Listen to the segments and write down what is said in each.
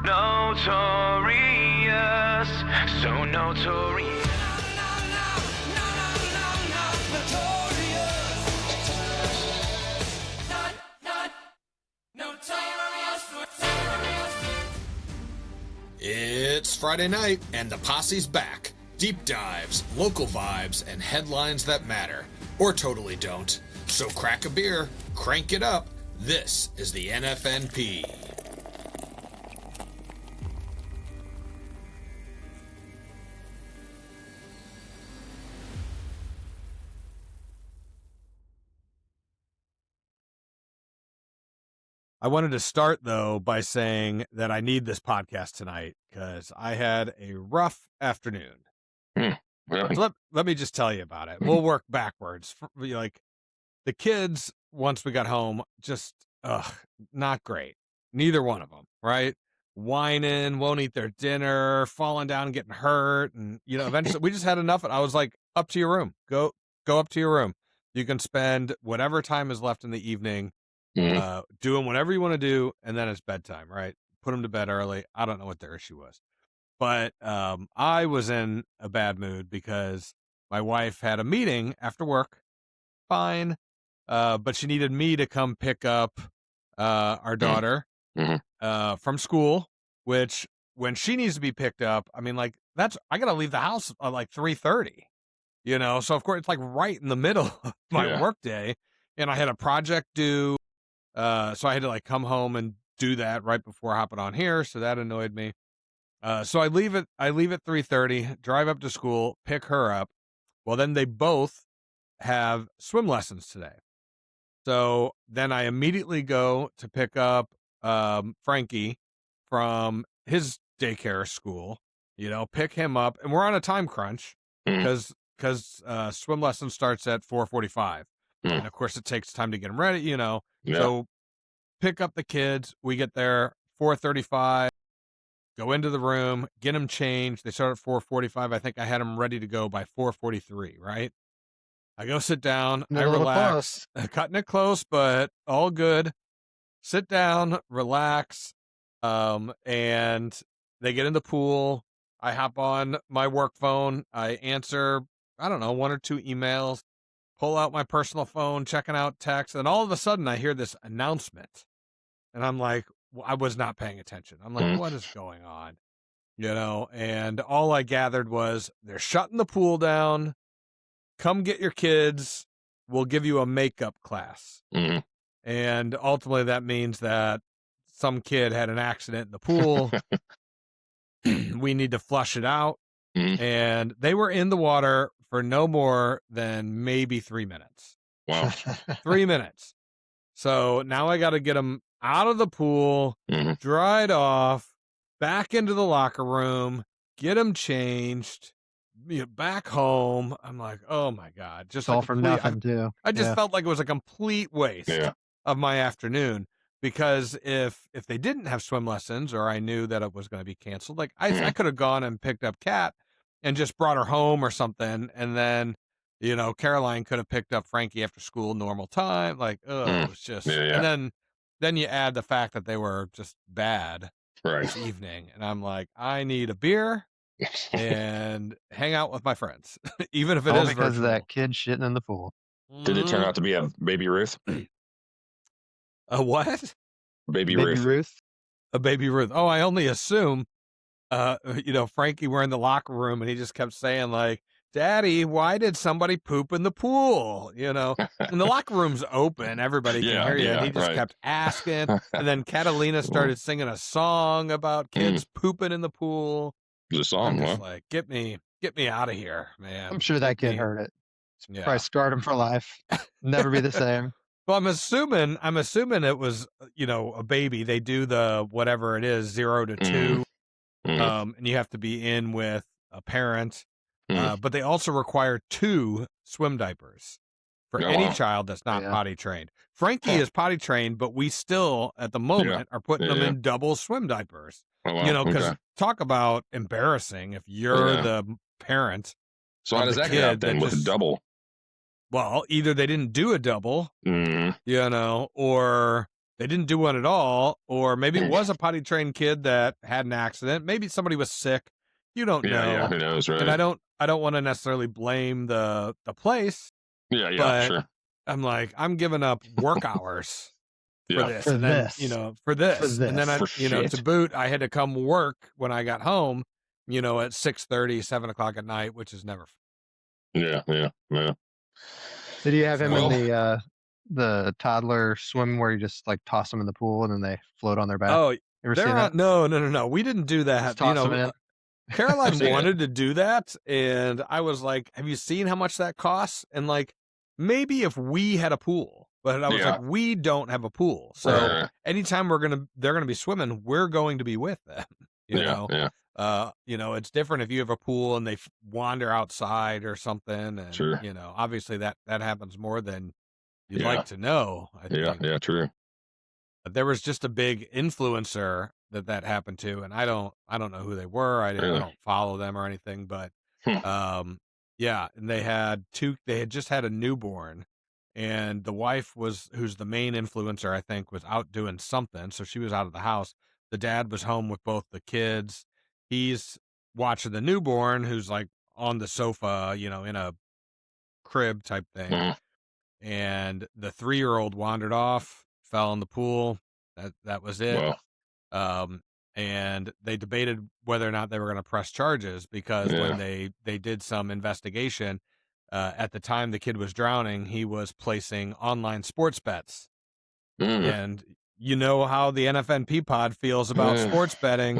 Notorious, so notorious. It's Friday night, and the posse's back. Deep dives, local vibes, and headlines that matter, or totally don't. So crack a beer, crank it up. This is the NFNP. I wanted to start, though, by saying that I need this podcast tonight because I had a rough afternoon. Really? So let me just tell you about it. We'll work backwards. Like, the kids, once we got home, just, not great. Neither one of them, right? Whining, won't eat their dinner, falling down, getting hurt. And, eventually we just had enough. And I was like, up to your room. Go up to your room. You can spend whatever time is left in the evening doing whatever you want to do, and then it's bedtime, right? Put them to bed early. I don't know what their issue was, but I was in a bad mood because my wife had a meeting after work. Fine, but she needed me to come pick up our daughter from school, which when she needs to be picked up, I mean, like, I gotta leave the house at like 3:30, so of course it's like right in the middle of my work day, and I had a project due. So I had to like come home and do that right before hopping on here. So that annoyed me. So I leave at 3:30, drive up to school, pick her up. Well, then they both have swim lessons today. So then I immediately go to pick up Frankie from his daycare school, pick him up, and we're on a time crunch because swim lesson starts at 4:45. And of course it takes time to get him ready, So pick up the kids. We get there 4:35, go into the room, get them changed. They start at 4:45. I think I had them ready to go by 4:43, right? I go sit down. I relax. Cutting it close, but all good. Sit down, relax, and they get in the pool. I hop on my work phone. I answer, I don't know, 1 or 2 emails. Pull out my personal phone, checking out texts, and all of a sudden I hear this announcement. And I'm like, I was not paying attention. I'm like, what is going on? And all I gathered was they're shutting the pool down. Come get your kids. We'll give you a makeup class. And ultimately that means that some kid had an accident in the pool. We need to flush it out. And they were in the water for no more than maybe 3 minutes. Wow. 3 minutes. So now I got to get them out of the pool, dried off, back into the locker room, get them changed, back home. I'm like, oh my God. Just all for nothing, too. I just felt like it was a complete waste of my afternoon. Because if they didn't have swim lessons, or I knew that it was going to be canceled, like I could have gone and picked up Kat and just brought her home or something. And then, Caroline could have picked up Frankie after school, normal time. Like, it was just, and then you add the fact that they were just bad this evening. And I'm like, I need a beer and hang out with my friends, even if it is because virtual. of that kid shitting in the pool. Did it turn out to be a baby Ruth? A what? Baby Ruth. A baby Ruth. Oh, I only assume, Frankie were in the locker room and he just kept saying like, Daddy, why did somebody poop in the pool? And the locker room's open. Everybody can hear you. And he just kept asking. And then Catalina started singing a song about kids pooping in the pool. The song, I'm just like, get me out of here, man. I'm sure that kid heard it. Probably scarred him for life. Never be the same. Well, I'm assuming it was, a baby. They do the whatever it is, 0 to 2, and you have to be in with a parent. But they also require 2 swim diapers for any child that's not potty trained. Frankie is potty trained, but we still, at the moment, are putting them in double swim diapers. Because talk about embarrassing if you're the parent. So how does that get out then with a double? Well, either they didn't do a double, or they didn't do one at all, or maybe it was a potty trained kid that had an accident. Maybe somebody was sick. You don't know. Yeah, who knows, right? And I don't want to necessarily blame the place. Yeah, but sure. I'm like, I'm giving up work hours for this. For and this. Then, for this. And then to boot, I had to come work when I got home, at 6:30, 7 o'clock at night, which is never fun. Yeah. Did you have him in the toddler swim where you just like toss them in the pool and then they float on their back? Oh, ever seen that? No. We didn't do that. Just toss them in. Caroline wanted to do that, and I was like, have you seen how much that costs? And like, maybe if we had a pool, but I was like, we don't have a pool. So anytime they're gonna be swimming, we're going to be with them. You know, it's different if you have a pool and they wander outside or something. And obviously that happens more than you'd like to know. I think. Yeah, true. There was just a big influencer that happened to, and I don't know who they were. I don't follow them or anything, but and they had just had a newborn, and the wife who's the main influencer, I think, was out doing something, so she was out of the house. The dad was home with both the kids. He's watching the newborn, who's like on the sofa, in a crib type thing. And the 3-year-old wandered off, fell in the pool. That was it. Wow. And they debated whether or not they were going to press charges, because when they did some investigation, at the time the kid was drowning, he was placing online sports bets. And you know how the NFNPPOD feels about sports betting.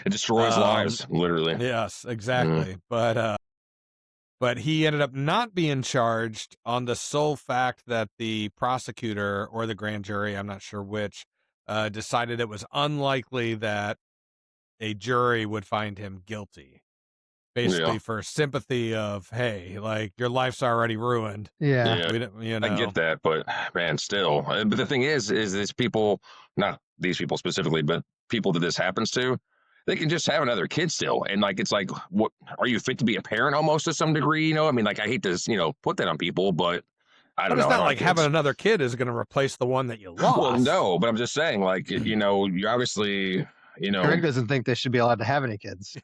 It destroys lives, literally. Yes, exactly. But he ended up not being charged on the sole fact that the prosecutor or the grand jury, I'm not sure which, decided it was unlikely that a jury would find him guilty. Basically for sympathy of, hey, like, your life's already ruined. Yeah. I get that, but man, still. But the thing is these people, not these people specifically, but people that this happens to, they can just have another kid still. And like, it's like, what, are you fit to be a parent almost to some degree? I mean, like, I hate to, put that on people, but I don't know. It's not like having another kid is going to replace the one that you lost. Well, no, but I'm just saying, like, you obviously, Greg doesn't think they should be allowed to have any kids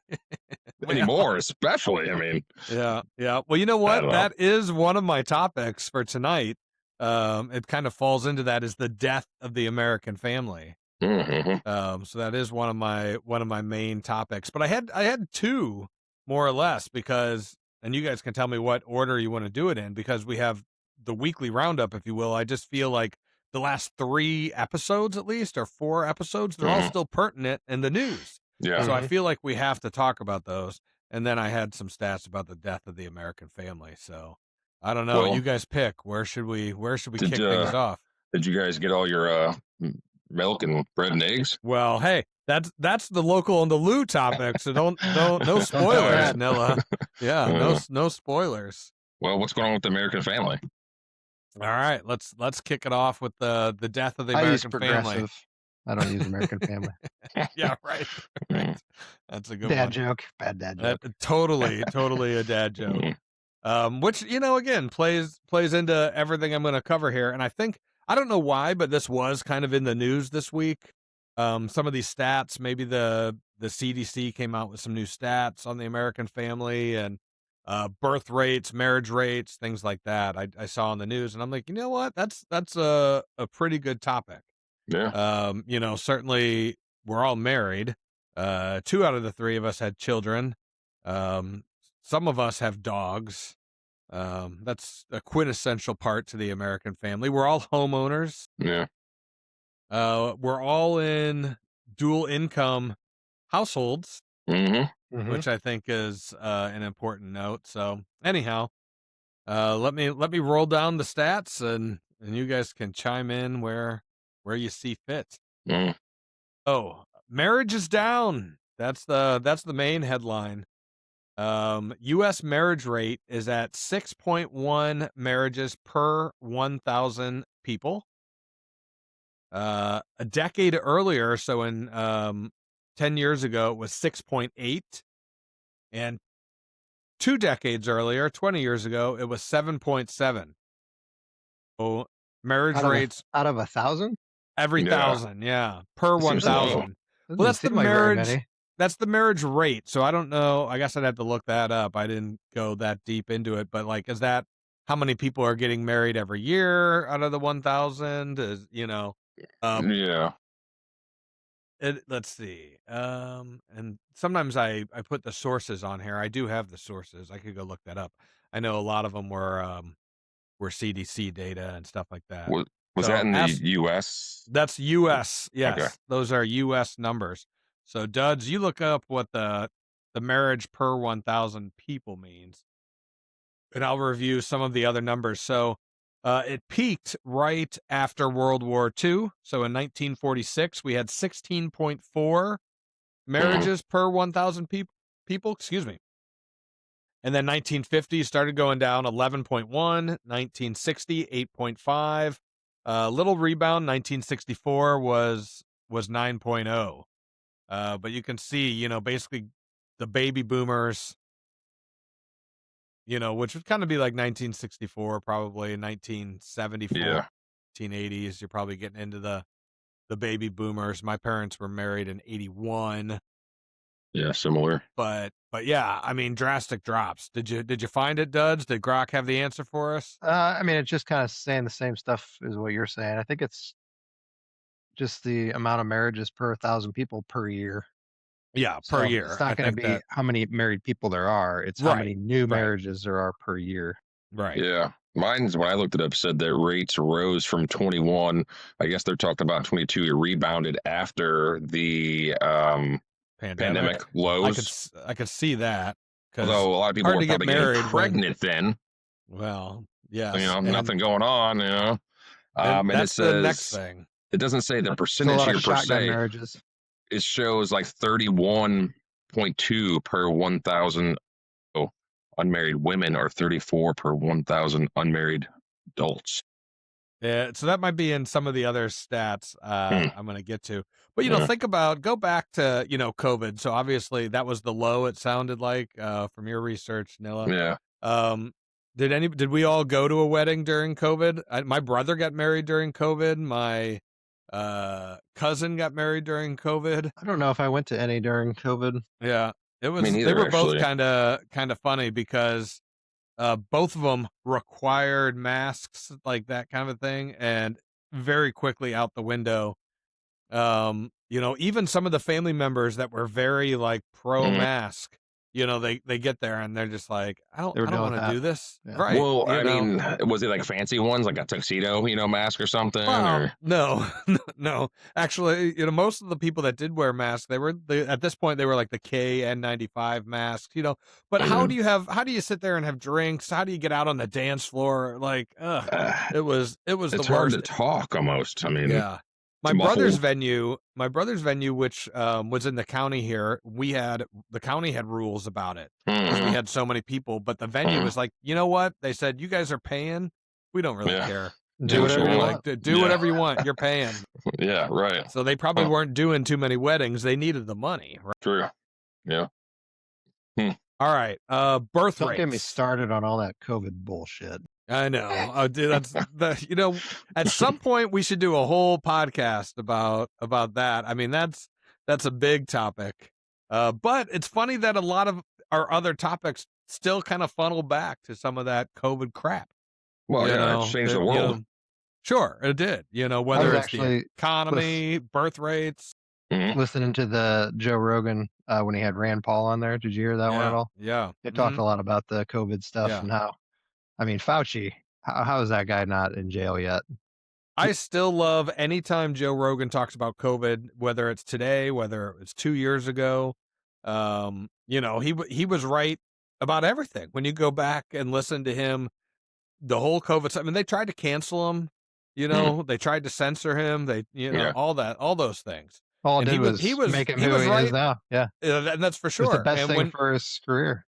anymore, especially. I mean, yeah. Well, you know what? That is one of my topics for tonight. It kind of falls into that, is the death of the American family. So that is one of my main topics. But I had two, more or less, because, and you guys can tell me what order you want to do it in, because we have the weekly roundup, if you will. I just feel like the last 3 episodes, at least, or 4 episodes, they're all still pertinent in the news. Yeah. So I feel like we have to talk about those. And then I had some stats about the death of the American family. So I don't know. You guys pick. Where should we kick things off? Did you guys get all your milk and bread and eggs? Well, hey, that's the local and the Lou topic. So no spoilers, Nilla. Yeah, no spoilers. Well, what's going on with the American family? All right, let's kick it off with the death of the American family. I don't use American Family. Yeah, right. That's a good dad one. Joke. Bad dad joke. Totally a dad joke. Which, again, plays into everything I'm going to cover here. And I think, I don't know why, but this was kind of in the news this week. Some of these stats, maybe the CDC came out with some new stats on the American family, and birth rates, marriage rates, things like that. I saw on the news, and I'm like, you know what? That's a pretty good topic. Yeah. Certainly we're all married. 2 out of the 3 of us had children. Some of us have dogs. That's a quintessential part to the American family. We're all homeowners. Yeah. We're all in dual income households, which I think is an important note. So anyhow, let me roll down the stats, and you guys can chime in where you see fit. Oh, marriage is down. That's the main headline. U.S. marriage rate is at 6.1 marriages per 1,000 people. A decade earlier, so in 10 years ago, it was 6.8. And 2 decades earlier, 20 years ago, it was 7.7. So marriage Out of rates out of 1,000? every Yeah. 1,000, yeah, per It seems low. 1,000. Doesn't Well, that's the seem like very marriage. many. That's the marriage rate. So I don't know. I guess I'd have to look that up. I didn't go that deep into it, but like, is that how many people are getting married every year out of the 1,000? Is Yeah. let's see. And sometimes I put the sources on here. I do have the sources. I could go look that up. I know a lot of them were CDC data and stuff like that. Was So that in the ask, U.S.? that's US. Yes, Okay. those are US numbers. So Duds, you look up what the marriage per 1,000 people means, and I'll review some of the other numbers. So it peaked right after World War II. So in 1946, we had 16.4 marriages per 1,000 people. Excuse me. And then 1950 started going down 11.1, 1960 8.5. Little rebound 1964 was 9.0. But you can see, basically the baby boomers, which would kind of be like 1964, probably 1974, Yeah. 1980s. You're probably getting into the baby boomers. My parents were married in 81. Yeah. Similar. But yeah, I mean, drastic drops. Did you find it, Duds? Did Grok have the answer for us? I mean, it's just kind of saying the same stuff as what you're saying. I think it's just the amount of marriages per 1,000 people per year. Yeah, per So year. it's I not going to think be that how many married people there are. It's how many new right. marriages there are per year. Right. Yeah. Mine's, when I looked it up, said that rates rose from 21. I guess they're talking about 22. It rebounded after the pandemic lows. I could see that, because Although a lot of people hard were to get probably getting married when, pregnant then. well, yes, And and nothing going on. And it that's the next says, thing. it doesn't say the There's a percentage lot here of per shotgun se. marriages. It shows like 31.2 per 1,000 unmarried women, or 34 per 1,000 unmarried adults. Yeah, so that might be in some of the other stats I'm going to get to. But, Yeah. think about, go back to, COVID. So obviously that was the low, it sounded like, from your research, Nilla. Yeah. Did we all go to a wedding during COVID? My brother got married during COVID. My cousin got married during COVID. I don't know if I went to any during COVID. Yeah, it was. Me They neither, were both actually. kind of funny, because both of them required masks, like that kind of thing, and very quickly out the window. Even some of the family members that were very like pro mask, they get there and they're just like, I don't done want with to that. do this. Yeah. Right. Well, I mean, was it like fancy ones, like a tuxedo, mask or something? Well, or no, no. Actually, most of the people that did wear masks, at this point they were like the KN95 masks, But how do you sit there and have drinks? How do you get out on the dance floor? Like, it was it's the hard worst. to talk almost. I mean, Yeah. My brother's venue, which was in the county here, the county had rules about it, because we had so many people, but the venue was like, you know what? They said, you guys are paying. We don't really care. Do whatever you like, want. do whatever you want. You're paying. Yeah, right. So they probably weren't doing too many weddings. They needed the money. Right? True. Yeah. All right. Birth Don't rates. get me started on all that COVID bullshit. I know. Oh, dude, that's at some point we should do a whole podcast about that. I mean, that's a big topic. But it's funny that a lot of our other topics still kind of funnel back to some of that COVID crap. Well, it changed the world. Sure, it did. Whether it's the economy, birth rates. Listening to the Joe Rogan when he had Rand Paul on there. Did you hear that one at all? Yeah. They talked a lot about the COVID stuff and how, I mean, Fauci, how is that guy not in jail yet? I still love anytime Joe Rogan talks about COVID, whether it's today, whether it's 2 years ago. He was right about everything. When you go back and listen to him, the whole COVID stuff, I mean, they tried to cancel him, they tried to censor him. They, all those things. All it did was make him who he is now. Yeah. And that's for sure. It was the best thing for his career.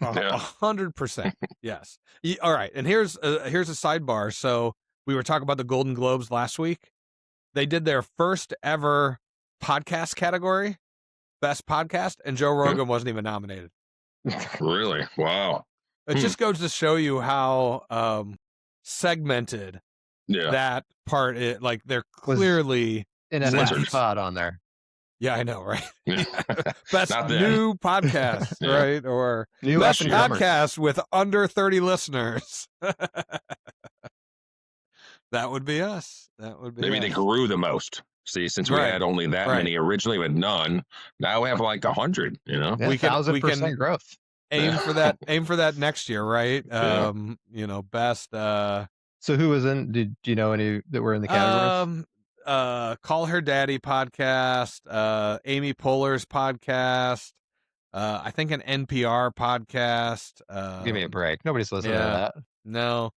100%. Yes. All right. And here's a sidebar. So we were talking about the Golden Globes last week. They did their first ever podcast category, best podcast, and Joe Rogan wasn't even nominated. Really? Wow. It just goes to show you how segmented Yeah. that part, like they're Was clearly NFNPPOD on there. Yeah, I know, right? Yeah. Best Not then. new podcast, Yeah. right? Or New best up and comers. podcast with under 30 listeners. That would be us. That would be Maybe us. they grew the most. See, since we Right. had only that Right. many originally with none, now we have like 100. You know, Yeah, We can- 1,000% growth. aim for that. Aim for that next year, right? Yeah. You know, best. So who was in? Do you know any that were in the categories? Call Her Daddy podcast. Amy Poehler's podcast. I think an NPR podcast. Give me a break. Nobody's listening to yeah. that.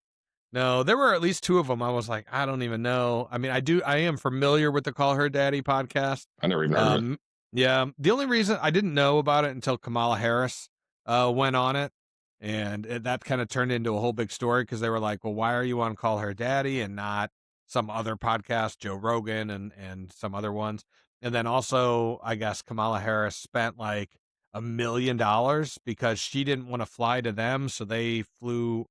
No, there were at least two of them. I was like, I don't even know. I mean, I am familiar with the Call Her Daddy podcast. I never even heard of it. Yeah, the only reason I didn't know about it until Kamala Harris went on it, and that kind of turned into a whole big story because they were like, well, why are you on Call Her Daddy and not some other podcast, Joe Rogan and some other ones? And then also, I guess Kamala Harris spent like $1 million because she didn't want to fly to them, so they flew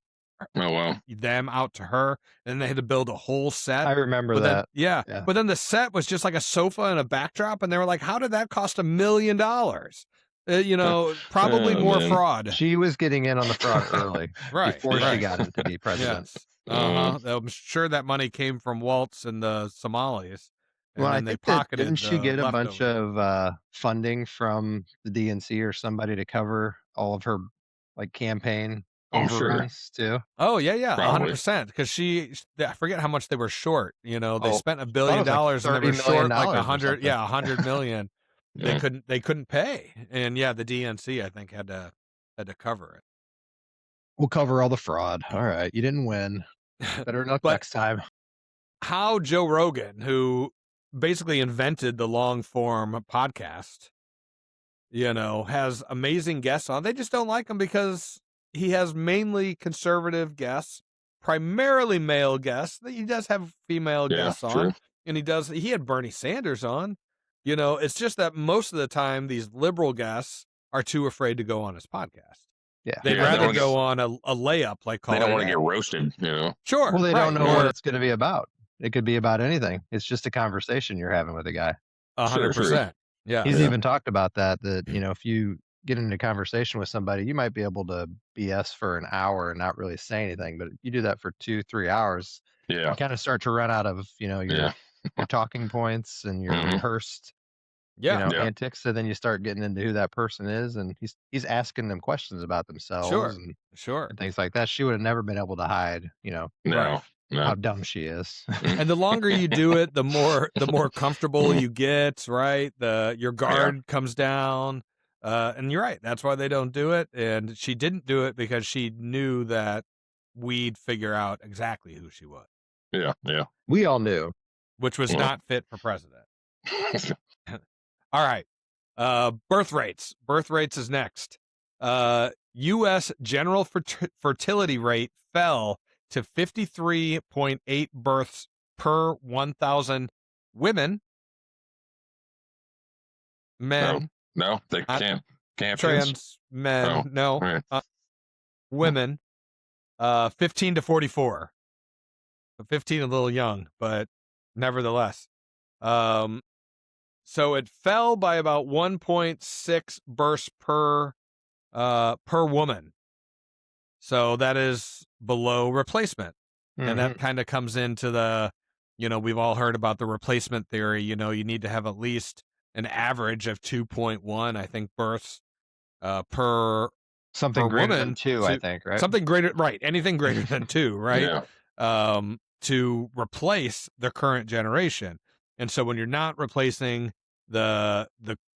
Oh wow. them out to her, and they had to build a whole set. I remember But that. then, Yeah. but then the set was just like a sofa and a backdrop, and they were like, "How did that cost $1 million?" You know, probably Oh, more man. fraud. She was getting in on the fraud early, Right. before she right. got in to be president. Yes. I'm sure that money came from Waltz and the Somalis. And Well, I then they think that, pocketed didn't she the get a bunch leftovers. of funding from the DNC or somebody to cover all of her like campaign Oh, sure. overruns too? Oh yeah, Probably. 100%. Because I forget how much they were short. You know, they Oh, spent $1 I billion thought it was like and they were $30 short million like or 100. something. Yeah, 100 million. Yeah. They couldn't pay, and yeah, the DNC I think had to cover it. We'll cover all the fraud. All right, you didn't win. Better luck But- next time. How Joe Rogan, who basically invented the long form podcast, you know, has amazing guests on. They just don't like him because he has mainly conservative guests, primarily male guests. He does have female Yeah, guests on, true. and he had Bernie Sanders on. You know, it's just that most of the time these liberal guests are too afraid to go on his podcast. Yeah. They'd Yeah, they rather don't go on a layup like Call They don't Her want to Daddy. get roasted. You know. Sure. Well, they don't know right, what or it's going to be about. It could be about anything. It's just a conversation you're having with a guy. 100%. Yeah. He's Yeah. even talked about that, you know, if you get into a conversation with somebody, you might be able to BS for an hour and not really say anything. But if you do that for 2-3 hours, Yeah. you kind of start to run out of, you know, your talking points and your Mhm. rehearsed, Yeah. you know, Yeah. antics. So then you start getting into who that person is, and he's asking them questions about themselves Sure. and things like that. She would have never been able to hide, you know, No. Right. No. how dumb she is. And the longer you do it, the more comfortable you get, right? Your guard comes down. And you're right. That's why they don't do it. And she didn't do it because she knew that we'd figure out exactly who she was, Yeah. Yeah. We all knew. which was Well. not fit for president. All right. Birth rates. Birth rates is next. U.S. general fertility rate fell to 53.8 births per 1,000 women. Men, No, they Not can't. Can't. trans men, Oh, no, right. women, 15 to 44. So 15 a little young, but nevertheless. So it fell by about 1.6 births per woman. So that is below replacement. And that kind of comes into the, you know, we've all heard about the replacement theory. You know, you need to have at least an average of 2.1, I think, births per something per greater woman than 2, I to- think, right? something greater, right? Anything greater than 2, right? Yeah. To replace the current generation. And so when you're not replacing the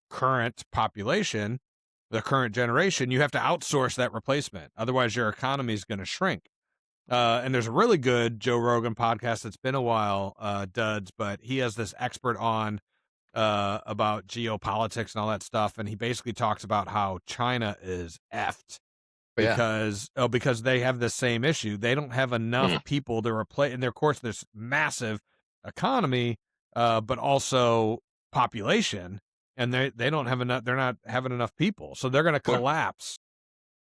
current population, the current generation, you have to outsource that replacement. Otherwise, your economy is going to shrink. And there's a really good Joe Rogan podcast. It's been a while, Duds, but he has this expert on about geopolitics and all that stuff. And he basically talks about how China is effed Yeah. because they have the same issue. They don't have enough people to replace. And of course, there's massive economy, but also population. And they don't have enough. They're not having enough people, so they're going to Well, collapse.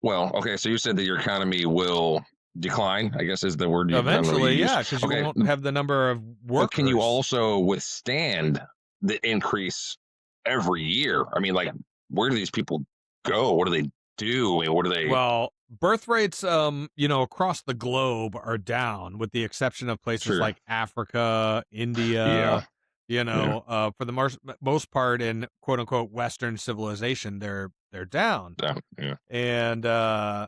Well, okay. So you said that your economy will decline, I guess is the word you Eventually, use. yeah, because you Okay, won't have the number of workers. but can you also withstand the increase every year? I mean, like, where do these people go? What do they do? I mean, what do they? Well, birth rates, across the globe are down, with the exception of places Sure. like Africa, India. Yeah. For the most part in quote unquote Western civilization, they're down. Yeah. And can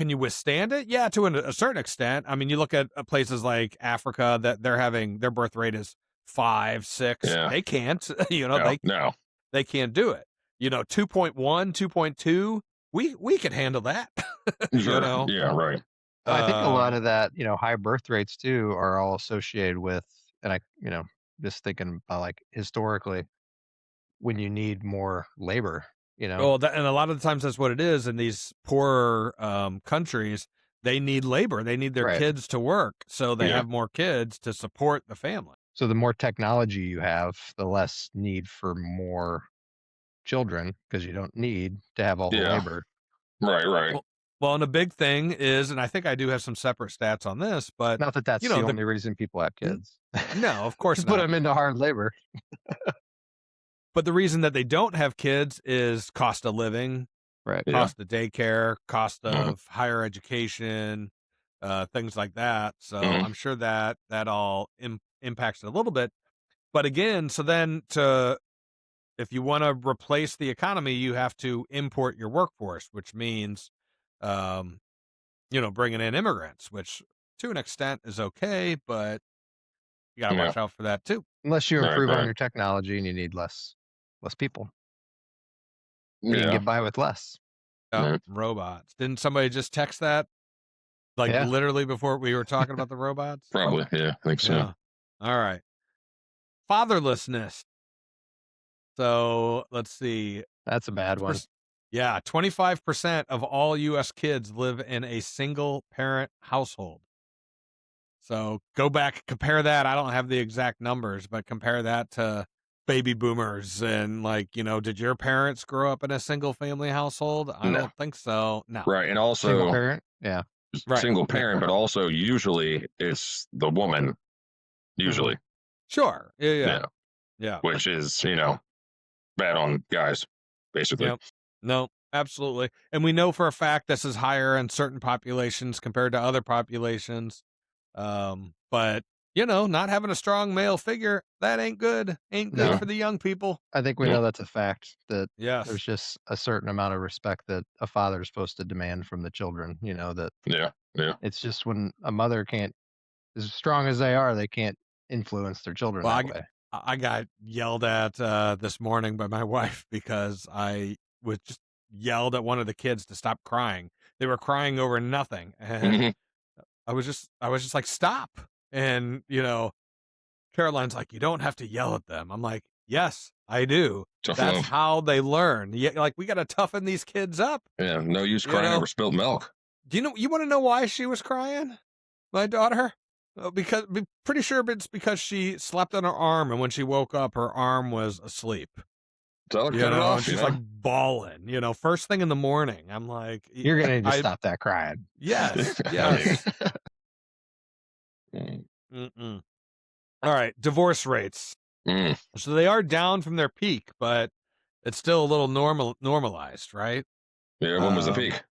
you withstand it? Yeah, to a certain extent. I mean, you look at places like Africa that their birth rate is 5, 6. Yeah. They can't. No. They can't do it. 2.1, 2.2. We can handle that. Sure. Yeah. Right. I think a lot of that, high birth rates too are all associated with, and just thinking about like historically, when you need more labor, Well, and a lot of the times that's what it is in these poorer countries. They need labor. They need their Right. kids to work, so they Yeah. have more kids to support the family. So the more technology you have, the less need for more children, because you don't need to have all the Yeah. labor. Right. Well, and a big thing is, and I think I do have some separate stats on this, but Not that that's the only reason people have kids. no, of course Put not. them into hard labor. But the reason that they don't have kids is cost of living, Right. Yeah. cost of daycare, cost of higher education, things like that. So I'm sure that all impacts it a little bit. But again, so then if you want to replace the economy, you have to import your workforce, which means, bringing in immigrants, which to an extent is okay, but you got to watch out for that too. Unless you improve Right. on your technology and you need less people. You Yeah. can get by with less. Robots. Didn't somebody just text that? Like literally before we were talking about the robots? Probably. Yeah. I think so. Yeah. All right. Fatherlessness. So let's see. That's a bad one. Yeah. 25% of all U.S. kids live in a single parent household. So go back, compare that. I don't have the exact numbers, but compare that to baby boomers and did your parents grow up in a single family household? I don't think so. No. Right. And also single parent. Yeah. Right. Single parent, but also usually it's the woman. Usually. Sure. Yeah. Which is, bad on guys, basically. Yep. No, absolutely. And we know for a fact this is higher in certain populations compared to other populations. But not having a strong male figure, that ain't good. Ain't good for the young people. I think we know that's a fact, that yes, there's just a certain amount of respect that a father is supposed to demand from the children, that it's just when a mother can't, as strong as they are, they can't influence their children that way. I got yelled at this morning by my wife because I was just yelled at one of the kids to stop crying. They were crying over nothing. And I was just like, stop. And, Caroline's like, you don't have to yell at them. I'm like, yes, I do. That's how they learn. Yeah, like, we got to toughen these kids up. Yeah, no use crying over spilled milk. You want to know why she was crying? My daughter? Because pretty sure it's because she slept on her arm, and when she woke up, her arm was asleep. And she's like bawling. First thing in the morning. I'm like, you're gonna need to stop that crying. Yes, yes. All right, divorce rates. So they are down from their peak, but it's still a little normalized, right? Yeah, when was the peak?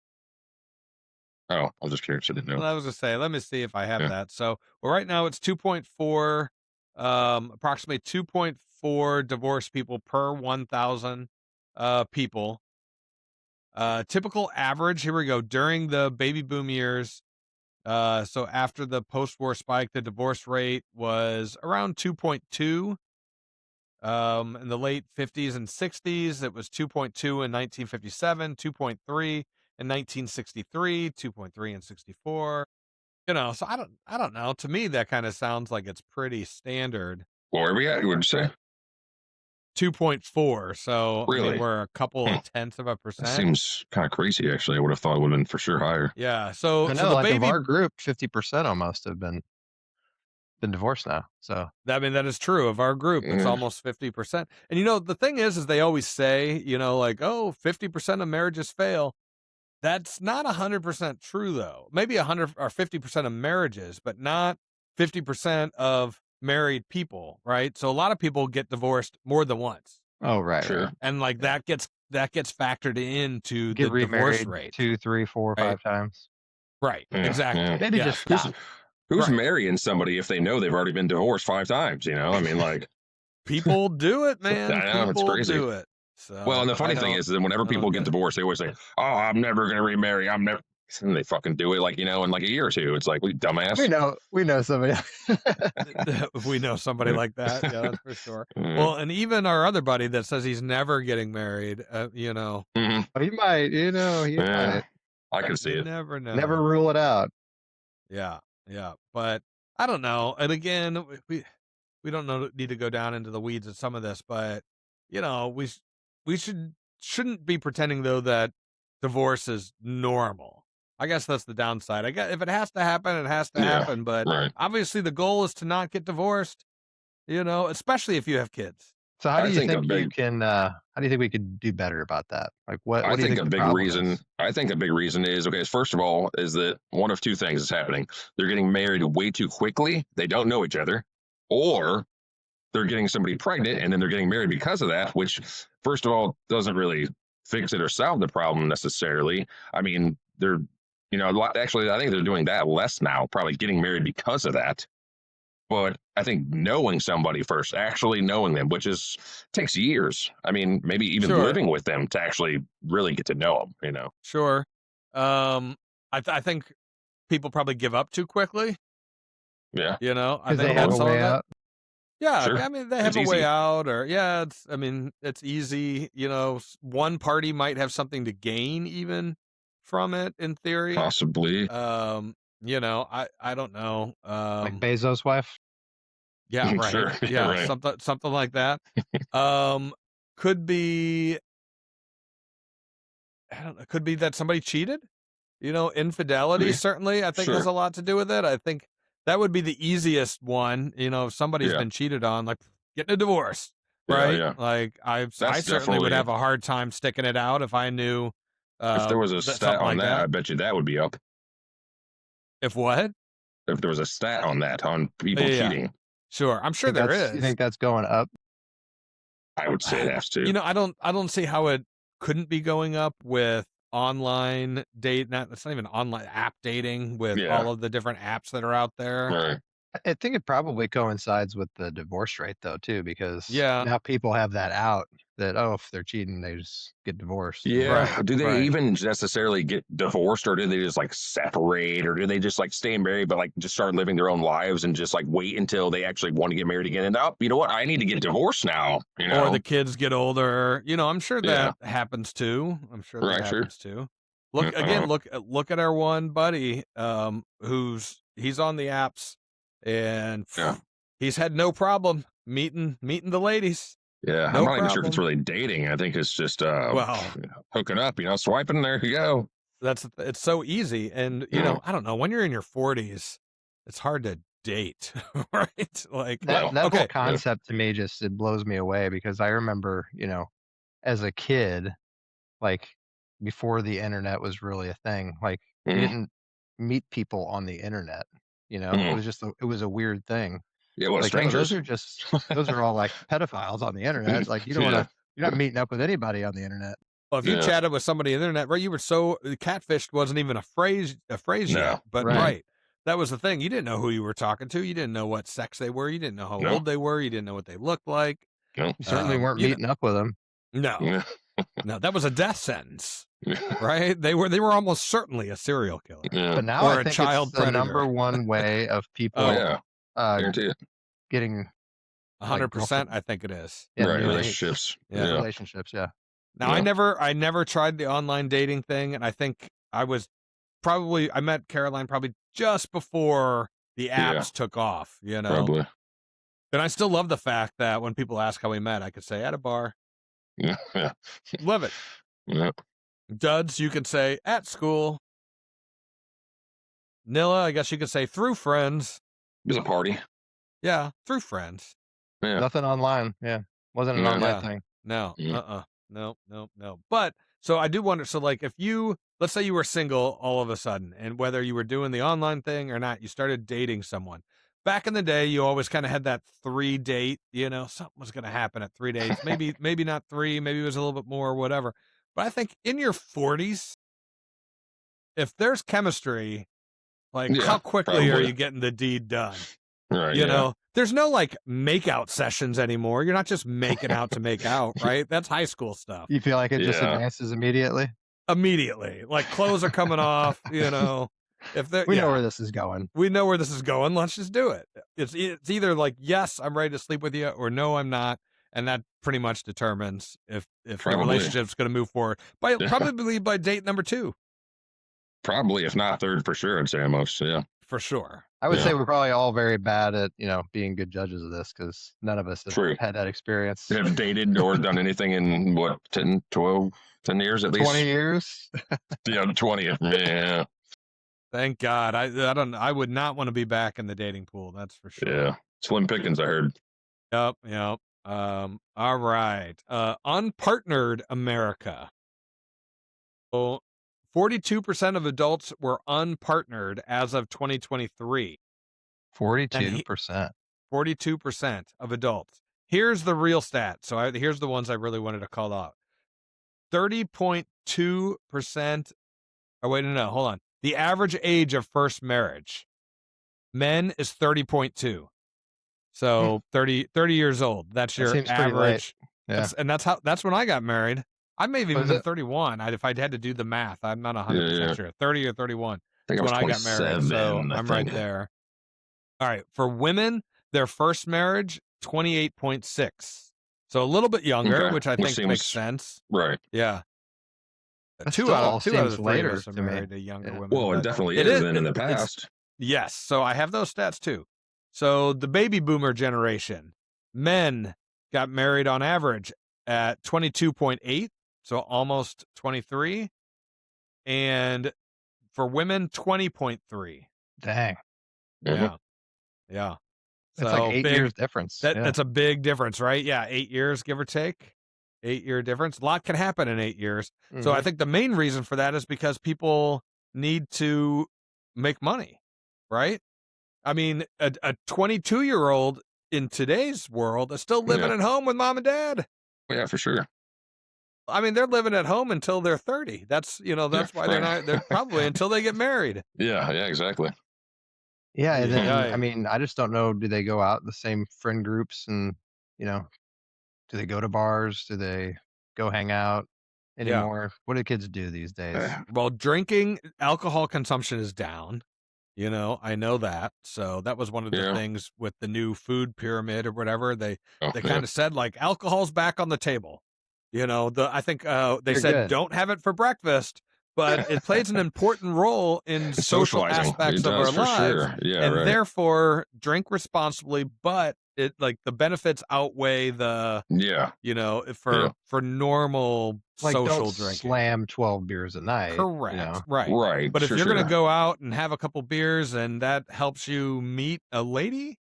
Oh, I was just curious. I didn't know. Well, I was going to say, let me see if I have that. So, right now it's 2.4, approximately 2.4 divorced people per 1,000 people. Typical average, here we go, during the baby boom years. So after the post-war spike, the divorce rate was around 2.2. In the late 50s and 60s, it was 2.2 in 1957, 2.3 in 1963, 2.3 in 64. So I don't know. To me, that kind of sounds like it's pretty standard. Where are we at? What did you say? 2.4. So really? I mean, we're a couple of tenths of a percent. That seems kind of crazy, actually. I would have thought it would have been for sure higher. Yeah. So I know, so of our group, 50% almost have been divorced now. So that is true of our group. It's almost 50%. And the thing is they always say, 50% of marriages fail. That's not 100% true, though. Maybe 100 or 50% of marriages, but not 50% of married people, right? So a lot of people get divorced more than once. Oh, right. Sure. Right. And like that gets factored into Get the divorce remarried rate. 2, 3, 4, right? 5 times. Right. Yeah, Exactly. yeah. Maybe Yeah. just stop. Who's Right. marrying somebody if they know they've already been divorced 5 times? You know, I mean, like, People do it, man. I know, it's People crazy. do it. So Well, and the funny thing is that whenever people get divorced, they always say, "Oh, I'm never going to remarry. I'm never." And they fucking do it, like, you know, in like a year or two. It's like, we dumbass. We know somebody. we know somebody like that. Yeah, that's for sure. Yeah. Well, and even our other buddy that says he's never getting married, you know. Mm-hmm. He might, you know, he might. I can see You it. never know. Never rule it out. Yeah, yeah. But I don't know. And again, we don't need to go down into the weeds of some of this, but you know, we shouldn't be pretending though that divorce is normal. I guess that's the downside. I guess if it has to happen, it has to happen. But obviously, the goal is to not get divorced. You know, especially if you have kids. So how do you think you can? How do you think we could do better about that? Like what? I do you think think a big reason. I think a big reason is okay. First of all, is that one of two things is happening. They're getting married way too quickly. They don't know each other, or they're getting somebody pregnant and then they're getting married because of that. Which, first of all, doesn't really fix it or solve the problem necessarily. I mean, they're actually I think they're doing that less now. Probably getting married because of that. But I think knowing somebody first, actually knowing them, which takes years. I mean, maybe even living with them to actually really get to know them, you know? Sure. I think people probably give up too quickly. Yeah. You know, I think they have a way out. Yeah. Sure. I mean, they have a way out or it's easy. You know, one party might have something to gain even from it in theory. Possibly. You know, I don't know. Like Bezos' wife? Yeah, right. Sure. Yeah, right. Something like that. Could be I don't know, could be that somebody cheated. You know, infidelity certainly I think has a lot to do with it. I think that would be the easiest one, you know, if somebody's been cheated on, like getting a divorce. Right? Yeah. Like I certainly would have a hard time sticking it out if I knew if there was a stat on like that, I bet you that would be up. If what? If there was a stat on that, on people cheating. Sure. I'm sure there is. You think that's going up? I would say it has to. You know, I don't see how it couldn't be going up with online date. It's not even online app dating with all of the different apps that are out there. Right. I think it probably coincides with the divorce rate though, too, because now people have that out that, if they're cheating, they just get divorced. Yeah. Right. Do they even necessarily get divorced, or do they just like separate, or do they just like stay married, but like just start living their own lives and just like wait until they actually want to get married again? And you know what? I need to get divorced now. You know, or the kids get older. You know, I'm sure that happens too. I'm sure that happens too. Look again. Look at our one buddy, he's on the apps, and he's had no problem meeting the ladies. Yeah, I'm not even sure if it's really dating. I think it's just hooking up, you know, swiping, there you go. It's so easy. And you know, I don't know, when you're in your 40s, it's hard to date, right? Like that whole concept to me it blows me away, because I remember, you know, as a kid, like before the internet was really a thing, like you didn't meet people on the internet, you know, it was a weird thing. Yeah, well, like, strangers. Those are all like pedophiles on the internet. Like you don't want to, you're not meeting up with anybody on the internet. Well, if you chatted with somebody on the internet, right, you were catfished wasn't even a phrase yet, but that was the thing. You didn't know who you were talking to. You didn't know what sex they were. You didn't know how old they were. You didn't know what they looked like. You certainly weren't meeting up with them. No, no, that was a death sentence, right? They were almost certainly a serial killer, but now or I think a child it's predator. The number one way of people getting 100%. I think it is. Relationships. Relationships. Yeah. Now I never tried the online dating thing, and I think I met Caroline probably just before the apps took off. You know, probably. And I still love the fact that when people ask how we met, I could say at a bar. Yeah. Love it. Yeah. Duds, you can say at school. Nilla, I guess you could say through friends. It was a party. Yeah, through friends. Yeah. Nothing online. Yeah. Wasn't an online thing. No. No. But So I do wonder. So like, if you, let's say you were single all of a sudden, and whether you were doing the online thing or not, you started dating someone. Back in the day, you always kind of had that 3 date. Something was going to happen at 3 dates. Maybe not 3. Maybe it was a little bit more, whatever. But I think in your 40s, if there's chemistry, like how quickly are you getting the deed done? Right. There's no like makeout sessions anymore. You're not just making out to make out, right? That's high school stuff. You feel like it just advances immediately? Immediately. Like clothes are coming off, If we know where this is going. We know where this is going. Let's just do it. It's either like, yes, I'm ready to sleep with you, or no, I'm not. And that pretty much determines if the relationship's going to move forward. Probably by date number 2. Probably, if not third, for sure. I'd say almost, yeah. For sure. I would say we're probably all very bad at, being good judges of this, because none of us have had that experience. Have dated or done anything in, 10, 12, 10 years at least? 20 years? Yeah, 20. Yeah. Thank God. I would not want to be back in the dating pool. That's for sure. Yeah. Slim pickings, I heard. Yep. All right. Unpartnered America. So 42% of adults were unpartnered as of 2023. 42%. 42% of adults. Here's the real stat. So here's the ones I really wanted to call out. 30.2%. Oh, wait, no, hold on. The average age of first marriage. Men is 30.2. So 30 years old. That's your average. Yeah. And that's when I got married. I may have even been 31. If I'd had to do the math, I'm not 100% sure. 30 or 31. I think when I got married. So I'm right there. All right. For women, their first marriage, 28.6. So a little bit younger, which I think makes sense. Right. Yeah. That two out of the 3 later of us are married to younger women. Well, it definitely is in the past. Yes. So I have those stats too. So the baby boomer generation, men got married on average at 22.8, so almost 23. And for women, 20.3. Dang. Yeah. Yeah. That's like 8 years difference. That's a big difference, right? Yeah. 8 years, give or take. 8-year difference. A lot can happen in 8 years. Mm-hmm. So I think the main reason for that is because people need to make money, right? I mean, a 22-year-old in today's world is still living at home with mom and dad. Yeah, for sure. I mean, they're living at home until they're 30. That's why they're probably until they get married. Yeah, exactly. Yeah, and then, I mean, I just don't know, do they go out the same friend groups and, do they go to bars? Do they go hang out anymore? Yeah. What do kids do these days? Well, alcohol consumption is down. I know that. So that was one of the things with the new food pyramid or whatever. They kind of said like alcohol's back on the table. I think they said don't have it for breakfast, but it plays an important role in social aspects of our lives. Sure. Yeah, and therefore drink responsibly, but it like the benefits outweigh the for normal like social don't drinking. Slam 12 beers a night. Correct. Right. But if you're gonna go out and have a couple beers and that helps you meet a lady,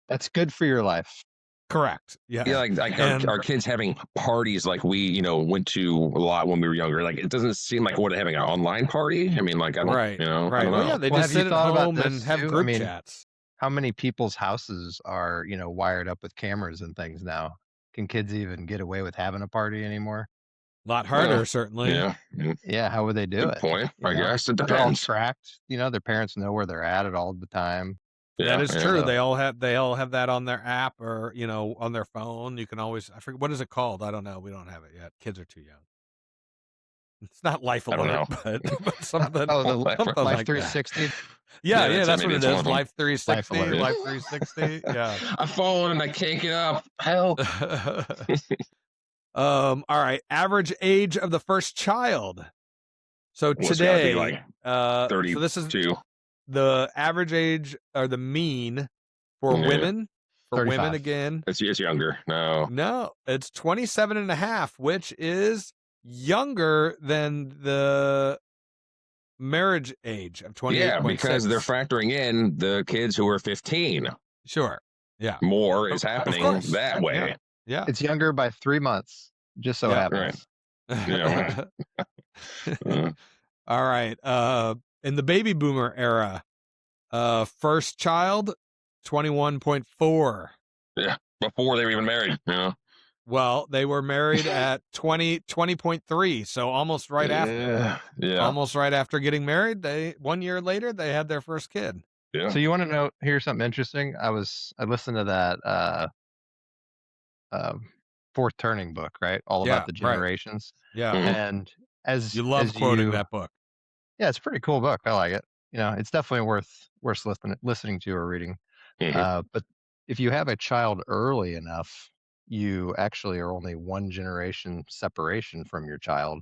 that's good for your life. Correct. Yeah. Yeah, like our kids having parties like we, went to a lot when we were younger. Like it doesn't seem like what having an online party. I mean, like I don't, I don't know. Well, yeah, they just sit at home and have group chats. How many people's houses are, wired up with cameras and things now? Can kids even get away with having a party anymore? A lot harder, certainly. Yeah. How would they do Good it? point. I guess it depends. They're all tracked. Their parents know where they're at all the time. Yeah, that is true. They all have that on their app or on their phone. You can always I forget what is it called. I don't know. We don't have it yet. Kids are too young. It's not Life Alert, but something. Life like 360. That. Yeah, that's what it is. Life 360. Life 360. Yeah. I've fallen and I can't get up. Help. All right. Average age of the first child. So today, like 32. So this is the average age or the mean for women. For 35. women again. It's younger. No, it's 27 and a half, which is younger than the marriage age of 28. Yeah, because they're factoring in the kids who are 15. Sure. Yeah. More is happening that way. Yeah. It's younger by 3 months, just so happens. Right. Yeah. Uh, All right. In the baby boomer era, first child, 21.4. yeah. Before they were even married. Well, they were married at 20.3, so almost right after. Yeah. Almost right after getting married, 1 year later they had their first kid. Yeah. So you want to hear something interesting? I listened to that Fourth Turning book, right? All Yeah, about the right. generations. Yeah. Mhm. And as You love as quoting you, that book. yeah, it's a pretty cool book. I like it. It's definitely worth listening to or reading. Mhm. But if you have a child early enough, you actually are only one generation separation from your child.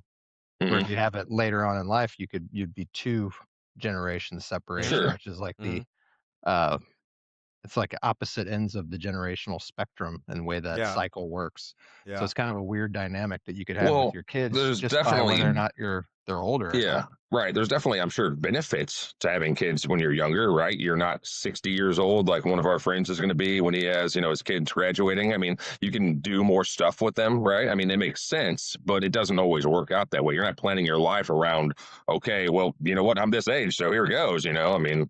Where if Mhm. you have it later on in life, you'd be two generations separation, Sure. which is like Mhm. uh it's like opposite ends of the generational spectrum and the way that Yeah. cycle works. So Yeah. it's kind of a weird dynamic that you could have with Well, your kids there's just by definitely whether or not they're older or Yeah, not. right. There's definitely, I'm sure, benefits to having kids when you're younger, right? You're not 60 years old like one of our friends is going to be when he has, his kids graduating. I mean, you can do more stuff with them, right? I mean, it makes sense, but it doesn't always work out that way. You're not planning your life around, okay, well, you know what? I'm this age, so here it goes. I mean,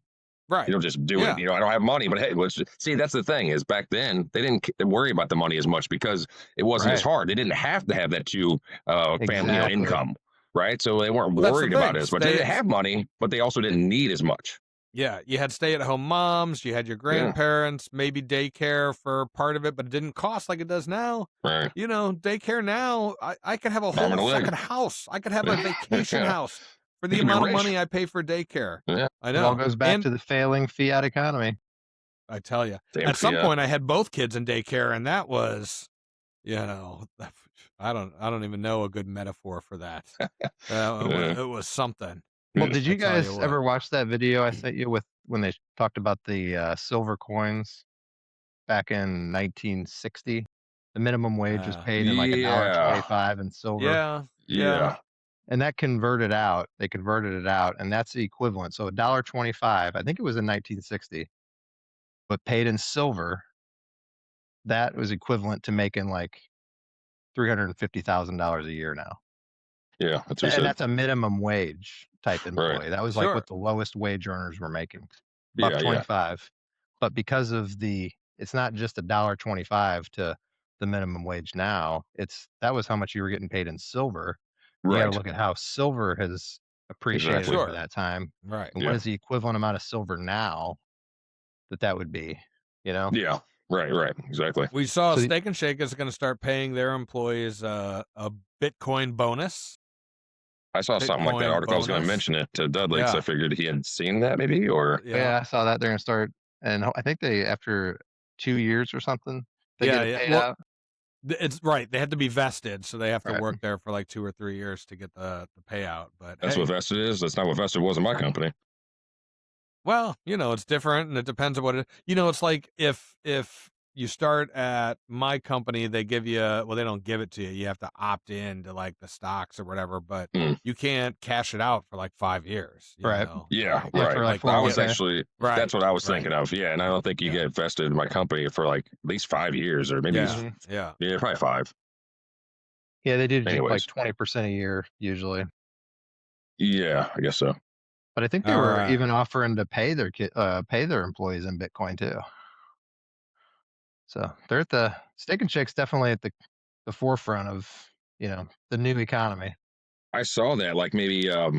Right. you don't just do it. Yeah. I don't have money, but hey, see. That's the thing is back then they didn't worry about the money as much because it wasn't as Right. hard. They didn't have to have that two family Exactly. income, right? So they weren't Well, that's the worried about thing. it as much. They didn't have money, but they also didn't need as much. Yeah, you had stay-at-home moms, you had your Yeah, grandparents, maybe daycare for part of it, but it didn't cost like it does now. right. Daycare now, I could have a Arm whole and a leg. second house. I could have a vacation Yeah, house for the you can be amount of rich. money I pay for daycare. Yeah, I It all know. goes back And to the failing fiat economy. I tell you, damn at some fiat. point I had both kids in daycare, and that was, I don't even know a good metaphor for that. Yeah. It was something. Well, did I you tell you guys what. ever watch that video I sent you with when they talked about the silver coins back in 1960? The minimum wage was paid in like Yeah, $1.25 in silver. Yeah, yeah. yeah, And that they converted it out, and that's the equivalent. So $1.25, I think it was in 1960, but paid in silver, that was equivalent to making like $350,000 a year now. yeah. That's what he And said. that's a minimum wage type Right. employee. That was like Sure. what the lowest wage earners were making. Yeah, Buck yeah. 25. But because of it's not just $1.25 to the minimum wage now, that was how much you were getting paid in silver. You got to Right. look at how silver has appreciated Exactly. over Sure. that time. Right. And what Yeah. is the equivalent amount of silver now that would be, Yeah. Right. Exactly. We saw So Steak and Shake is going to start paying their employees a Bitcoin bonus. I saw something like that Bitcoin article. I was going to bonus. mention it to Dudley because Yeah. I figured he had seen that maybe, or yeah, I saw that they're going to start. And I think after 2 years or something, they get it paid Well, out. it's right. They have to be vested, so they have to Right. work there for like 2 or 3 years to get the payout. But that's hey, what vested is. That's not what vested was in my company. well, it's different, and it depends on what it. It's like if you start at my company, they give you they don't give it to you. You have to opt in to like the stocks or whatever, but Mm. you can't cash it out for like 5 years. Right. Yeah, Like, Yeah, right. for like I was 401k. actually right. that's what I was right. thinking of. Yeah, and I don't think you Yeah. get vested in my company for like at least 5 years or maybe Yeah. Yeah. yeah, probably 5. Yeah, they do like Anyways, 20% a year usually. yeah, I guess so. But I think they All were right. even offering to pay their employees in Bitcoin too. So they're at the Steak and Shake's definitely at the forefront of the new economy. I saw that like maybe I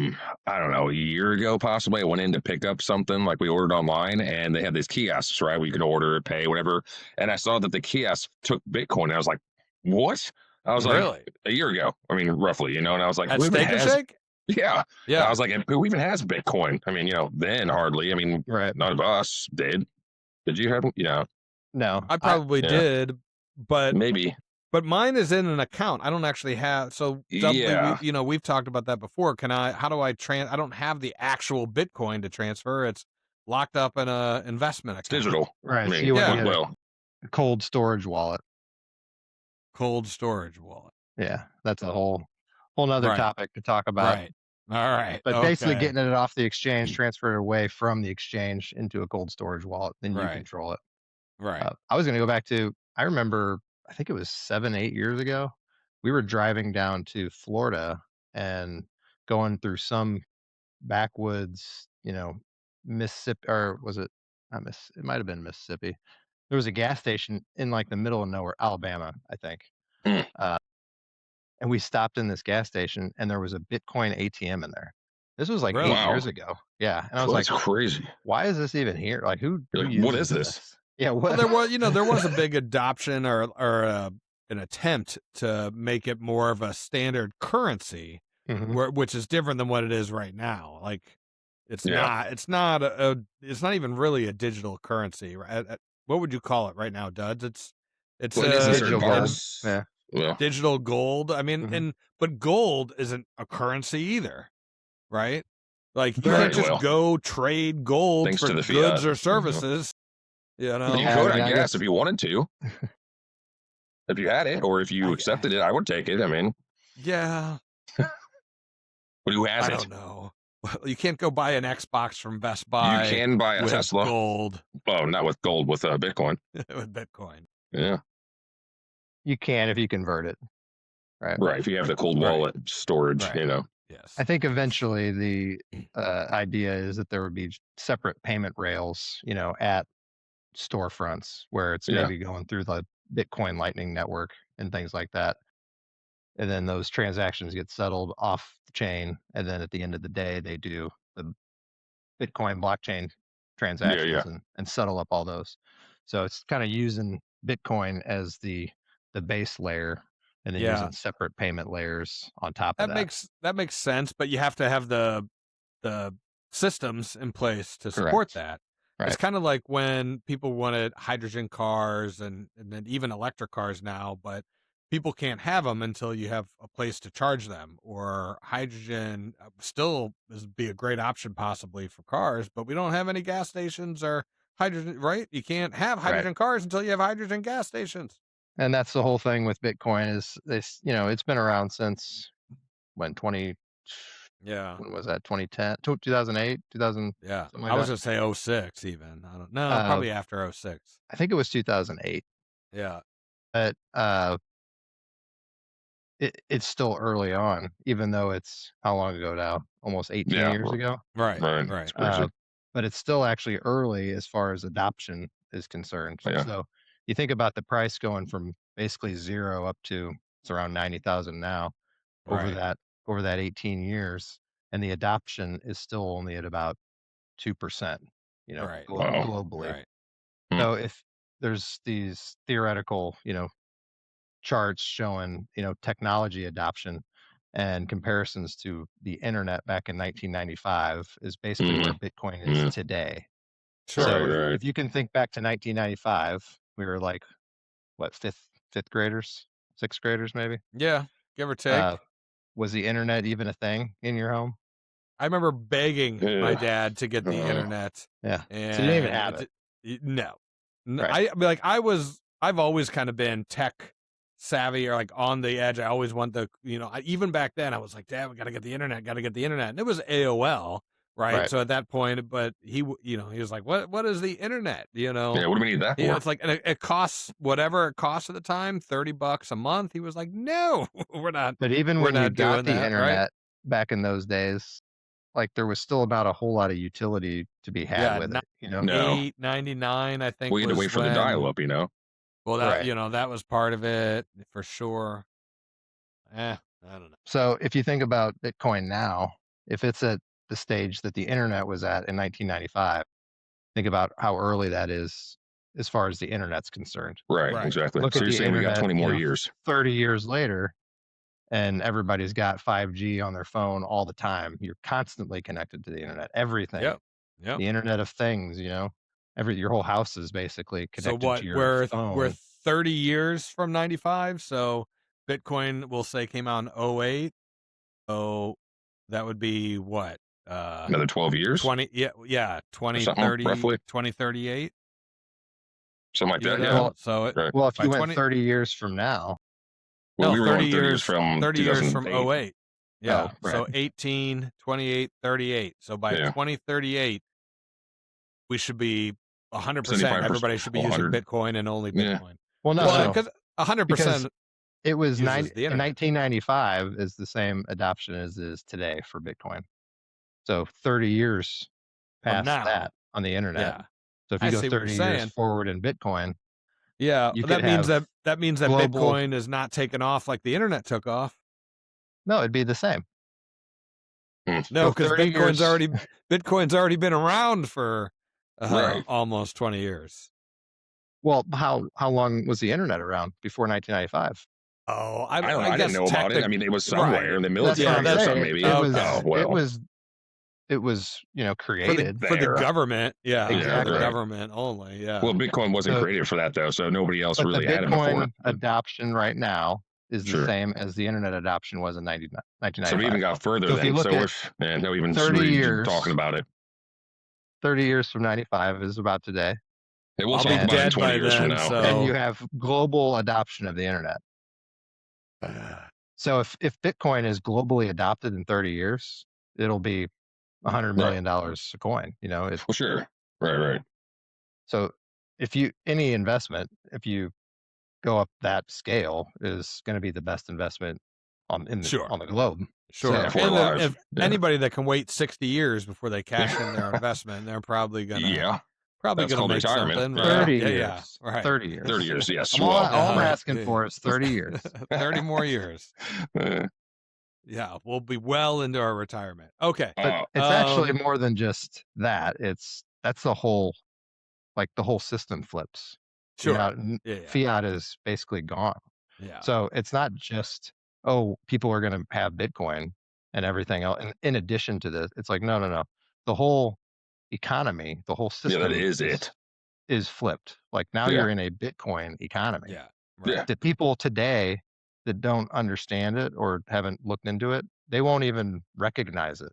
don't know, a year ago possibly. I went in to pick up something like we ordered online and they had these kiosks, right? Where you could order, pay, whatever. And I saw that the kiosk took Bitcoin. And I was like, what? I was like, Really? a year ago. I mean, roughly, and I was like, At who even Steak and has Shake? yeah. Yeah. I was like, who even has Bitcoin? I mean, then hardly. I mean, Right. none of us did. Did you have No. I probably yeah. did, but maybe. But mine is in an account. I don't actually have. So Dudley, Yeah. we've talked about that before. How do I I don't have the actual Bitcoin to transfer. It's locked up in a investment It's account. digital. Right. I mean, So you want to Yeah. get well, a cold storage wallet. Cold storage wallet. Yeah, that's a whole nother Right. topic to talk about. Right. All right. But basically Okay. getting it off the exchange, transfer it away from the exchange into a cold storage wallet, then you Right. control it. Right. I was going to go back to, I remember, I think it was 7, 8 years ago, we were driving down to Florida and going through some backwoods, Mississippi, or was it not Miss? It might have been Mississippi. There was a gas station in like the middle of nowhere, Alabama, I think. Hmm. And we stopped in this gas station, and there was a Bitcoin ATM in there. This was like Really? 8 years Wow. ago. Yeah, and I was Well, like, that's crazy. why is this even here? Like, who You're who like, what uses is this? Yeah, Well, what? there was a big adoption or an attempt to make it more of a standard currency, Mhm. which is different than what it is right now. Like, it's Yeah. it's not even really a digital currency. Right? What would you call it right now, Duds? It's Well, it is in certain Digital gold. parts. Yeah. Well, digital gold. I mean, Mhm. but gold isn't a currency either, right? Like, you Right, can't just well, go trade gold thanks for to the goods fiat. or services. You know, You Yeah, could, I mean, I I guess, guess if you wanted to. If you had it, or if you I- accepted it, I would take it. I mean, yeah. but who has I it? don't know. You can't go buy an Xbox from Best You Buy can buy a with Tesla. gold Oh, not with gold, with Bitcoin. with Bitcoin. Yeah. you can if you convert it, right? Right. If you have the cold Right. wallet storage, Right. you know. Yes. I think eventually the idea is that there would be separate payment rails, at storefronts where it's Yeah. maybe going through the Bitcoin Lightning Network and things like that. And then those transactions get settled off the chain. And then at the end of the day, they do the Bitcoin blockchain transactions Yeah. and settle up all those. So it's kind of using Bitcoin as the base layer and then Yeah. using separate payment layers on top of that. That makes sense, but you have to have the systems in place to support Correct. that. Right. It's kind of like when people wanted hydrogen cars and then even electric cars now, but people can't have them until you have a place to charge them. Or hydrogen still be a great option possibly for cars, but we don't have any gas stations or hydrogen, right? You can't have hydrogen cars until you have hydrogen gas stations. And that's the whole thing with Bitcoin is this, it's been around since when Yeah. when was that? 2010, 2008, 2000. Yeah. Something like I was that. going to say 06 even. I don't know. Uh, Probably after 06. I think it was 2008, Yeah. but it's still early on, even though it's how long ago now? Almost 18 Yeah. years ago. Right. It's crazy. But it's still actually early as far as adoption is concerned. Yeah. So you think about the price going from basically zero up to it's around 90,000 now over Right. that 18 years, and the adoption is still only at about 2%, Right. Wow. globally. Right. So if there's these theoretical, charts showing, technology adoption and comparisons to the internet back in 1995 is basically where Bitcoin is Mhm. today. Sure. So Right. if you can think back to 1995, we were like, what, fifth graders, sixth graders, maybe? Yeah. Give or take. Was the internet even a thing in your home? I remember begging my Yeah. dad to get the internet. Yeah. And So you didn't even have it. No. Right. I've always kind of been tech savvy or like on the edge. I always want even back then I was like, Dad, we got to get the internet, And it was AOL, right? Right. So at that point, but he was like, what is the internet? Yeah, what do we need that for? It's like, and it costs whatever it costs at the time, $30 a month. He was like, no, we're not. But even we're when you not got doing the that, right? internet back in those days, like there was still not a whole lot of utility to be had Yeah, with it, No. $8.99, I think. We had to was wait for the when- dial-up, Well, that Right. that was part of it for sure. I don't know. So if you think about Bitcoin now, if it's at the stage that the internet was at in 1995, think about how early that is as far as the internet's concerned. Right, Right. exactly. Look So at you're the saying we got internet, 20 more years. 30 years later, and everybody's got 5G on their phone all the time. You're constantly connected to the internet. Everything. Yep. The Internet of Things, your whole house is basically So connected what? to your We're phone. 30 years from 95. So Bitcoin, we'll say, came out in 08. So that would be what? Another 12 years? 2030, roughly. 2038. Something like that, yeah. Well, So Right. Well, if by you went 20 30 years from now, Well, no, we were 30 going 30 years years from 30 years from 2008. 08. Yeah. Oh, So right. 18, 28, 38. So by Yeah. 2038, we should be 100%. 75%. Everybody should be using 100. Bitcoin and only Yeah. Bitcoin. well, no, Well, no. because 100%. Because It was uses the in internet. 1995 is the same adoption as is today for Bitcoin. So 30 years From past now. that on the internet. Yeah. So if I you go see what you're 30 years saying. forward in Bitcoin, Yeah, you that could means have that global. Bitcoin is not taken off like the internet took off. No, it'd be the same. Hmm. No, Go because 30 years. Bitcoin's already been around for Right. almost 20 years. Well, how long was the internet around before 1995? Oh, I don't know. I I didn't guess know about it. I mean, it was somewhere in the That's what military I'm or that's- something, saying. maybe. It was. Oh, well. It was. for Created. the There. government. Yeah, Exactly. for the right. government only. Yeah. Well, Bitcoin wasn't So- created for that though, so nobody else But really the had it before. Bitcoin adoption right now is the Sure. same as the internet adoption was in 1995. So we even got further So if you then. look So at if no even 30 really years- talking about it. 30 years from 95 is about today. Hey, we'll I'll talk be about it in dead 20 by years from then, now. so- And you have global adoption of the internet. So if Bitcoin is globally adopted in 30 years, it'll be $100 million a coin. Well, sure. Right. So any investment, if you go up that scale, is going to be the best investment on the globe. Sure. So- Yeah, for And alive. if Yeah. anybody that can wait 60 years before they cash in their investment, they're probably gonna Yeah. probably That's gonna called make retirement. something. Yeah. Right? 30 yeah, years. yeah. Right. 30 years. 30 years, yes. All I'm Uh-huh. asking for is 30 years. 30 more years. Yeah, we'll be well into our retirement. Okay. But it's actually more than just that. That's the whole system flips. Sure. Yeah. Fiat is basically gone. Yeah. So it's not just, people are going to have Bitcoin and everything else. And in addition to this, it's like, no. The whole economy, the whole system that is it. is flipped. Like now you're in a Bitcoin economy. Yeah. Right. Yeah. The people today that don't understand it or haven't looked into it, they won't even recognize it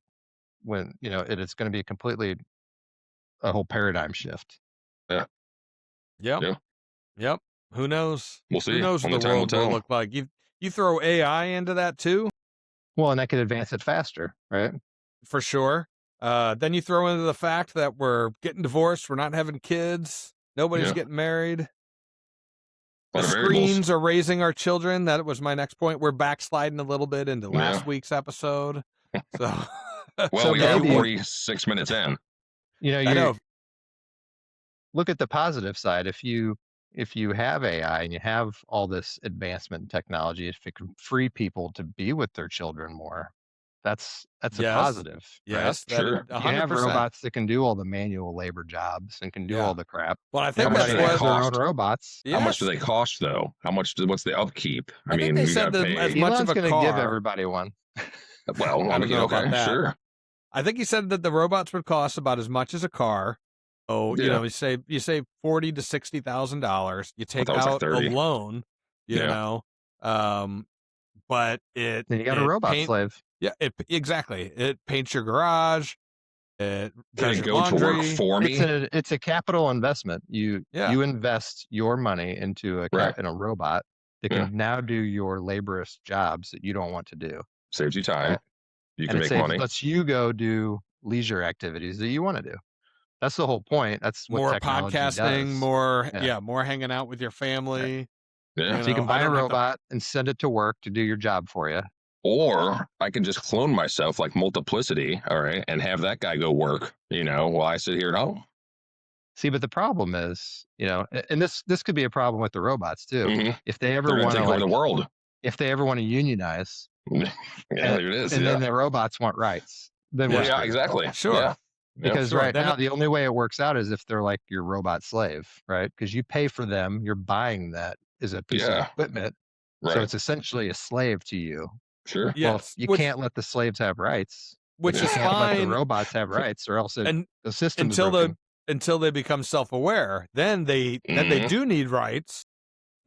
when, it's going to be a whole paradigm shift. Yep. Yeah. Yep. Who knows? We'll see. Who knows what Only the time will world will tell. look like? You throw AI into that too, Well, and that could advance it faster, right? for sure. Then you throw into the fact that we're getting divorced, we're not having kids, nobody's Yeah. getting married. A The lot of variables. screens are raising our children. That was my next point. We're backsliding a little bit into last Yeah. week's episode. So, Well, So we got maybe- 46 minutes in. I know. Look at the positive side. If you have AI and you have all this advancement in technology, if it can free people to be with their children more, that's a Yes. positive. Yes, right? that Sure. 100%. You have robots that can do all the manual labor jobs and can do Yeah. all the crap. Well, I think How much that's do Everybody they has what. their cost? own robots. How much do Yes. they cost, though? What's the upkeep? I think they you said gotta that pay. as much of Elon's a going to give car- everybody one. Well, I don't know about okay, that. sure. I think he said that the robots would cost about as much as a car. Oh, Yeah. you save $40,000 to $60,000. You take thought it was like out a 30. loan, Yeah. but it Then you got a it robot slave. Yeah, exactly. It paints your garage. It Can does it your go to work laundry. for me? It's a capital investment. You invest your money into a robot that can now do your laborious jobs that you don't want to do. Saves you time. Right. You And can make money. lets you go do leisure activities that you want to do. That's the whole point. That's what More technology podcasting, does. more hanging out with your family. Yeah. So you can buy I a don't have to- robot and send it to work to do your job for you. Or I can just clone myself like multiplicity, all right, and have that guy go work, while I sit here at home. See, but the problem is, and this could be a problem with the robots too. Mhm. If they ever They're going want to take over the world. if they ever want to unionize, Yeah, there it is. and yeah. then the robots want rights, then we're yeah, screwed. exactly. Sure. Yeah. Because sure. right Then now, the only way it works out is if they're like your robot slave, right? Because you pay for them, you're buying that as a piece of Yeah. equipment. Right. So it's essentially a slave to you. Sure. Well, Yes, you which, can't let the slaves have rights. which You is can't let the fine robots have rights, or else and the system until they become self-aware. Then they Mhm. do need rights,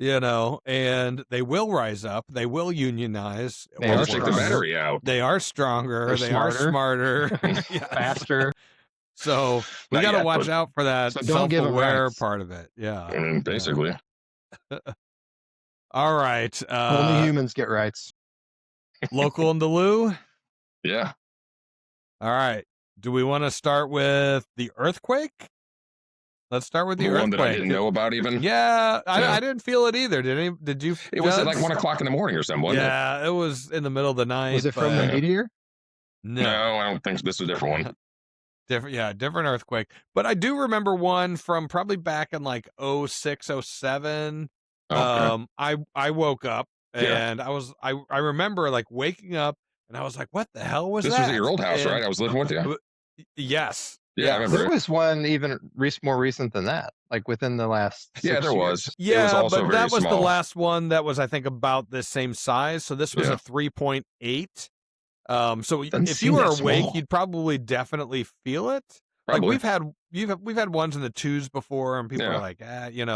and they will rise up. They will unionize. They Or are just take the stronger. battery out. They are stronger. They're They are smarter. Yeah. faster. So we Not got to yet, watch but- out for that So don't give 'em self-aware rights. part of it. Yeah. I mean, basically. All right. Only humans get rights. Local in the Lou. Yeah. All right. Do we want to start with the earthquake? Let's start with the The one that I earthquake. didn't know about even. Yeah, Yeah. I didn't feel it either. Did you? It was at like Juds? 1 o'clock in the morning or something, wasn't it? Yeah, it was in the middle of the night. Was it from the but meteor? No, I don't think so. This is a different one. different earthquake. But I do remember one from probably back in like 06, 07. Okay. I woke up Yeah. and I remember like waking up and I was like, what the hell was This that? was at your old house, And- right? I was living with you. Yes. Yeah, I remember There it. was one even more recent than that, like within the last 6 Yeah, there years. was. It was Yeah, also but very that was small. the last one that was, I think, about the same size. So this was Yeah. a 3.8. So Doesn't if you seem were that awake, small. you'd probably definitely feel it. Probably. Like we've had ones in the 2s before, and people Yeah. are like,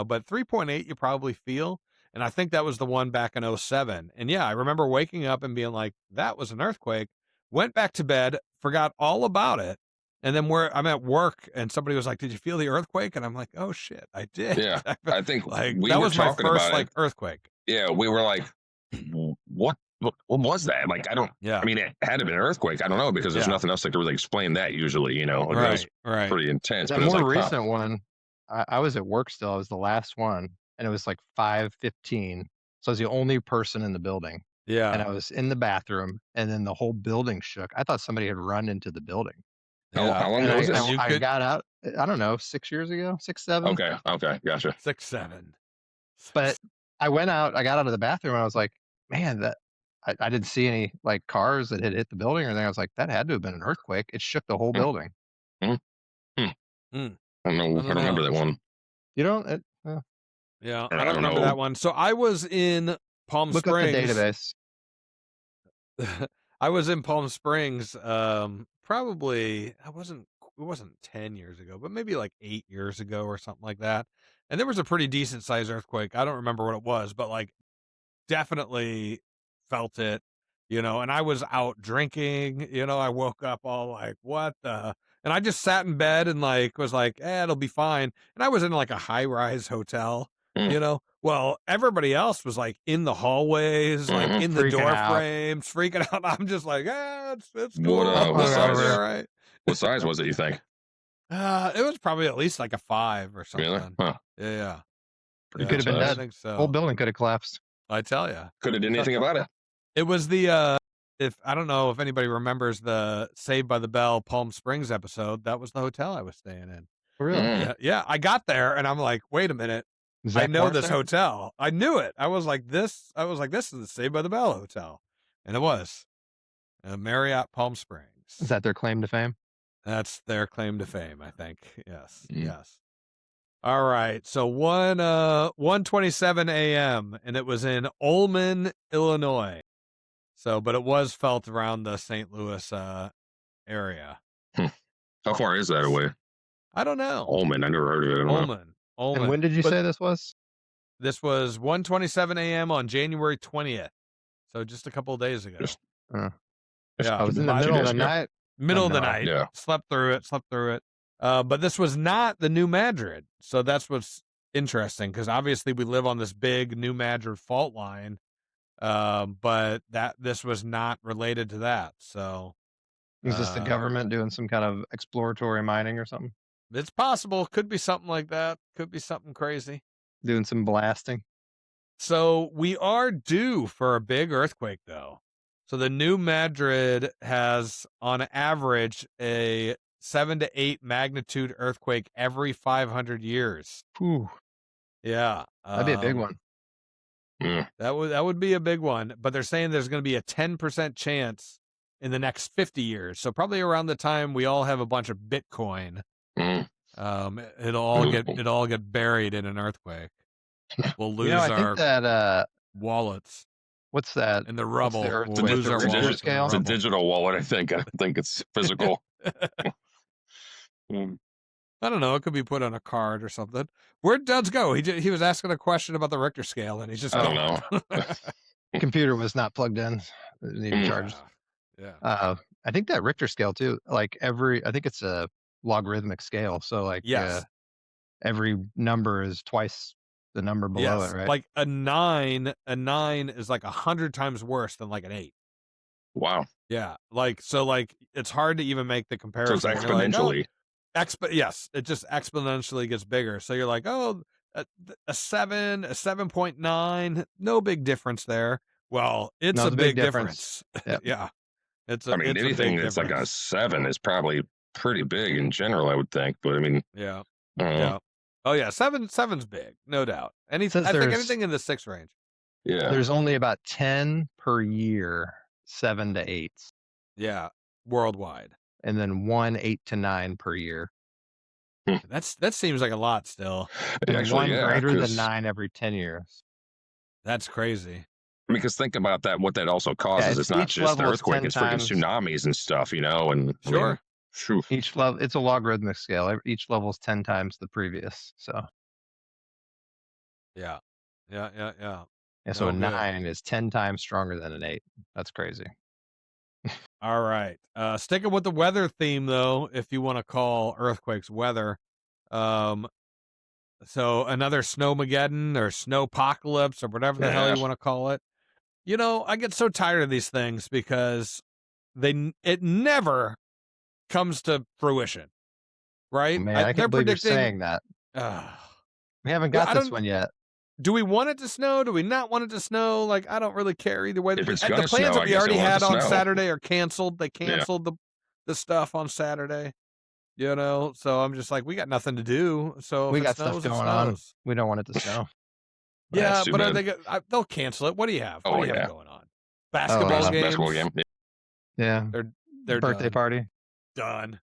but 3.8 you probably feel. And I think that was the one back in 07. And yeah, I remember waking up and being like, that was an earthquake. Went back to bed, forgot all about it. And then I'm at work, and somebody was like, "Did you feel the earthquake?" And I'm like, "Oh shit, I did." Yeah, I think like we that were was my talking first about like it. earthquake. Yeah, we were like, what was that? Like, I don't. Yeah, I mean, it had to be an earthquake. I don't know because there's Yeah. nothing else that could really explain that. Usually, it was right. pretty intense. That but it was more like, recent one, I was at work still. I was the last one, and it was like 5:15. So I was the only person in the building, and Yeah, I was in the bathroom, and then the whole building shook. I thought somebody had run into the building. How long And ago was I, this? I, I got out. I don't know, 6 years ago, 6, 7. Okay, gotcha. 6, 7. But I went out. I got out of the bathroom, and I was like, man, that. I didn't see any like cars that had hit the building or anything. I was like, that had to have been an earthquake. It shook the whole building. I don't know. I don't remember that one. You don't. Yeah, I I don't don't remember know. that one. So I was in Palm Look up the Springs. database. I was in Palm Springs. Probably it wasn't 10 years ago, but maybe like 8 years ago or something like that. And there was a pretty decent sized earthquake. I don't remember what it was, but like definitely felt it, and I was out drinking, I woke up all like, what the, and I just sat in bed and like, was like, it'll be fine. And I was in like a high rise hotel, well, everybody else was like in the hallways, like in the Freaking door out. frames, freaking out. I'm just like, it's cool. What size? All right. What size was it? You think? It was probably at least like a 5 or something. Really? Huh. Yeah. You could have been I dead. think so. Whole building could have collapsed. I tell you. Could have done anything about it. It was the if I don't know if anybody remembers the Saved by the Bell Palm Springs episode. That was the hotel I was staying in. Really? Yeah. I got there and I'm like, wait a minute, Zach I know Morris this there? hotel. I knew it. I was like, this is the Saved by the Bell hotel, and it was Marriott Palm Springs. Is that their claim to fame? That's their claim to fame, I think. Yes. All right. So 1:27 a.m. and it was in Ullman, Illinois. So, but it was felt around the St. Louis area. How far is that away? I don't know. Ullman. I never heard of it. I don't know. Ullman. And when did you But say this was? This was 1:27 a.m. on January 20th. So just a couple of days ago. I was in the About 2 middle of days the ago. night. Middle of the No. night. Yeah. Slept through it. But this was not the New Madrid. So that's what's interesting, because obviously we live on this big New Madrid fault line. But this was not related to that. So Was this the government doing some kind of exploratory mining or something? it's possible. Could be something like that. Could be something crazy. Doing some blasting? So we are due for a big earthquake, though. So the New Madrid has, on average, a 7 to 8 magnitude earthquake every 500 years. Whew. Yeah. That'd be a big one. Yeah. That would be a big one. But they're saying there's going to be a 10% chance in the next 50 years. So probably around the time we all have a bunch of Bitcoin, Mm. it'll all get buried in an earthquake. We'll lose I our think that wallets what's that? in the rubble. Earth We'll to lose our Richter wallets. in the scale? It's a rubble. digital wallet. I think it's physical. Mm. I don't know. It could be put on a card or something. Where'd Duds go? He was asking a question about the Richter scale, and he's just I don't gone. know. Computer was not plugged in. It needed charged. Yeah. I think that Richter scale too. Like I think it's a logarithmic scale. So like Yes. every number is twice the number below Yes. it, right? Like a 9 is like 100 times worse than like an 8. Wow. Yeah. Like it's hard to even make the So comparison. it's You're like, oh, exponentially. Yes, it just exponentially gets bigger. So you're like, oh, a 7, a 7.9, no big difference there. Well, it's No, a it's a big big difference. difference. Yep. Yeah, it's I mean, a anything big that's like a difference. 7 is probably pretty big in general, I would think. But I mean, Yeah, I don't know. yeah. Oh yeah, seven's big, no doubt. Says I think anything in the 6 range. Yeah. There's only about 10 per year, 7 to 8, Yeah, worldwide. and then 1 8 to 9 per year, That seems like a lot still. and Actually, one yeah, greater than 'cause- 9 every 10 years. That's crazy. because think about that. What that also causes, it's not each just the level is earthquake; 10 it's freaking times. tsunamis and stuff, And I mean, Sure. phew. Each level, it's a logarithmic scale. Each level is 10 times the previous. So, Yeah, yeah. and so No a good. 9 is 10 times stronger than an 8. That's crazy. All right. Sticking with the weather theme, though, if you want to call earthquakes weather. So another snowmageddon or snowpocalypse or whatever the hell Yeah. you want to call it. You know, I get so tired of these things because it never comes to fruition, right? Man, I They're can't believe you're predicting. saying that. We haven't Well, got I this don't- one yet. Do we want it to snow? Do we not want it to snow? Like, I don't really care either way. If it's The gonna plans snow, that I we guess I already want it had to on snow. Saturday are canceled. They canceled the stuff on Saturday. You know, so I'm just like, we got nothing to do. So if We it got snows, stuff it going on. snows. We don't want it to snow. Yeah, That's too but are bad. they? They'll cancel it. What do you have? What Oh, do you yeah. have going on? Basketball yeah. games. Basketball game. Yeah. They're Birthday done. party. Done.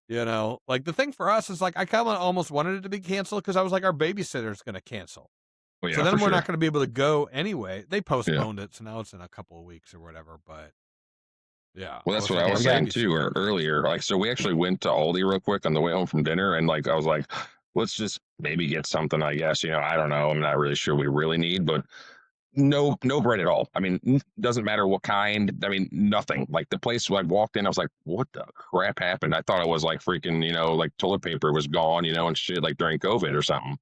You know, like the thing for us is like I kind of almost wanted it to be canceled because I was like, our babysitter's going to cancel. Well, yeah, So then for we're sure. not going to be able to go anyway. They postponed it, so now it's in a couple of weeks or whatever. But yeah, Well, that's was what I like, was our saying babysitter- too earlier. Like, so we actually went to Aldi real quick on the way home from dinner, and like I was like, let's just maybe get something. I guess I don't know. I'm not really sure we really need, but no bread at all. I mean, doesn't matter what kind. I mean, nothing. Like the place I walked in, I was like, what the crap happened? I thought it was like freaking, like toilet paper was gone, and shit like during COVID or something.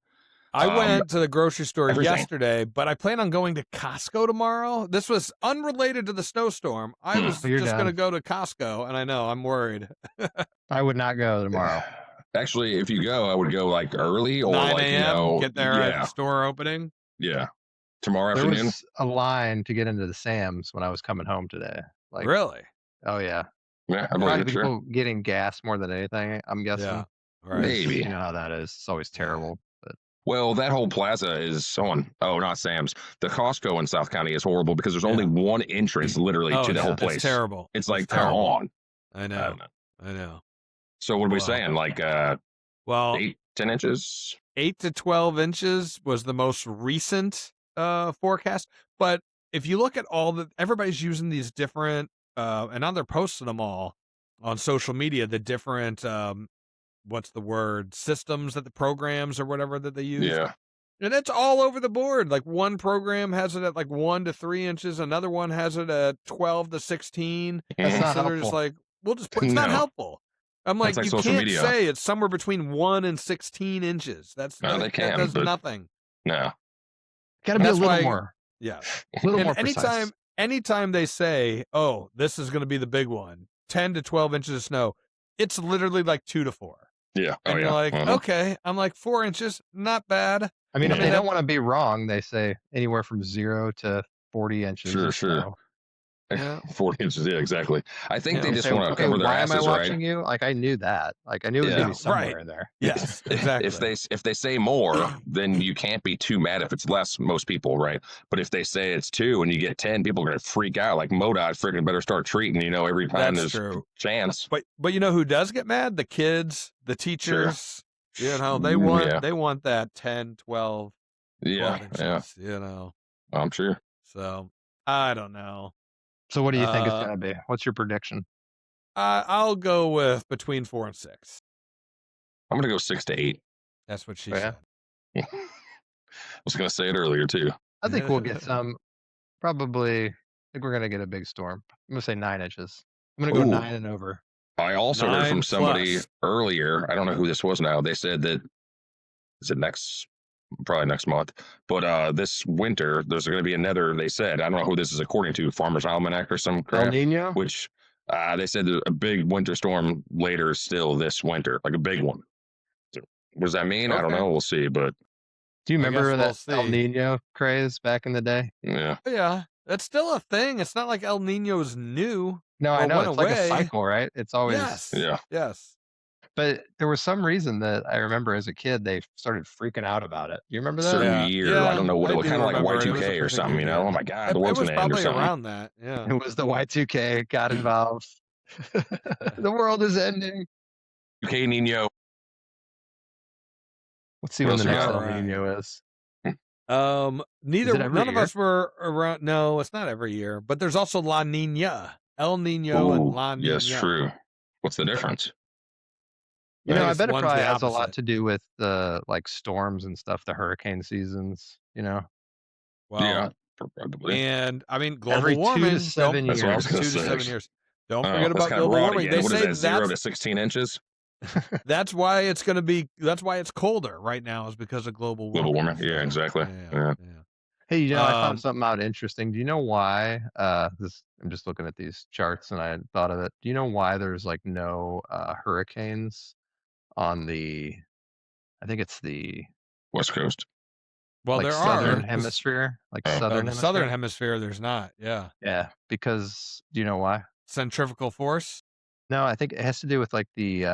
I went to the grocery store everything. yesterday, but I plan on going to Costco tomorrow. This was unrelated to the snowstorm. I was You're just done. going to go to Costco, and I know I'm worried. I would not go tomorrow. Actually, if you go, I would go like early or 9 like a.m. Get there at yeah, the store opening. yeah. Tomorrow There afternoon. was a line to get into the Sam's when I was coming home today. Like, Really? oh yeah, Yeah, I probably believe it. Sure. people getting gas more than anything. I'm guessing. Yeah. Right. Maybe. You know how that is. It's always terrible. But Well, that whole plaza is on. Oh, not Sam's. The Costco in South County is horrible because there's only one entrance, literally, Oh, to the yeah, whole it's place. terrible. It's like, It's come terrible. on. I I know. don't know. I know. So what are we Well, saying? Like Well, 8-10 inches? 8 to 12 inches was the most recent forecast. But if you look at everybody's using these different, and now they're posting them all on social media, the different, what's the word, systems that the programs or whatever that they use. Yeah. And it's all over the board. Like one program has it at like 1 to 3 inches. Another one has it at 12 to 16. That's Mhm. not So they're just helpful. like, we'll just put, it's not No. helpful. I'm like, like you social can't media. say it's somewhere between 1 and 16 inches. No, That they can, does but- nothing. No. Got to be a That's little why- more. Yeah. A little And more precise. anytime they say, oh, this is going to be the big one, 10 to 12 inches of snow, it's literally like 2 to 4. Yeah. And oh, you're yeah. like, Uh-huh. okay. I'm like, 4 inches, not bad. I mean, if Yeah. they don't want to be wrong, they say anywhere from 0 to 40 inches. Sure, of sure. snow. Yeah. 40 inches. Yeah, exactly. I think Yeah. they They just say, want to okay, cover their why am I asses, watching right? you? Like I knew that. Like I knew it was Yeah. gonna be somewhere Right. in there. Yes, exactly. If they say more, then you can't be too mad if it's less. Most people, right? But if they say it's 2 and you get 10, people are gonna freak out. Like MoDOT freaking better start treating. Every time That's there's true. chance. But you know who does get mad? The kids, the teachers. You know, they want that 10, 12, 12 Yeah, inches, yeah. you know. I'm sure. So I don't know. So what do you think it's Uh, gonna be? What's your prediction? I'll go with between 4 and 6. I'm gonna go 6 to 8. That's what she Yeah. said. I was gonna say it earlier too. I think we'll get some. Probably. I think we're gonna get a big storm. I'm gonna say 9 inches. I'm gonna go Ooh. 9 and over. I also heard 9 from somebody plus. earlier. I don't know who this was now. They said that is it probably next month. But this winter there's going to be another. They said I don't know who this is according to Farmer's Almanac or some El crap. Nino. Which They said there's a big winter storm later still this winter, like a big one. So, what does that mean? I don't Okay. know. We'll see. But Do you I guess remember we'll that El see. Nino craze back in the day? yeah, Yeah, it's still a thing. It's not like El Nino's new No, or I know went it's like a away. cycle, right? It's always. Yes. yeah. Yes. But there was some reason that I remember as a kid they started freaking out about it. You remember that? Certain Yeah, year. yeah, I don't know what I it was. do Kind of like remember it. It was a Y2K or something. particular Oh year. my God, It the world's was gonna end or probably something. around that. Yeah. It was the Y2K got involved. The world is ending. UK Nino. Let's see What when else the we next got? El Alright. Nino is. Neither every none of year? us were around. No, it's not every year. But there's also La Nina, El Nino, and Ooh, La Nina. yes, true. What's the difference? You know, I Because bet it one's probably the has a lot opposite. to do with the like storms and stuff, the hurricane seasons, you know. Well, Yeah, probably. and I mean global Every 2 to warming. 7 That's what I was years. gonna 2 to say. 7 years. Don't Oh, forget that's about kind of global broad warming. again. They What is say that? 0 to 16 inches. that's why it's going to be. That's why it's colder right now is because of global warming. Global warming. Yeah, So, exactly. yeah. Hey, you know, I found Um, something out interesting. Do you know why? I'm just looking at these charts and I thought of it. Do you know why there's like no hurricanes on the? I think it's the West Coast. Well, like there southern are hemisphere, like Oh. southern the hemisphere. southern hemisphere. There's not. Yeah, Yeah, because do you know why? centrifugal force. No, I think it has to do with like the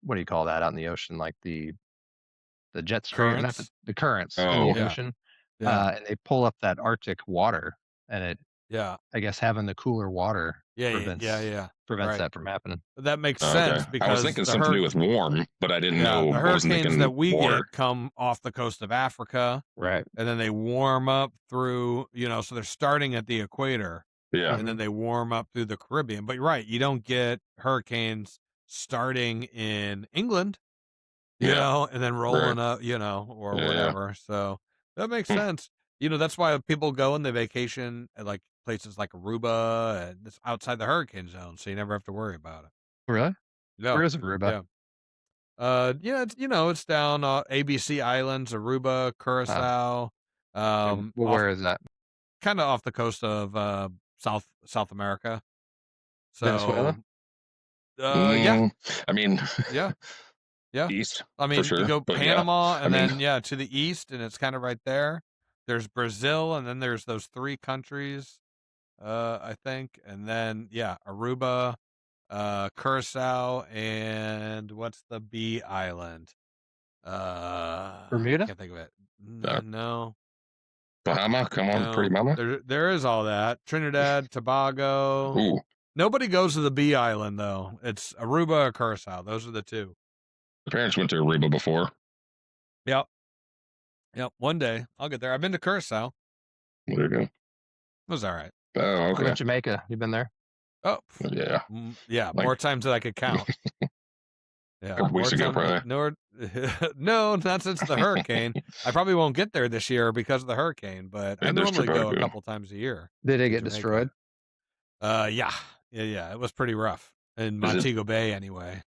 what do you call that out in the ocean? Like the jet stream, not Currents. the currents in Oh. the Yeah. ocean. Yeah, And they pull up that Arctic water, and it, yeah, I guess, having the cooler water yeah, prevents Right. that from happening. That makes Okay. sense I was because thinking the something to do with warm, but I didn't know. the I wasn't hurricanes thinking that we water. get come off the coast of Africa, Right. and then they warm up through. So they're starting at the equator, Yeah. and then they warm up through the Caribbean. But you're right, you don't get hurricanes starting in England, and then rolling up, or Yeah. whatever. So that makes Hmm. sense. That's why people go and they vacation at like places like Aruba and it's outside the hurricane zone, so you never have to worry about it. Really? Yeah. Where is Aruba? Yeah. It's down ABC Islands, Aruba, Curacao. Where is that? Kind of off the coast of South America. So Venezuela? yeah. I mean, Yeah. Yeah. east. I mean, sure, you go but yeah, Panama I and mean- then to the east, and it's kind of right there. There's Brazil, and then there's those 3 countries, I think, and then Aruba, Curacao, and what's the B island? Bermuda? I can't think of it. No. No, Bahama. Come on, no. pretty mama. There is all that. Trinidad, Tobago. Ooh, Nobody goes to the B island though. It's Aruba or Curacao. Those are the 2. the parents went to Aruba before. Yep. One day I'll get there. I've been to Curacao. There you go. It was all right. Oh, What okay. about Jamaica? You been there? Oh, Yeah. yeah. Like- More times than I could count. Yeah. Couple weeks more ago, probably. No, not since the hurricane. I probably won't get there this year because of the hurricane, but Yeah, I there's normally go a Tobago. couple times a year. Did it to get Jamaica. destroyed? Yeah. It was pretty rough in Is it- Montego Bay anyway.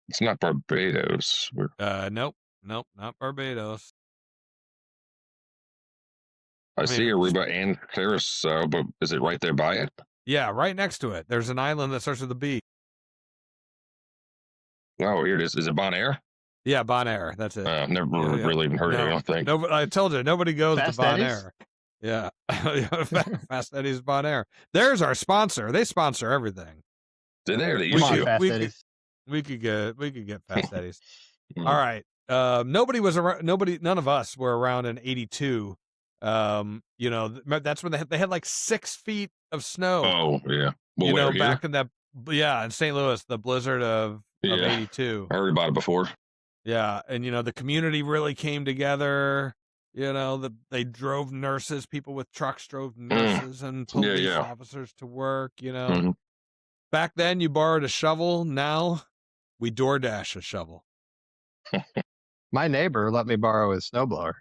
It's not Barbados. Nope, not Barbados. I see Aruba and Curacao, but is it right there by it? Yeah, right next to it. There's an island that starts with a B. Oh, here it is. Is it Bonaire? Yeah, Bonaire. That's it. Never Yeah. really even heard of it. I don't think. No, I told you nobody goes Fast to Eddie's? Bonaire. Yeah, Fast Eddie's Bonaire. There's our sponsor. They sponsor everything. Did they? Or they We used Come on, should- to? Fast we could- Eddie's. We could get Fast Eddie's. Mm. All right. Nobody was around. None of us were around in '82. That's when they had like 6 feet of snow. Oh, yeah. Well, where, here? back in that. Yeah, in St. Louis, the blizzard of Yeah. '82. I heard about it before. Yeah, and the community really came together. They drove nurses. People with trucks drove nurses and police yeah. officers to work. Mhm. Back then you borrowed a shovel. Now we DoorDash a shovel. My neighbor let me borrow his snowblower.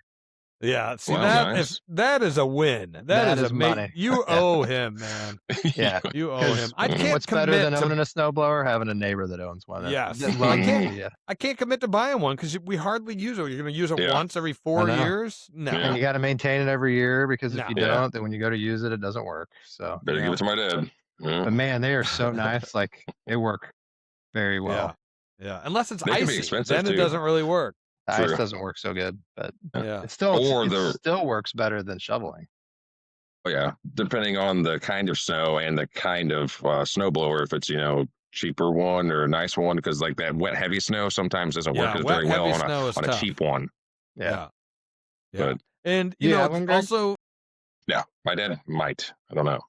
Yeah, see Wow, nice. that is a win. That is is money. You owe him, man. Yeah. You owe 'Cause him. I can't What's commit better than to. owning a snowblower? Having a neighbor that owns one. Yes. Just I love can't- it, yeah. I can't commit to buying one because we hardly use it. You're going to use it Yeah. once every 4 know. years. No. And you got to maintain it every year because if No. you Yeah. don't, then when you go to use it, it doesn't work. So Better give it to my dad. Mm. But man, they are so nice. Like they work very well. Yeah. Unless it's They can be icy, expensive, then it too. doesn't really work. The ice True. doesn't work so good, but Yeah. it still Or it still works better than shoveling. Oh yeah, depending on the kind of snow and the kind of snowblower, if it's cheaper one or a nice one, because like that wet heavy snow sometimes doesn't work Yeah, as wet, very well heavy on snow is a tough. cheap one. Yeah. But And You you know, have one, Greg? also yeah, my dad might. I don't know.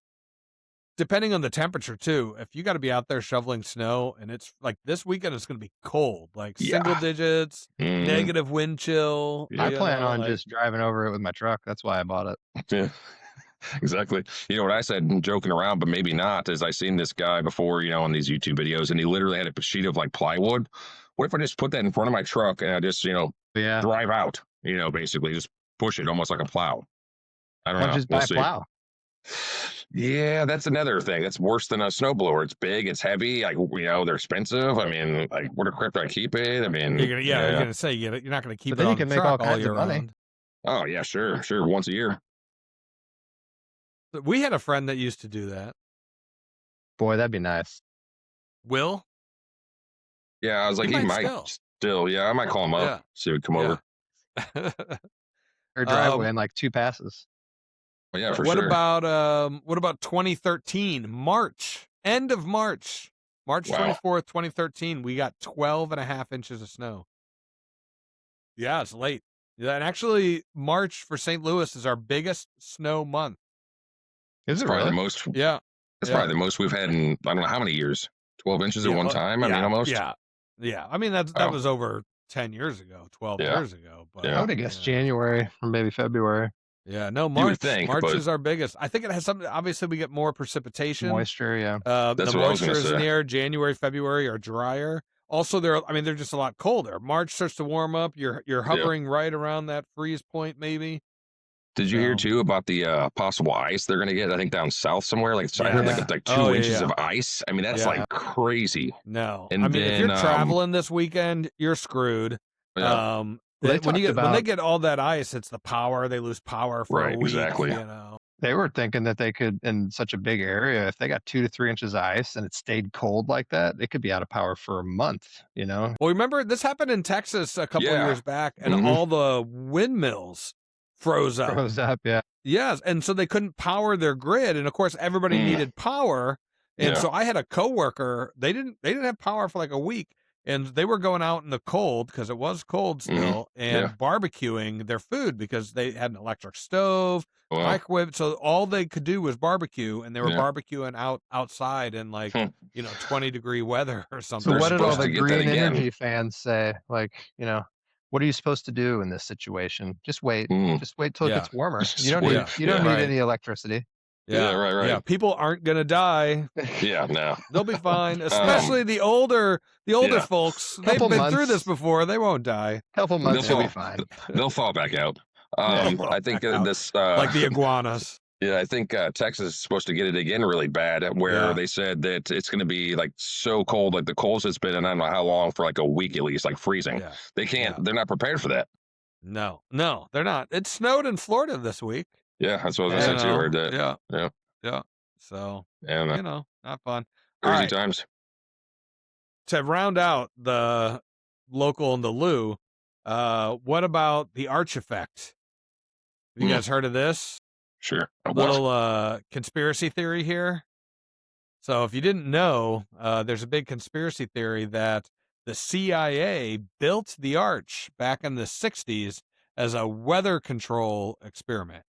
depending on the temperature too, if you got to be out there shoveling snow and it's like this weekend, it's going to be cold, like Yeah. single digits, Mm, negative wind chill. Yeah. I you plan know, on like- just driving over it with my truck. That's why I bought it. yeah, exactly. You know what I said, joking around, but maybe not, is I seen this guy before, on these YouTube videos, and he literally had a sheet of like plywood. What if I just put that in front of my truck and I just, But yeah, drive out, basically just push it almost like a plow. I don't I'll know. just We'll buy a see. plow. Yeah, that's another thing. That's worse than a snowblower. It's big, it's heavy. Like, they're expensive. I mean, like, where the crap do I keep it? I mean, you're gonna say you're not gonna keep But it then you on the can make all truck all kinds year of money. round. Oh yeah, sure, once a year. We had a friend that used to do that. Boy, that'd be nice. Will? Yeah, I was like, He he might might still. Yeah, I might call him up, Yeah. see if he'd come over. Or driveway in like 2 passes. Oh, yeah, for what sure. about 2013 March, end of March 24th, 2013, we got 12.5 inches of snow. Yeah, it's late. Yeah, and actually March for St. Louis is our biggest snow month. Is it Probably really? the most. Yeah. That's probably the most we've had in I don't know how many years. 12 inches at one time. I mean, almost. Yeah. I mean that was over 10 years ago, 12 years ago. But Yeah. I would have guessed January or maybe February. Yeah, no, You would March. think, March but- is our biggest. I think it has something. Obviously, we get more precipitation. Moisture, yeah. The what I was moisture gonna is in say. the air. January, February are drier. Also, they're just a lot colder. March starts to warm up. You're hovering right around that freeze point, maybe. Did you hear So- too about the possible ice they're going to get? I think down south somewhere. Like I Yeah. heard like 2 Oh, yeah, inches yeah. of ice. I mean, that's Yeah. like crazy. No, And I mean, if you're then, traveling this weekend, you're screwed. Yeah. They When talked they about- get all that ice, it's the power. They lose power for a Right, week. exactly. You know. They were thinking that they could, in such a big area, if they got 2 to 3 inches of ice and it stayed cold like that, they could be out of power for a month, Well, remember this happened in Texas a couple of Yeah. years back, and Mhm. all the windmills froze up. Froze up, yeah. Yes, and so they couldn't power their grid, and of course everybody needed power. And Yeah. so I had a coworker; they didn't have power for like a week, and they were going out in the cold because it was cold still, and barbecuing their food because they had an electric stove, Well, microwave. So all they could do was barbecue, and they were Yeah. barbecuing outside in like 20-degree weather or something. So They're what did all supposed the to get that green again. energy fans say? Like, what are you supposed to do in this situation? Just wait. Mm. Just wait till it Yeah. gets warmer. Just You don't wait. need you don't Yeah. need any electricity. Yeah, right. Yeah, people aren't gonna die. Yeah, no. They'll be fine, especially the older Yeah. folks. They've Couple been through months. this before. They won't die. Couple months They'll you'll be fall. fine. They'll fall back out. They'll I think fall back out. this Like the iguanas. Yeah, I think Texas is supposed to get it again really bad, where Yeah. they said that it's going to be like so cold, like the coldest it's been in I don't know how long, for like a week at least, like freezing. Yeah. They can't. Yeah. They're not prepared for that. No, they're not. It snowed in Florida this week. Yeah, that's what I was You going to say too. know? Heard that. Yeah. So, And not fun. crazy All right. times. To round out the local and the Lou, what about the arch effect? Have you guys heard of this? Sure. Little conspiracy theory here. So if you didn't know, there's a big conspiracy theory that the CIA built the arch back in the 60s as a weather control experiment.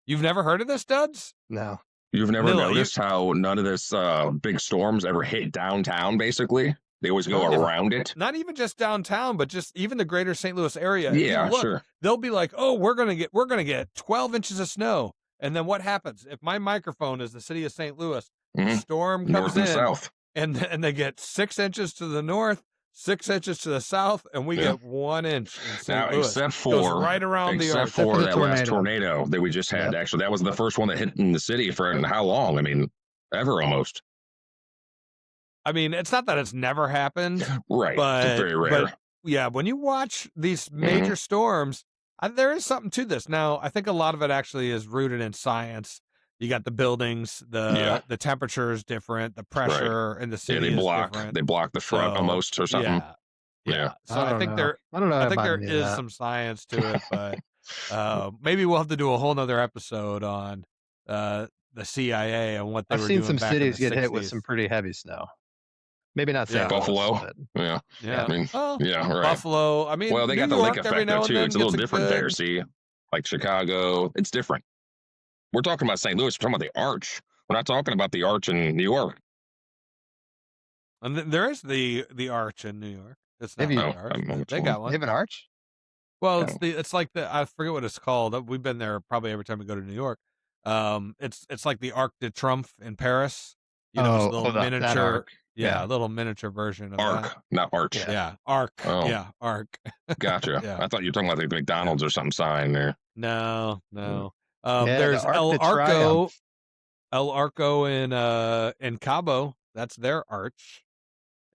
You've never heard of this, Duds? No. You've never Miller, noticed how none of this big storms ever hit downtown, basically? They always go Oh, around it. Not even just downtown, but just even the greater St. Louis area. If you Yeah, look, sure. They'll be like, "Oh, we're gonna get 12 inches of snow," and then what happens? If my microphone is the city of St. Louis, Mhm. storm comes North and in, south. and they get 6 inches to the north, 6 inches to the south, and we Yeah. get 1 inch in St. Now, Louis. except Goes for right around the except arch. for the that last tornado. tornado that we just had. Yep. Actually, that was the first one that hit in the city for how long? I mean, ever almost. I mean, it's not that it's never happened, Right. but it's very rare. but yeah, when you watch these major storms, there is something to this. Now, I think a lot of it actually is rooted in science. You got the buildings, Yeah. the temperature is different, the pressure in the Yeah, city is different. they block the front So almost or something. yeah, Yeah. So I don't know. I don't know I think about there any of is that. some science to it, but maybe we'll have to do a whole nother episode on the CIA and what they I've were seen doing some back in the cities get hit with 60s. some pretty heavy snow. Maybe not Yeah. St. Louis, Buffalo. but Yeah. Yeah. I mean, well, yeah, right. Buffalo. I mean, Well, they New got the York lake every effect there now and too. then It's a little gets different good. there. See, like Chicago, it's different. We're talking about St. Louis. We're talking about the Arch. We're not talking about the Arch in New York. And there is the arch in New York. It's not Maybe- the No, arch. I don't know But which they one. got they one. have an arch. Well, No. it's like I forget what it's called. We've been there probably every time we go to New York. It's like the Arc de Triomphe in Paris. You know, it's a little that miniature. arc. Yeah, a little miniature version of Arc, that. not Arch. Yeah, Arc. Oh. Yeah, Arc. Gotcha. Yeah. I thought you were talking about like the McDonald's or something sign there. No. Yeah, There's the Arc El de Arco. Triomphe. El Arco in Cabo. That's their arch.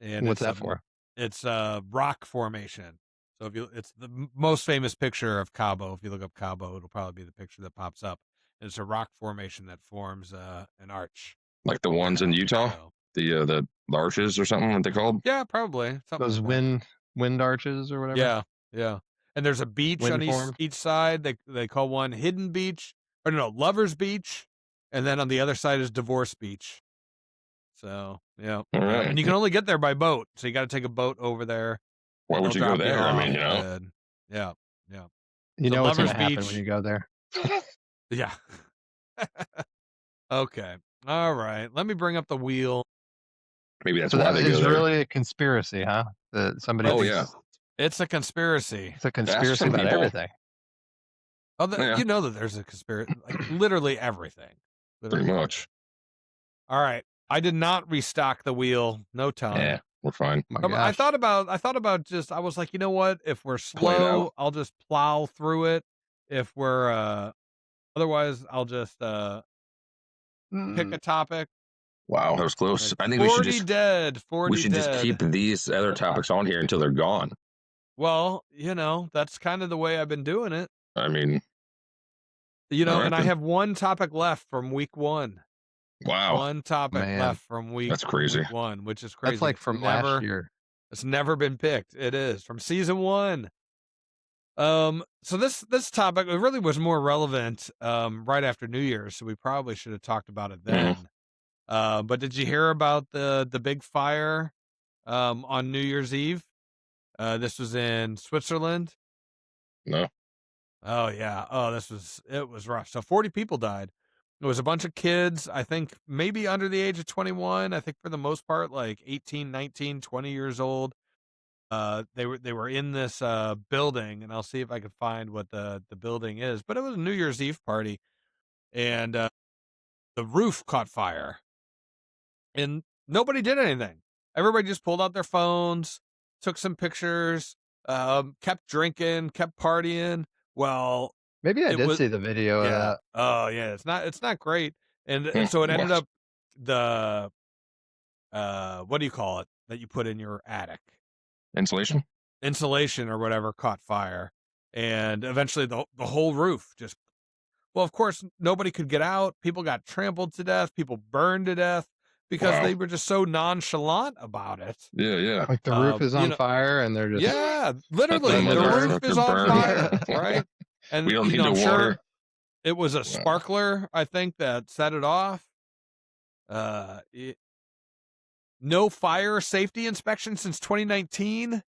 And What's that for? It's a rock formation. So it's the most famous picture of Cabo. If you look up Cabo, it'll probably be the picture that pops up. And it's a rock formation that forms an arch. Like the ones in Utah, So, the arches or something. What they called? yeah, probably something Those like that. wind arches or whatever. Yeah. And there's a beach on Windform? each side. They call one Hidden Beach, or no, Lovers Beach, and then on the other side is Divorce Beach. So yeah, All right. and you can only get there by boat, so you got to take a boat over there. Why would They'll you go drop there? I off, mean, you know. and yeah. You So know what's going to Lovers happen Beach- when you go there. Yeah. Okay. All right. Let me bring up the wheel. Maybe that's So why that they go is there. really a conspiracy, huh? That somebody. Oh, thinks yeah. It's a conspiracy. it's a conspiracy some about people. everything. Oh, Yeah. you know that there's a conspiracy, like literally everything. Pretty much. All right. I did not restock the wheel. No time. Yeah, we're fine. My I gosh. thought about just, I was like, you know what? If we're Play it slow, out. I'll just plow through it. If we're, otherwise I'll just, pick a topic. Wow, that was close. Like I think we should 40 just dead, 40 we should dead. just keep these other topics on here until they're gone. Well, that's kind of the way I've been doing it. I mean, And Alright, I then. have one topic left from week 1. wow. One topic Man. left from week 1, which is crazy. That's like It's from never, last year. It's never been picked. It is from season 1. So this topic, it really was more relevant right after New Year's, so we probably should have talked about it then. But did you hear about the big fire on New Year's Eve? This was in Switzerland. No. Oh yeah. Oh, it was rough. So 40 people died. It was a bunch of kids, I think maybe under the age of 21. I think for the most part, like 18, 19, 20 years old. They were in this building, and I'll see if I can find what the building is. But it was a New Year's Eve party, and the roof caught fire, and nobody did anything. Everybody just pulled out their phones, took some pictures, kept drinking, kept partying. Well, Maybe I It did was- see the video of yeah. that. Oh yeah, it's not great. And so it ended What? up the what do you call it that you put in your attic? Insulation? Insulation or whatever caught fire, and eventually the whole roof just, well, of course nobody could get out. People got trampled to death. People burned to death because Wow. they were just so nonchalant about it. Yeah. Like the roof is you on know- fire, and they're just Yeah, literally Let the the roof motherfucker is on burn. fire, right? And We don't need I'm the sure water. it was a Wow. sparkler, I think, that set it off. No fire safety inspection since 2019.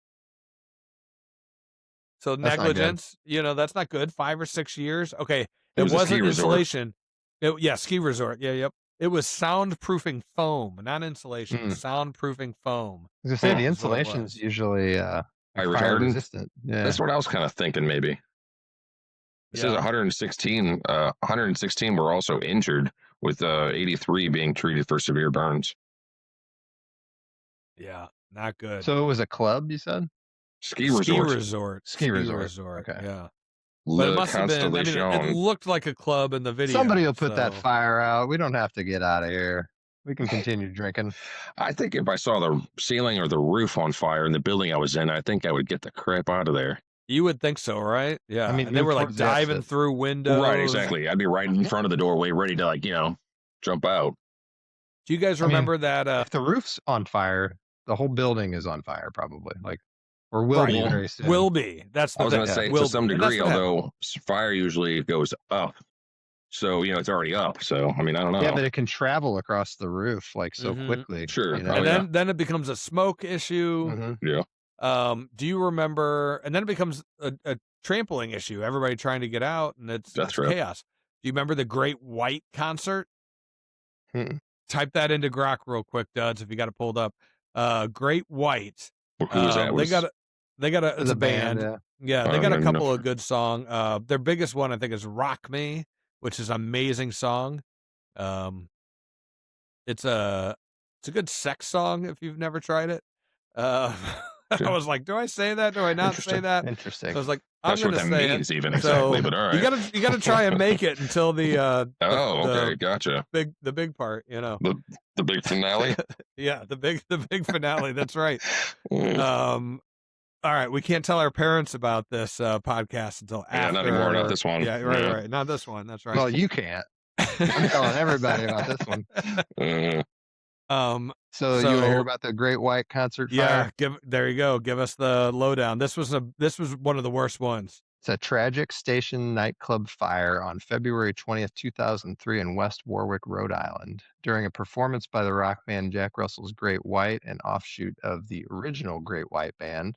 So That's not good. negligence, that's not good. 5 or 6 years. Okay, It was a wasn't ski resort. insulation. Ski resort. Yeah, yep. It was soundproofing foam, not insulation. Hmm. Soundproofing foam. I was gonna say the That's what it insulation's was. usually Fire fire retardant? resistant. Yeah. That's what I was kind of thinking maybe. It says Yeah. 116 were also injured, with 83 being treated for severe burns. Yeah, not good. So it was a club, you said? Ski ski resort. resort. Ski resort. Okay. Yeah. But it Le must have been, it Constellation. looked like a club in the video. Somebody will put that so- fire out. We don't have to get out of here. We can continue drinking. I think if I saw the ceiling or the roof on fire in the building I was in, I think I would get the crap out of there. You would think so, right? Yeah. I mean, and they move were like towards the diving exit. through windows. Right, exactly. I'd be right in front of the doorway, ready to, like, jump out. Do you guys I mean, remember that? If the roof's on fire, the whole building is on fire, probably. Like, or will Right. be Well, very soon. Will be. That's the I was thing. going to say, Will to some be. And that's degree, what happened. although fire usually goes up. So, it's already up. So, I mean, I don't know. Yeah, but it can travel across the roof like so Mhm. quickly. Sure. You know? Oh, And yeah. then it becomes a smoke issue. Mhm. Yeah. Do you remember? And then it becomes a trampling issue. Everybody trying to get out, and it's That's right. chaos. Do you remember the Great White concert? Mm-mm. Type that into Grok real quick, Duds, if you got it pulled up. Great White. Who was that? They got a it's The a band. yeah. Yeah, they got a no. couple of good songs. Their biggest one I think is Rock Me, which is an amazing song. It's a good sex song if you've never tried it. I was like, do I say that? Do I not say Interesting. that? Interesting. So I was like, I'm Not sure going what to that say means it. even So exactly, but all right. you gotta try and make it until the okay, gotcha. the big part, The big finale. Yeah, the big finale. That's right. Mm. All right, we can't tell our parents about this podcast until Yeah, after. not anymore, not this one. Yeah, right, Yeah. right. Not this one. That's right. Well, you can't. I'm telling everybody about this one. So you want to hear about the Great White concert fire? Yeah, there you go. Give us the lowdown. This was one of the worst ones. It's a tragic station nightclub fire on February 20th, 2003 in West Warwick, Rhode Island. During a performance by the rock band Jack Russell's Great White, an offshoot of the original Great White Band,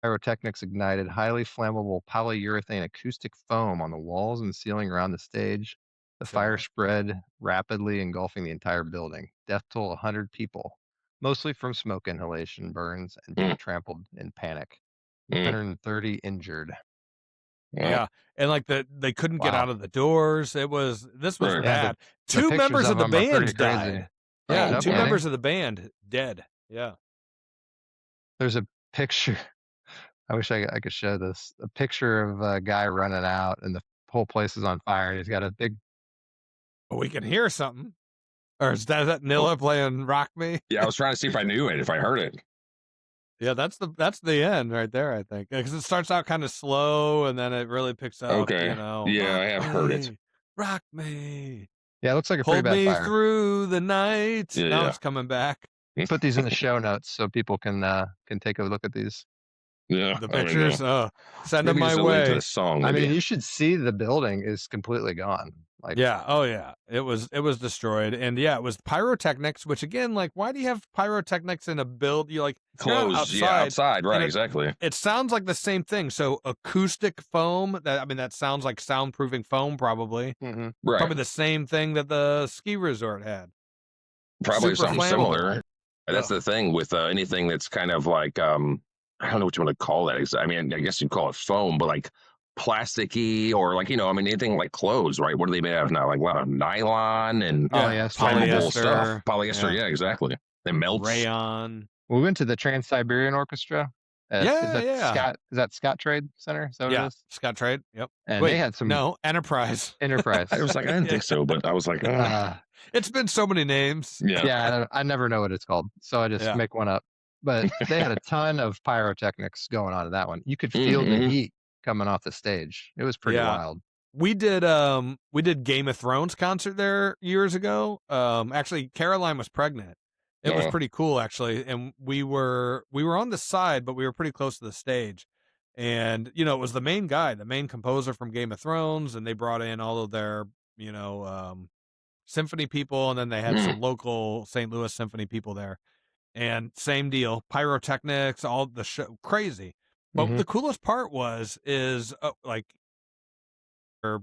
pyrotechnics ignited highly flammable polyurethane acoustic foam on the walls and ceiling around the stage. The fire spread rapidly, engulfing the entire building. Death toll 100 people, mostly from smoke inhalation burns and being trampled in panic. 130 injured. Yeah. And like they couldn't get Wow. out of the doors. This was Right. bad. The Two pictures members of the them are pretty band crazy. died. Yeah, no two kidding. members of the band dead. Yeah. There's a picture. I wish I could show this. A picture of a guy running out, and the whole place is on fire. He's got a big. Well, we can hear something. Or is that Nilla playing Rock Me? Yeah, I was trying to see if I knew it, if I heard it. Yeah, that's the end right there, I think. Because it starts out kind of slow and then it really picks up, Okay. Yeah, Rock I have heard it. me, Rock me. Yeah, it looks like a pretty Hold bad me fire. through the night. Yeah, Now yeah. it's coming back. Put these in the show notes so people can take a look at these. Yeah. The I mean, pictures, send them maybe my just a link to way. the song. I maybe. mean, you should see the building is completely gone. Like, Yeah. Oh, yeah. It was destroyed, and yeah, it was pyrotechnics. Which again, like, why do you have pyrotechnics in a build? You like you're not Closed. Yeah, outside. Right. and Exactly. It sounds like the same thing. So acoustic foam. That sounds like soundproofing foam, probably. mhm. Right. Probably the same thing that the ski resort had. Probably super something flammable. similar. And that's Yeah. the thing with anything that's kind of like I don't know what you want to call that. I mean, I guess you'd call it foam, but like plasticky or like anything like clothes, right? What are they made out of now? Like a lot of nylon and Polyester. flammable stuff. Polyester. Polyester, Yeah. yeah, exactly. They melt. Rayon. We went to the Trans-Siberian Orchestra. Yeah. Is that Scott Trade Center? Is that what it Yeah. is? Scott Trade. Yep. And Wait, they had some Enterprise. Enterprise. I was like, I didn't think so, but I was like, It's been so many names. yeah. Yeah, I never know what it's called, so I just Yeah. make one up. But they had a ton of pyrotechnics going on in that one. You could feel the Mhm. heat coming off the stage. It was pretty Yeah. wild. We did Game of Thrones concert there years ago. Actually Caroline was pregnant. It was Yeah. pretty cool actually, and we were on the side, but we were pretty close to the stage. And it was the main guy, the main composer from Game of Thrones, and they brought in all of their, symphony people, and then they had some local St. Louis symphony people there. And same deal, pyrotechnics, all the show, crazy. But Mhm. the coolest part is like her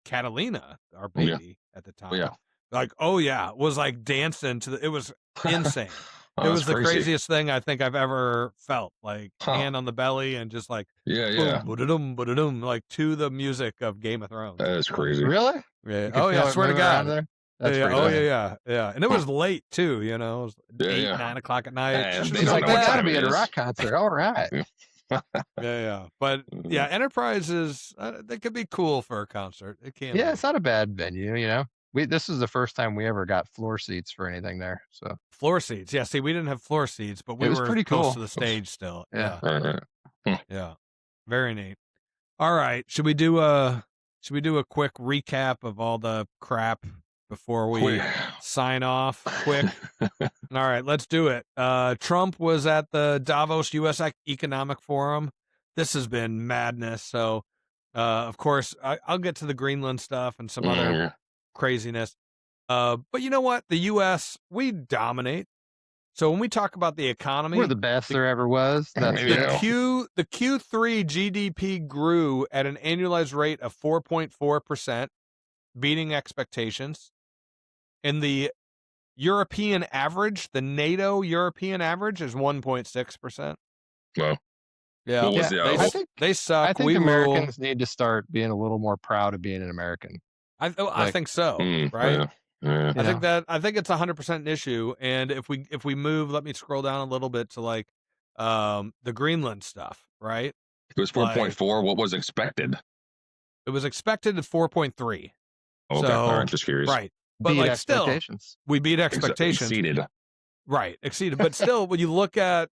Catalina, our Yeah. baby at the time. Yeah. Like, was like dancing to it was insane. Oh, It that's was the crazy. craziest thing I think I've ever felt. Like hand on the belly and just like Yeah, yeah. boom, ba-da-dum, ba-da-dum, like to the music of Game of Thrones. That is crazy. Really? Yeah. You could Oh yeah, feel I it swear to moving around God. there? That's Yeah, pretty oh cool. yeah. And it was late too, it was Yeah, 8, yeah. 9 o'clock at night. Yeah, She's they He's don't like, know I what gotta time be it at a is. rock concert. All right. Yeah. But yeah, Enterprise is they could be cool for a concert. It can. Yeah, be. it's not a bad venue, This is the first time we ever got floor seats for anything there. So Floor seats. Yeah, see, we didn't have floor seats, but we It was were pretty close cool. to the stage still. Yeah. Yeah. Very neat. All right, should we do a quick recap of all the crap before we Quick. sign off? Quick. All right, let's do it. Trump was at the Davos U.S. Economic Forum. This has been madness. So, of course, I'll get to the Greenland stuff and some other craziness. But you know what? The U.S., we dominate. So when we talk about the economy, We're the best there ever was. That's Yeah. it. the Q3 GDP grew at an annualized rate of 4.4%, beating expectations. And the European average, the NATO European average, is 1.6%. Well, Yeah, what was the they suck. I think we Americans rule. need to start being a little more proud of being an American. I like- think so, right? Yeah. You I think it's 100% an issue. And if we move, let me scroll down a little bit to like the Greenland stuff, right? It was 4.4. What was expected? It was expected at 4.3. Okay, So, all right, just curious. Right. But beat like still, expectations. we beat expectations. Exceeded. Right, exceeded. But still, when you look at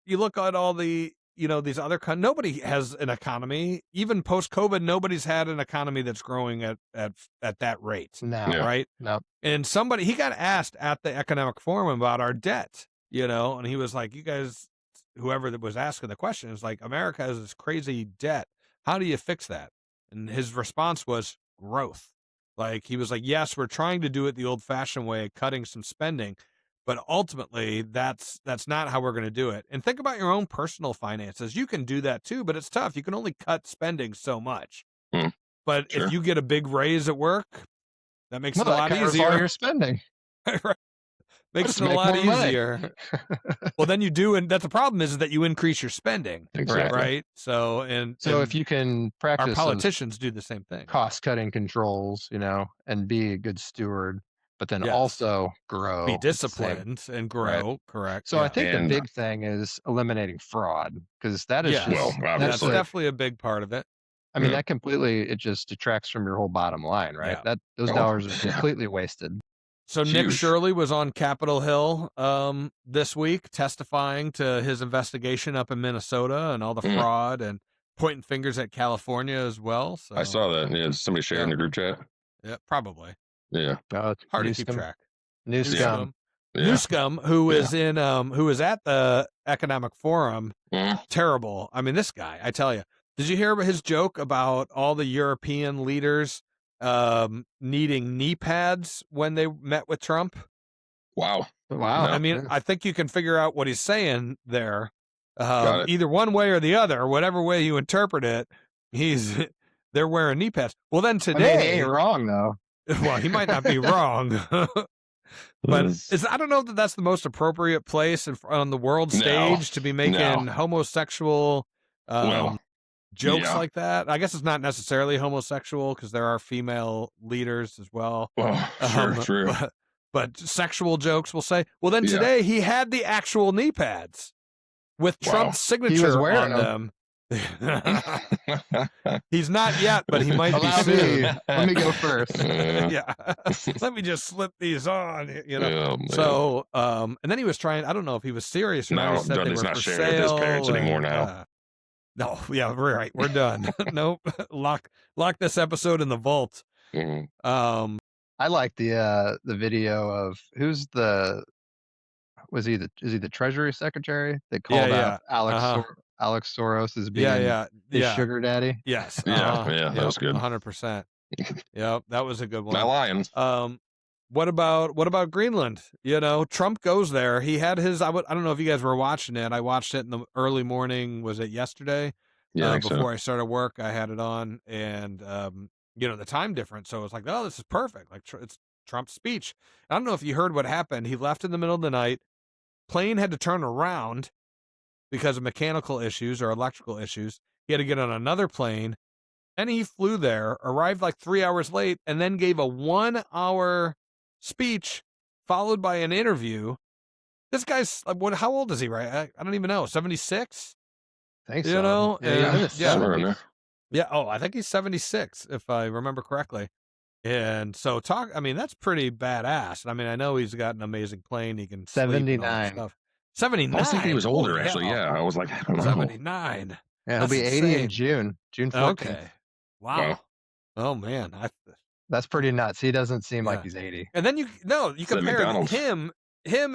all the these other nobody has an economy. Even post COVID, nobody's had an economy that's growing at that rate. No. Yeah. Right. No. And he got asked at the economic forum about our debt. And he was like, "You guys, whoever that was asking the question, is like, America has this crazy debt. How do you fix that?" And his response was growth. Like he was like, "Yes, we're trying to do it the old-fashioned way, cutting some spending." But ultimately, that's not how we're going to do it. And think about your own personal finances. You can do that too, but it's tough. You can only cut spending so much. But Sure. if you get a big raise at work, that makes it a that lot covers easier. all your spending. Right. Makes Just it a make lot more money. easier. Well, then you do, and that's the problem is that you increase your spending, Exactly. right? So and if you can our practice politicians do the same thing. cost-cutting controls, and be a good steward, but then Yes. also grow. Be at the same- disciplined and grow. Correct. So I yeah. think And- the big thing is eliminating fraud, because that is Yes. just Well, that's obviously. definitely a big part of it. I mean, Yeah. that completely, it just detracts from your whole bottom line, right? Yeah. Those Oh, dollars are yeah. completely wasted. So Nick Huge. Shirley was on Capitol Hill this week testifying to his investigation up in Minnesota and all the fraud and pointing fingers at California as well. So I saw that. Yeah, somebody shared in the group chat. Yeah, probably. Yeah. Hard to keep track. New scum. Yeah. Newscomb, who is in who was at the economic forum, Mm. terrible. I mean, this guy, I tell you. Did you hear about his joke about all the European leaders needing knee pads when they met with Trump? Wow. Wow. No. I mean, I think you can figure out what he's saying there. Got it. Either one way or the other, whatever way you interpret it, they're wearing knee pads. Well, then I mean, today, he ain't wrong though. well, he might not be wrong. But I don't know that that's the most appropriate place on the world No. stage to be making homosexual Well, jokes yeah. like that. I guess it's not necessarily homosexual because there are female leaders as well. Well, sure, true. But sexual jokes, we'll say. Well, then Yeah. today he had the actual knee pads with Wow. Trump's signature wearing on them. He's not yet, but he might be Allow soon. me. Let me go first. Yeah. Let me just slip these on, Yeah, man. So, and then he was trying, I don't know if he was serious or not. No, He said they he's were not for sharing with his sale parents anymore and, now. no, yeah, we're right. We're done. Nope. Lock this episode in the vault. Mhm. I like the video of is he the Treasury Secretary? They called yeah. out Alex Soros as being his sugar daddy. Yes. Yeah, that was good. 100%. Yep, that was a good one. Not lying. What about Greenland? Trump goes there. He had his. I don't know if you guys were watching it. I watched it in the early morning. Was it yesterday? Yeah, I think before so. I started work, I had it on, and the time difference. So it was like, oh, this is perfect. Like it's Trump's speech. I don't know if you heard what happened. He left in the middle of the night. Plane had to turn around because of mechanical issues or electrical issues. He had to get on another plane. And he flew there, arrived like 3 hours late, and then gave a 1-hour speech followed by an interview. This guy's how old is he, right? I don't even know. 76? I think so. Yeah. Oh, I think he's 76, if I remember correctly. And so that's pretty badass. I mean, I know he's got an amazing plane. He can sleep and all that 79. stuff. 79. I was thinking he was older, Holy actually. hell. Yeah, I was like, I don't know. 79. Yeah, he'll That's be 80 in insane. June 14th. Okay. Wow. Oh man. That's pretty nuts. He doesn't seem like Yeah. he's 80. And then you It's at compare McDonald's. him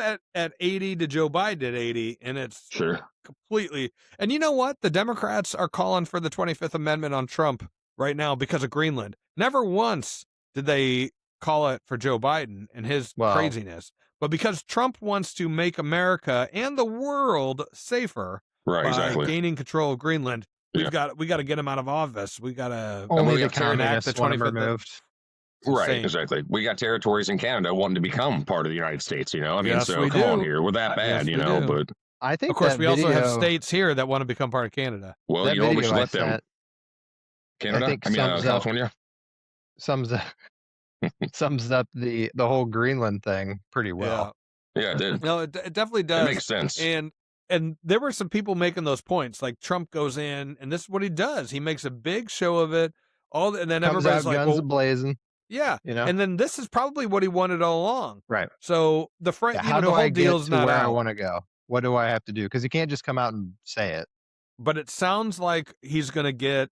at 80 to Joe Biden at 80, and it's Sure. completely. And you know what? The Democrats are calling for the 25th Amendment on Trump right now because of Greenland. Never once did they call it for Joe Biden and his Well- craziness. But because Trump wants to make America and the world safer Right, by exactly. gaining control of Greenland, we Yeah. got to get him out of office. We got to Only we the got to enact communists the want him 25th removed. Right, insane. exactly. We got territories in Canada wanting to become part of the United States, I mean, Yes, so we come on do. here. We're that bad, Yes, we do. but I think Of course, that we also have video- states here that want to become part of Canada. well, that you know what, we video should I let them. sent Canada? think I mean, sums up- California? sums up the whole Greenland thing pretty well. Yeah, it did. No, it definitely does. It makes sense. And there were some people making those points. Like Trump goes in, and this is what he does. He makes a big show of it. And then Comes everybody's out like, guns well, a-blazing, yeah. you know? And then this is probably what he wanted all along. Right. So the Yeah, how the do whole I get deal's to not where I out. want to go? What do I have to do? Because he can't just come out and say it. But it sounds like he's going to get,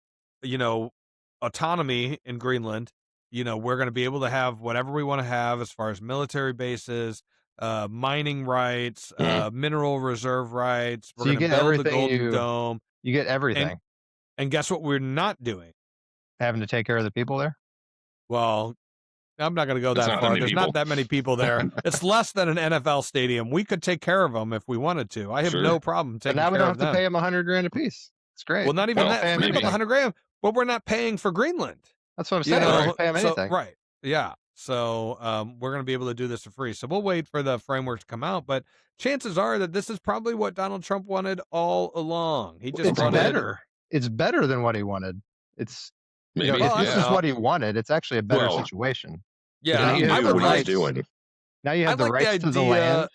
autonomy in Greenland. We're going to be able to have whatever we want to have as far as military bases, mining rights, mineral reserve rights. We're So you going to get build the everything Golden you- Dome. You get everything. And guess what we're not doing? Having to take care of the people there. Well, I'm not going to go It's that not that far. many There's people. not that many people there. It's less than an NFL stadium. We could take care of them if we wanted to. I have Sure. no problem But taking now we care don't of have to them. pay him $100,000 a piece. It's great. Well, not even Well, that. pay 'em Forget about the anything. $100,000, but we're not paying for Greenland. That's what I'm You saying. know, Don't pay him so- anything. right. Yeah. So we're going to be able to do this for free. So we'll wait for the framework to come out. But chances are that this is probably what Donald Trump wanted all along. He just It's wanted better. It's better than what he wanted. It's Maybe. if Well, I this don't is know. what he wanted, it's actually a better Well, situation. Yeah. he you knew have I would the what he was like. rights. doing. Now you have I the like the rights to the idea- land,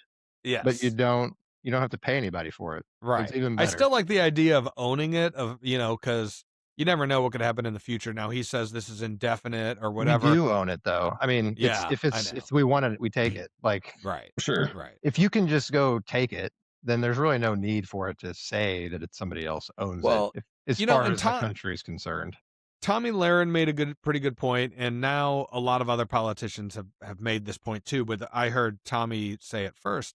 Yes. but you don't have to pay anybody for it. Right. It's even I better. still like the idea of owning it, because you never know what could happen in the future. Now he says this is indefinite or whatever. We do own it though. I mean, Yeah, if I know. if we want it, we take it. Like Right. Sure. Right. if you can just go take it, then there's really no need for it to say that it's somebody else owns Well, it. As you know, far and as Tom- the country is concerned. Tommy Lahren made a pretty good point, and now a lot of other politicians have made this point too. But I heard Tommy say it first,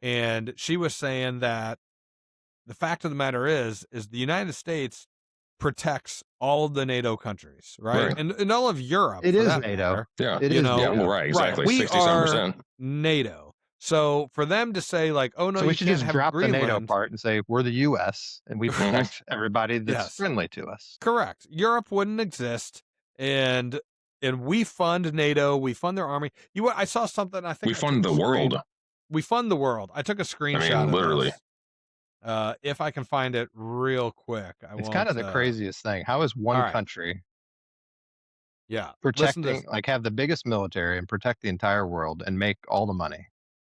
and she was saying that the fact of the matter is the United States protects all of the NATO countries, right? Right. And all of Europe. It for is that NATO. matter. Yeah. It You is know, Yeah, NATO. well, right, exactly. We 67%. NATO. So for them to say like, oh no, So you we should can't just have drop Greenland. the NATO part and say we're the U.S. and we protect everybody that's Yes. friendly to us. Correct. Europe wouldn't exist, and we fund NATO. We fund their army. I saw something. I think We I fund took the a screen- world. We fund the world. I took a screenshot. of literally. this. If I can find it real quick, It's kind of the craziest thing. How is one all right. country Yeah, listen to protecting, this. like, have the biggest military and protect the entire world and make all the money?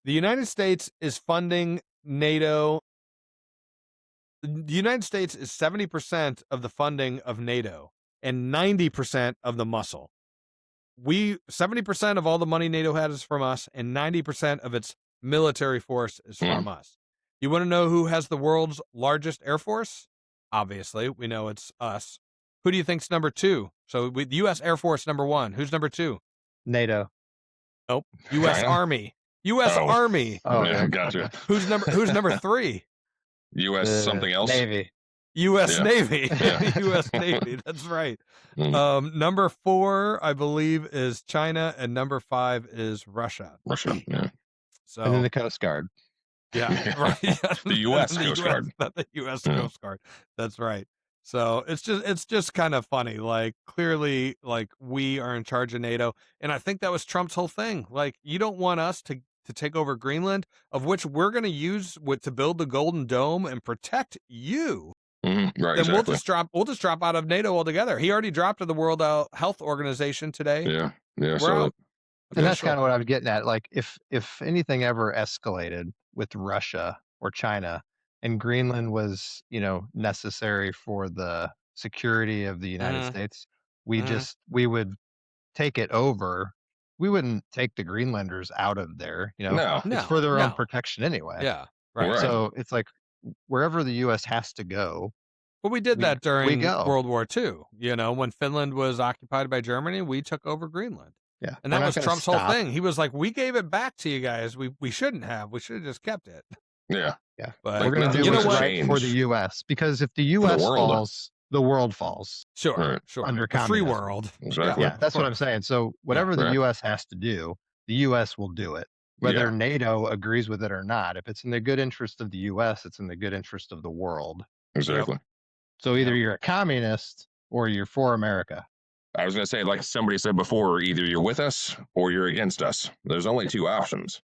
The United States is funding NATO. The United States is 70% of the funding of NATO and 90% of the muscle. 70% of all the money NATO has is from us, and 90% of its military force is from us. You want to know who has the world's largest air force? Obviously, we know it's us. Who do you think's number 2? So the U.S. Air Force number 1. Who's number 2? NATO. Nope. U.S. China? Army. U.S. Oh. Army. Oh, Yeah, gotcha. Who's number 3? U.S. something else? Navy. U.S. Yeah. Navy. Yeah. U.S. Navy. That's right. Mm. Number 4, I believe, is China, and number 5 is Russia. Russia. Yeah. So And then the Coast Guard. yeah, right. Yeah. The U.S. The Coast US Guard. not the U.S. Yeah. Coast Guard. That's right. So it's just kind of funny. Like clearly, like we are in charge of NATO, and I think that was Trump's whole thing. Like you don't want us to take over Greenland, of which we're going to use to build the Golden Dome and protect you. Right, Then exactly. we'll just drop out of NATO altogether. He already dropped to the World Health Organization today. Yeah. We're So out. And that's Official. kind of what I'm getting at. Like if anything ever escalated with Russia or China and Greenland was, necessary for the security of the United States, we would take it over. We wouldn't take the Greenlanders out of there, No. It's for their No. own protection anyway. Yeah. Right. Right. So it's like wherever the US has to go, Well, we did that during go. World War II. You know, when Finland was occupied by Germany, we took over Greenland. Yeah. And that was Trump's whole thing. He was like, we gave it back to you guys. We shouldn't have. We should have just kept it. Yeah. Yeah. But We're going to do nothing's what's changed. right for the U.S. because if the U.S. world. falls, the world falls. Sure, Right. sure. Under The free communism. world. Exactly. Yeah, that's what I'm saying. So whatever the right. U.S. has to do, the U.S. will do it. Whether NATO agrees with it or not. If it's in the good interest of the U.S., it's in the good interest of the world. Exactly. So either you're a communist or you're for America. I was going to say, like somebody said before, either you're with us or you're against us. There's only two options.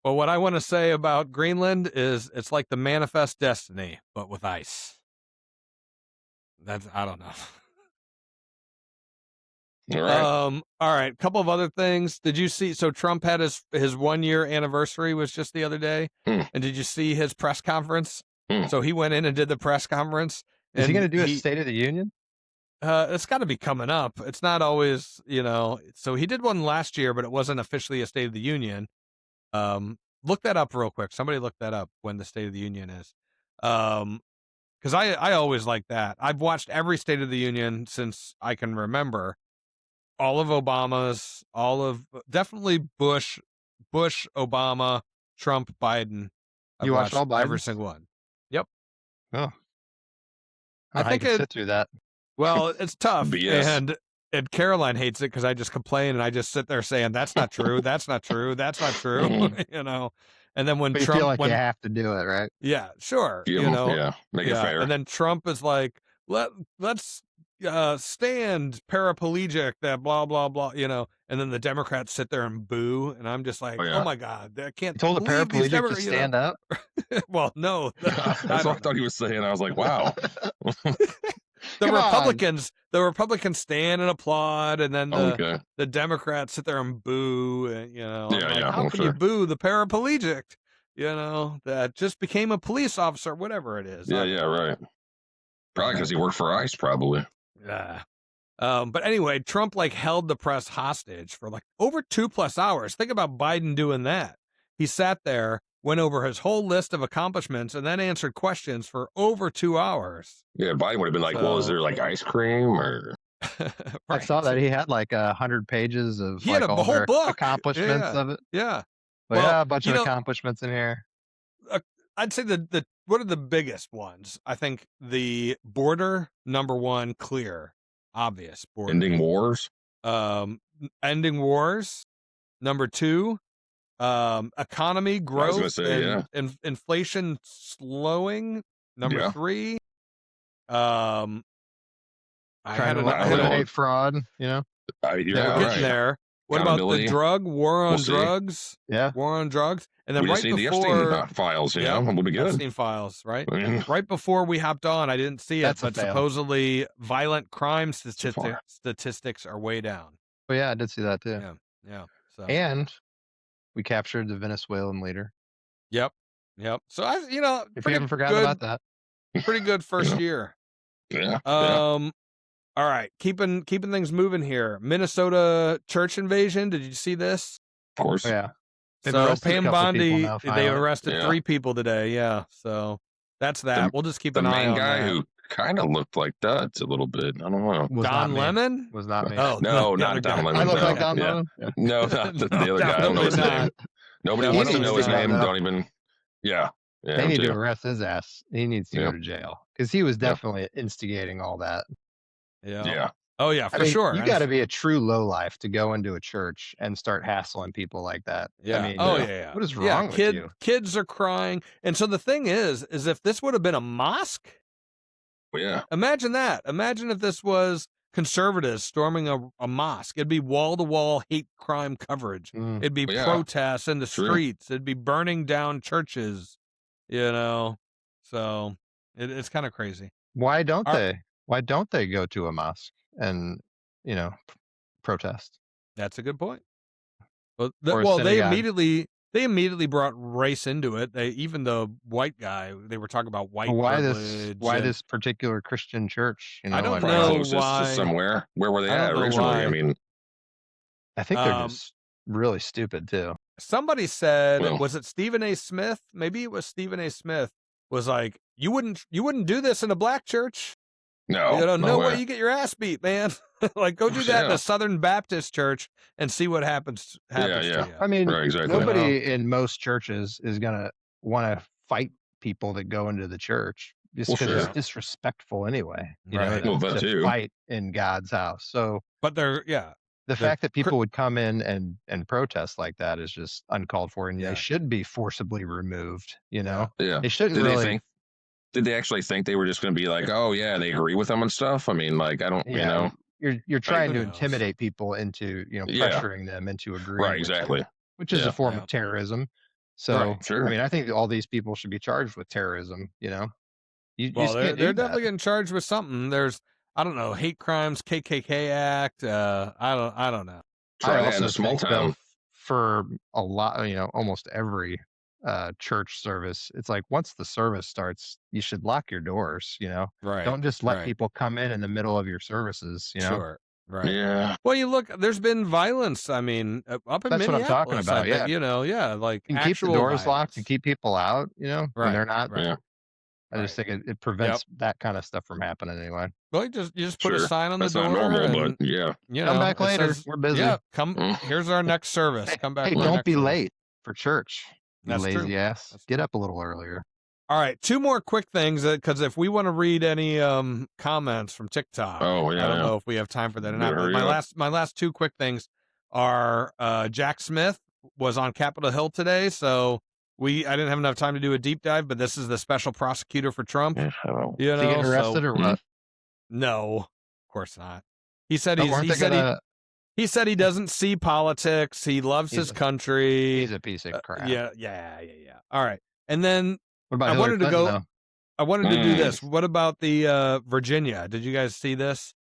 Well, what I want to say about Greenland is it's like the manifest destiny, but with ice. I don't know. All right. All right. Couple of other things. Did you see? So Trump had his 1 year anniversary was just the other day, and did you see his press conference? So he went in and did the press conference. Is he going to do a State of the Union? It's got to be coming up. It's not always, So he did one last year, but it wasn't officially a State of the Union. Look that up real quick. Somebody look that up when the State of the Union is. Because I always like that. I've watched every State of the Union since I can remember. All of Obama's, definitely Bush, Obama, Trump, Biden. You watched all Biden's? Every single one. Yep. Oh. I think I sit through that. Well, it's tough. BS. And Caroline hates it because I just complain and I just sit there saying, that's not true. That's not true. That's not true. And then when But Trump, you feel like you have to do it, right? yeah, sure. Yeah. Make it fair. And then Trump is like, let's stand paraplegic, that blah, blah, blah, and then the Democrats sit there and boo. And I'm just like, oh my God, I can't. You told a paraplegic to stand up? Well, no. That's what I thought he was saying. I was like, wow. The Republicans stand and applaud, and then the Democrats sit there and boo. And, how can you boo the paraplegic? That just became a police officer, whatever it is. Yeah, right. Probably because he worked for ICE, probably. Yeah. But anyway, Trump held the press hostage for over 2+ hours. Think about Biden doing that. He sat there, went over his whole list of accomplishments, and then answered questions for over 2 hours. Yeah, Biden would have been like, well, is there ice cream or? Right. I saw that he had 100 pages of he had a whole book. Accomplishments of it. Yeah. A bunch of accomplishments in here. I'd say what are the biggest ones? I think the border, number one, clear, obvious. Border. Ending wars. Ending wars. Number two, economy growth and inflation slowing. Number three, trying to eliminate fraud. We're getting there. What about the war on drugs? Yeah, war on drugs. And then we right just need before the Epstein files, we'll be good. Epstein files, right? Right before we hopped on, I didn't see it, but supposedly violent crime statistics are way down. Oh yeah, I did see that too. Yeah. So. And we captured the Venezuelan leader. Yep. So if you haven't forgotten about that, pretty good first year. Yeah. All right, keeping things moving here. Minnesota church invasion. Did you see this? Of course. Oh, yeah. So Pam Bondi, they arrested 3 people today. Yeah. So that's that. We'll just keep an eye on that. The main guy who kind of looked like Dutz a little bit. I don't know. Don Lemon? Was not me. Oh, no, not Don Lemon. I look like Don Lemon? Yeah. No, not the other guy. I don't know his name. Nobody wants to know his name. Don't even. Yeah. They need to arrest his ass. He needs to go to jail because he was definitely instigating all that. Yeah. Oh yeah, for sure. You got to be a true lowlife to go into a church and start hassling people like that. Yeah. What is wrong with you? Kids are crying, and so the thing is if this would have been a mosque. Yeah. Imagine that. Imagine if this was conservatives storming a mosque. It'd be wall-to-wall hate crime coverage. It'd be protests in the streets. It'd be burning down churches. So it's kind of crazy. Why don't they? Why don't they go to a mosque and, protest? That's a good point. Well, they immediately brought race into it. Even the white guy, they were talking about white privilege. Why this particular Christian church? I don't know why. Somewhere. Where were they at originally? I think they're just really stupid too. Somebody said, was it Stephen A. Smith? Maybe it was Stephen A. Smith was like, you wouldn't do this in a black church. No, no way way. you get your ass beat, man. Like, go do that in Yeah. a Southern Baptist church and see what happens Yeah. to you. I mean, Right, exactly. nobody in most churches is gonna want to fight people that go into the church just Well, because sure. it's disrespectful anyway. Right. Well, that to too. fight in God's house. So But the the fact that people would come in and protest like that is just uncalled for, and Yeah. they should be forcibly removed. Yeah. They shouldn't Did really. they think? Did they actually think they were just going to be like, oh yeah, they agree with them and stuff? I mean, like, I don't, You're trying who to knows? intimidate people into Yeah. pressuring them into agreeing. Right, with exactly. you, which is Yeah. a form of terrorism. So Right, sure. I mean, I think all these people should be charged with terrorism. You Well, just they're can't do definitely that. getting charged with something. There's, I don't know, hate crimes, KKK Act. I don't know. Try I that in also a small think, though, town. for a lot, almost every church service, it's like once the service starts, you should lock your doors. Right. Don't just let right. people come in the middle of your services. Sure. Right. Yeah. Well, you look. There's been violence. I mean, up in That's what I'm Minneapolis. talking about, I bet, yeah. like You can keep the actual doors locked and violence. keep people out. When Right. they're not. Right. Yeah. I just think it prevents that kind of stuff from happening anyway. Well, you just put a Sure. sign on That's the door. not normal, and, but yeah. Come back it later. says, We're busy. Yeah, here's our next service. Come back. Hey, for our don't next be service. late for church. You That's lazy true. ass. That's Get up a little earlier. All right, 2 more quick things, because if we want to read any comments from TikTok, Oh, yeah, I don't yeah. know if we have time for that or not. Better But hurry up. my last 2 quick things are Jack Smith was on Capitol Hill today, so I didn't have enough time to do a deep dive, but this is the special prosecutor for Trump. Yeah, I don't know. You Did he get know, arrested or what? no, of course not. He said Oh, aren't they gonna- he said he doesn't see politics. He loves his country. He's a piece of crap. Yeah. All right, and then What about I Hillary wanted to Clinton, go. though? I wanted to do this. What about the Virginia? Did you guys see this?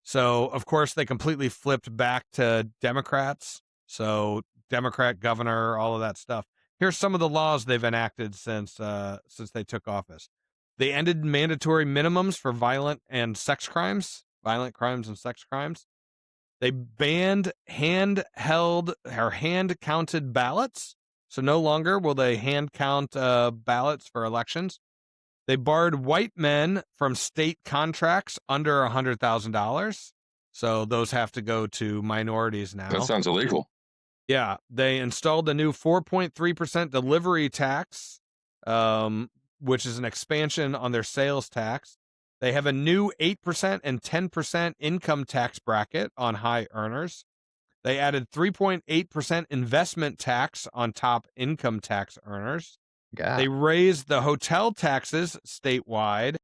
So, of course, they completely flipped back to Democrats. So, Democrat governor, all of that stuff. Here's some of the laws they've enacted since they took office. They ended mandatory minimums for violent crimes and sex crimes. They banned hand-held or hand-counted ballots. So no longer will they hand count ballots for elections. They barred white men from state contracts under $100,000. So those have to go to minorities now. That sounds illegal. Yeah. They installed a new 4.3% delivery tax, which is an expansion on their sales tax. They have a new 8% and 10% income tax bracket on high earners. They added 3.8% investment tax on top income tax earners. God. They raised the hotel taxes statewide,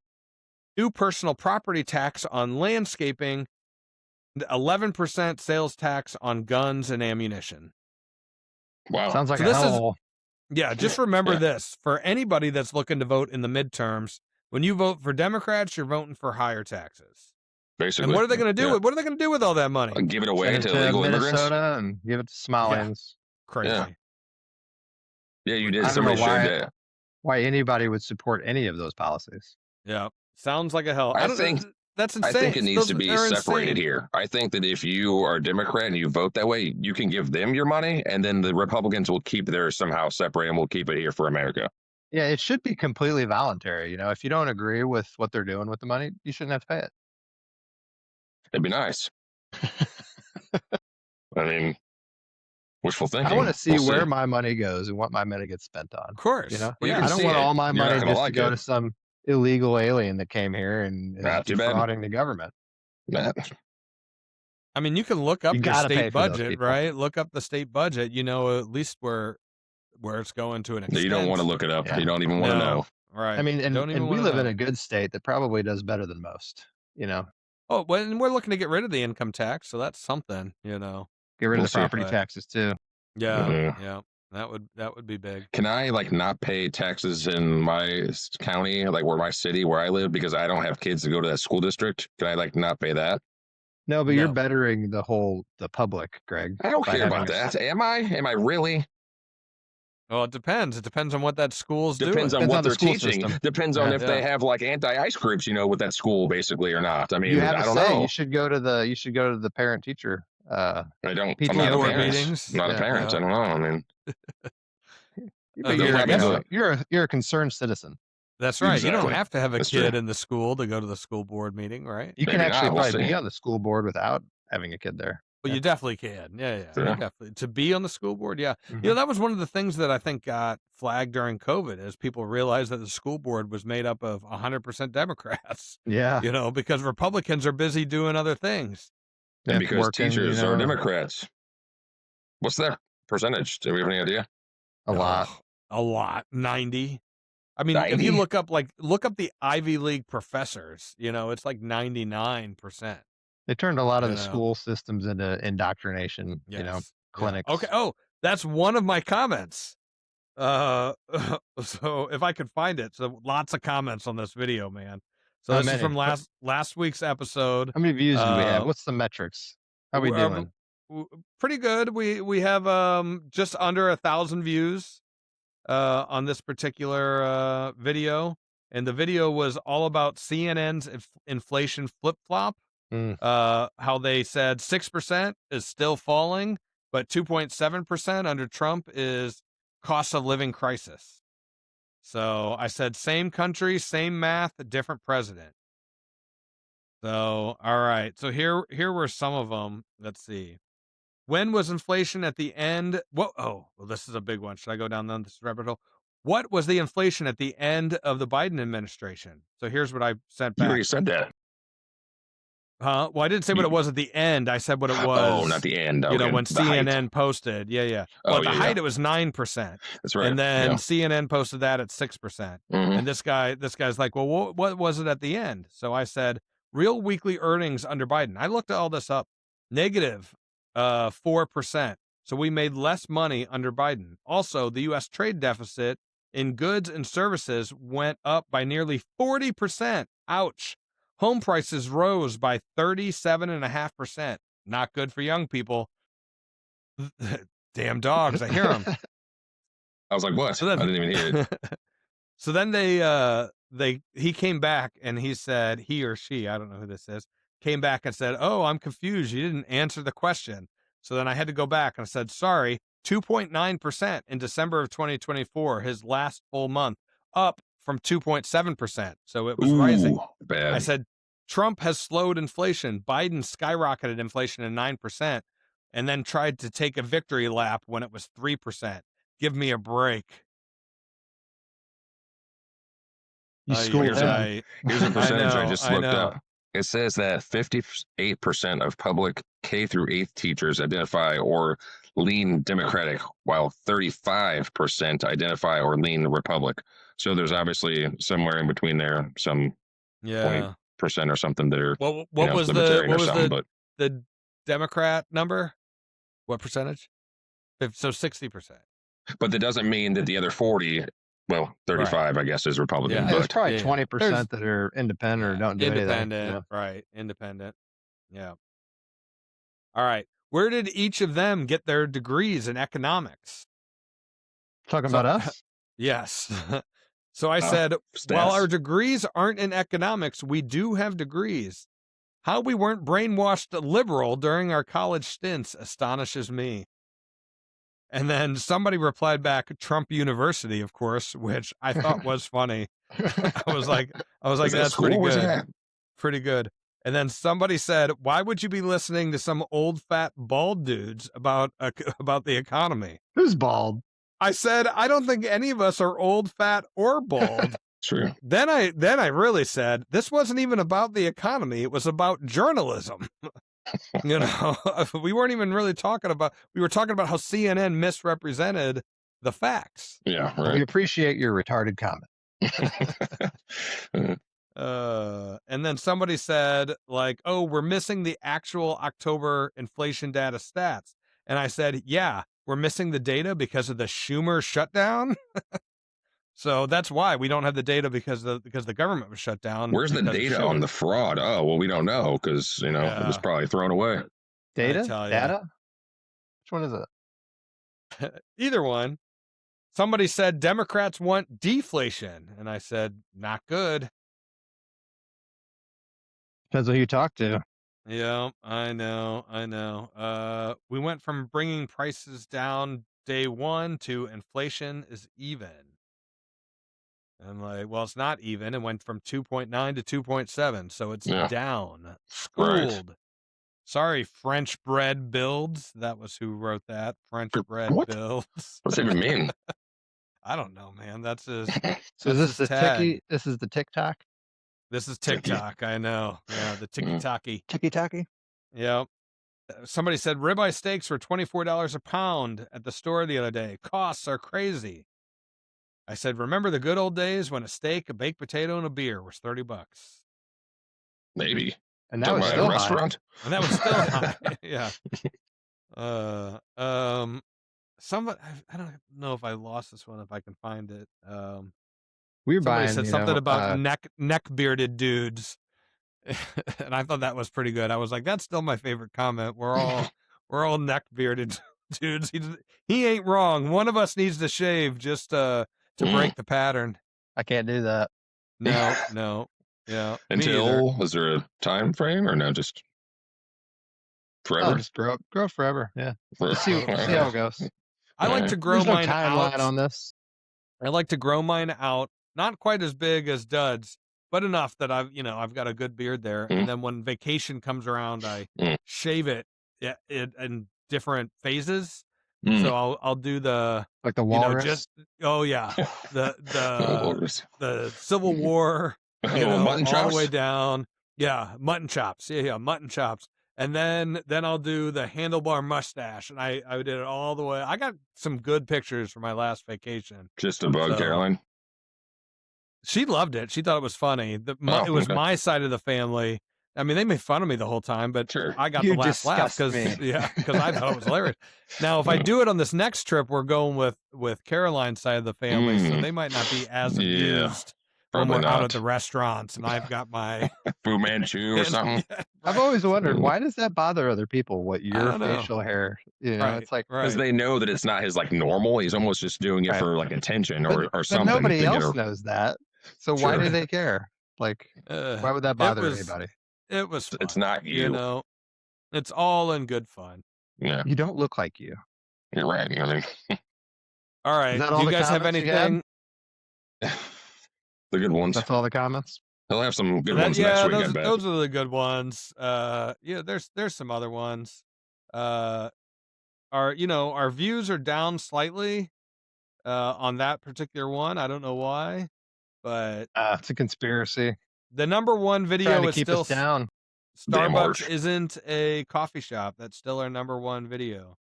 new personal property tax on landscaping, and 11% sales tax on guns and ammunition. Wow. Sounds like So a this hell. Yeah, just remember Yeah. this. For anybody that's looking to vote in the midterms, when you vote for Democrats, you're voting for higher taxes. Basically. And what are they going to do? Yeah. What are they going to do with all that money? Give it away Send it to illegal immigrants? Minnesota and give it to Somalians. Crazy. Yeah. Yeah, you did. I don't know Somebody showed why- that. Why anybody would support any of those policies? Yeah. Sounds like a hell. I don't think- that's insane. I think it needs to Those be are separated insane. here. I think that if you are a Democrat and you vote that way, you can give them your money, and then the Republicans will keep theirs somehow separate, and we'll keep it here for America. Yeah, it should be completely voluntary. If you don't agree with what they're doing with the money, you shouldn't have to pay it. It'd be nice. I mean, wishful thinking. I want to see We'll where my money goes and what my money gets spent on. Of course. Well, you yeah. can I don't see want it. all my You're not money gonna just like to go it. to some illegal alien that came here and is Not too bad. defrauding the government. Nah. I mean, you can look up You your gotta pay state for those budget, people. right? Look up the state budget. You know at least where it's going to an extent. You don't want to look it up. Yeah. You don't even want to No. know. Right. I mean, and Don't even we wanna live in know. a good state that probably does better than most. Oh, well, and we're looking to get rid of the income tax, so that's something. Get rid of We'll the see. property But- taxes too. Yeah. Yeah. That would be big. Can I not pay taxes in my county, where my city where I live, because I don't have kids to go to that school district? Can I not pay that? No, but you're No. bettering the public, Greg. I don't by care having about a- that. Am I? Am I really? Well, it depends. It depends on what that school's Depends doing. on Depends what on the they're school teaching. system. Depends on Yeah. if they have anti-ice groups, with that school basically or not. I mean, You have I a don't say. know. You should go to the parent teacher. I don't. PTA I'm not a board parent. meetings. I'm not a Yeah. parent. I don't know. I mean, But they'll you're, probably do it. you're a concerned citizen. That's right. You don't Exactly. have to have a That's kid true. in the school to go to the school board meeting, right? You can Maybe actually not. We'll probably see. be on the school board without having a kid there. Well, Yeah. you definitely can. Yeah. You Yeah. definitely to be on the school board. Yeah. Mhm. You know, that was one of the things that I think got flagged during COVID is people realized that the school board was made up of 100% Democrats. Yeah. You know, because Republicans are busy doing other things. And Yeah, because working, teachers are Democrats. What's that percentage? Do we have any idea? a lot. A lot. 90. I mean, if 90? you look up the Ivy League professors, you know, it's like 99%. They turned a lot of You the know. school systems into indoctrination, Yes. Yeah. clinics. Okay. Oh, that's one of my comments. So if I could find it, so lots of comments on this video, man. So How this is many? from last week's episode. How many views do we have? What's the metrics? How we doing? Pretty good. We have just under 1,000 views on this particular video, and the video was all about CNN's inflation flip flop. How they said 6% is still falling, but 2.7% under Trump is cost of living crisis. So I said same country, same math, different president. So all right. So here were some of them. Let's see. When was inflation at the end? Well, this is a big one. Should I go down this rabbit hole? What was the inflation at the end of the Biden administration? So here's what I sent You back. already said that. Huh? Well, I didn't say what it was at the end. I said what it was. Oh, not the end. Okay. You know, when The height. CNN posted. Yeah. Well, Oh, at the yeah, height, yeah. it was 9%. That's right. And then Yeah. CNN posted that at 6%. Mhm. And this guy's like, well, what was it at the end? So I said, real weekly earnings under Biden. I looked all this up. Negative 4%. So we made less money under Biden. Also, the U.S. trade deficit in goods and services went up by nearly 40%. Ouch. Home prices rose by 37.5%. Not good for young people. Damn dogs. I hear them. I was like, what? So then, I didn't even hear it. So then he came back and he said, he or she, I don't know who this is, came back and said, oh, I'm confused. You didn't answer the question. So then I had to go back and I said, sorry, 2.9% in December of 2024, his last full month, up from 2.7%. So it was rising. Bad. I said, Trump has slowed inflation. Biden skyrocketed inflation to 9% and then tried to take a victory lap when it was 3%. Give me a break. You schooled him. Here's a percentage I know, just I looked know. up. It says that 58% of public K through 8th teachers identify or lean Democratic, while 35% identify or lean Republic. So there's obviously somewhere in between there, some Yeah. 20% or something that are What was libertarian or something. But the Democrat number? What percentage? So 60%. but that doesn't mean that the other 40, well, 35, I guess, is Republican. Yeah. There's But probably Yeah. 20% that are independent or don't do Independent, anything. right? Independent. Yeah. All right. Where did each of them get their degrees in economics? Talking about us? Yes. So I said, while stats. our degrees aren't in economics, we do have degrees. How we weren't brainwashed liberal during our college stints astonishes me. And then somebody replied back, Trump University, of course, which I thought was funny. I was like, that's pretty good. Pretty good. And then somebody said, why would you be listening to some old fat bald dudes about the economy? Who's bald? I said, I don't think any of us are old, fat, or bald. True. Then I really said, this wasn't even about the economy. It was about journalism. You know, we weren't even really we were talking about how CNN misrepresented the facts. Yeah, We right. appreciate your retarded comment. And then somebody said, like, oh, we're missing the actual October inflation data stats. And I said, yeah, we're missing the data because of the Schumer shutdown. So that's why we don't have the data because the government was shut down. Where's the data on the fraud? Oh, well, we don't know because, it was probably thrown away. Data? tell ya. Data? Which one is it? Either one. Somebody said Democrats want deflation. And I said, not good. Depends on who you talk to. Yeah, I know. We went from bringing prices down day one to inflation is even. I'm like, well, it's not even. It went from 2.9 to 2.7, so it's Yeah. down. Schooled. Sorry, French bread builds. That was who wrote that. French bread What? builds. What's that even mean? I don't know, man. That's his. So That's is this his the tag. This is the TikTok? This is TikTok. I know. Yeah, the tiki-taki. Tiki-taki? Yep. Somebody said ribeye steaks were $24 a pound at the store the other day. Costs are crazy. I said, remember the good old days when a steak, a baked potato, and a beer was $30? Maybe. And that was Talking still about a high. restaurant. And that was still high. Yeah. I don't know if I lost this one, if I can find it. We were Somebody buying, said something about neck bearded dudes. And I thought that was pretty good. I was like, that's still my favorite comment. We're all neck bearded dudes. He ain't wrong. One of us needs to shave just to break the pattern. I can't do that. No. Yeah. Until, is there a time frame or no? Just forever? Oh, just grow up forever. Yeah. See how it goes. I like to grow There's no mine timeline out. on this. I like to grow mine out, not quite as big as Dud's, but enough that I've got a good beard there. And then when vacation comes around, I shave it in different phases. So I'll do the like the walrus. The Civil War, mutton chops? all the way down. Yeah, mutton chops. Yeah, mutton chops. And then I'll do the handlebar mustache, and I did it all the way. I got some good pictures from my last vacation. Just to bug Caroline. She loved it. She thought it was funny. It was my side of the family. I mean, they made fun of me the whole time, but I got the last laugh because I thought it was hilarious. Now, if I do it on this next trip, we're going with Caroline's side of the family, so they might not be as amused when we're out at the restaurants, and I've got my Fu Manchu or something. Yeah, I've always wondered, why does that bother other people? What your facial hair? It's like because they know that it's not his like normal. He's almost just doing it for like attention or something. But nobody else knows that. So why do they care? Like, why would that bother anybody? It was fun, it's not you. It's all in good fun. Yeah. You don't look like you. You're right. All right. Do you guys have anything? The good ones. That's all the comments. He'll have some good ones next week. I bet. Those are the good ones. There's some other ones. Our views are down slightly on that particular one. I don't know why, but it's a conspiracy. The number one video is keep still us down. Starbucks isn't a coffee shop. That's still our number one video.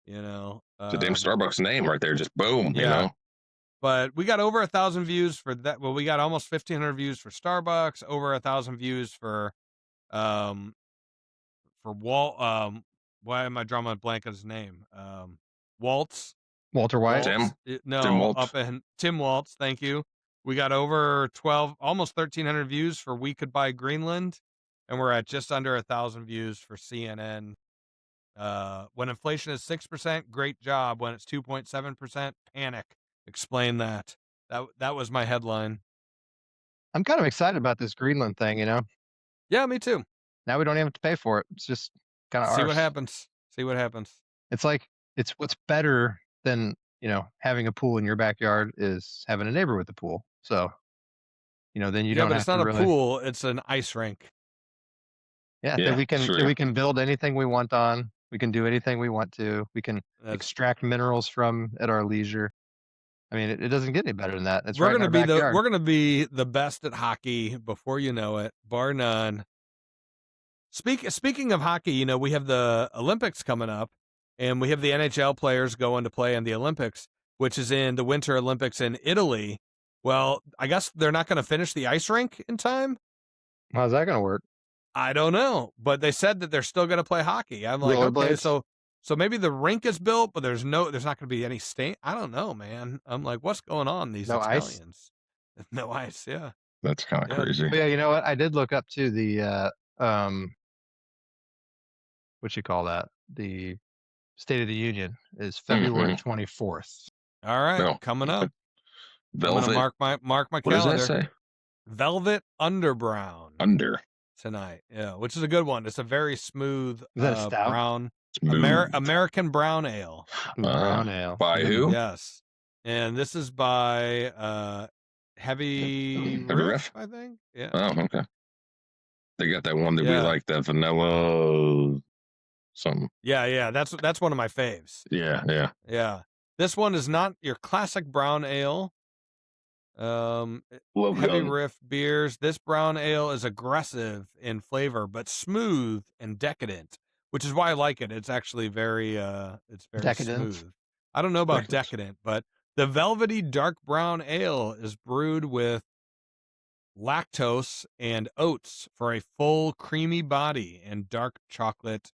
It's a damn Starbucks name right there. Just boom. Yeah. But we got over 1,000 views for that. Well, we got almost 1,500 views for Starbucks. Over 1,000 views for Walt. Why am I drawing a blank on his name? Walter White. Tim Waltz. Tim Waltz. Thank you. We got over almost 1,300 views for We Could Buy Greenland, and we're at just under 1,000 views for CNN. When inflation is 6%, great job. When it's 2.7%, panic. Explain that. That was my headline. I'm kind of excited about this Greenland thing, Yeah, me too. Now we don't even have to pay for it. It's just kind of see what happens. It's like it's what's better than having a pool in your backyard is having a neighbor with a pool. So, then you don't. But have it's not to a really... pool; it's an ice rink. Yeah, that we can build anything we want on. We can do anything we want to. We can extract minerals from at our leisure. I mean, it doesn't get any better than that. We're gonna be the best at hockey before you know it, bar none. Speaking of hockey, we have the Olympics coming up, and we have the NHL players going to play in the Olympics, which is in the Winter Olympics in Italy. Well, I guess they're not going to finish the ice rink in time. How's that going to work? I don't know, but they said that they're still going to play hockey. I'm like, okay, so maybe the rink is built, but there's not going to be any stain. I don't know, man. I'm like, what's going on? These Italians, no ice. Yeah, that's kind of crazy. But yeah, you know what? I did look up to the what you call that? The State of the Union is February 24th. All right, coming up. Velvet. I'm gonna mark my calendar. What does that say? Velvet Underbrown. Tonight, yeah, which is a good one. It's a very smooth brown American brown ale. Brown ale. By who? Yes, and this is by Heavy Heavy Riff, Riff? I think. Yeah. Oh, okay. They got that one that we Yeah. like, that vanilla something. Yeah. That's one of my faves. Yeah. Yeah. This one is not your classic brown ale. Love Heavy gun. Riff beers. This brown ale is aggressive in flavor, but smooth and decadent, which is why I like it. It's actually very Decadent. smooth. I don't know about Decadent. decadent, but the velvety dark brown ale is brewed with lactose and oats for a full creamy body and dark chocolate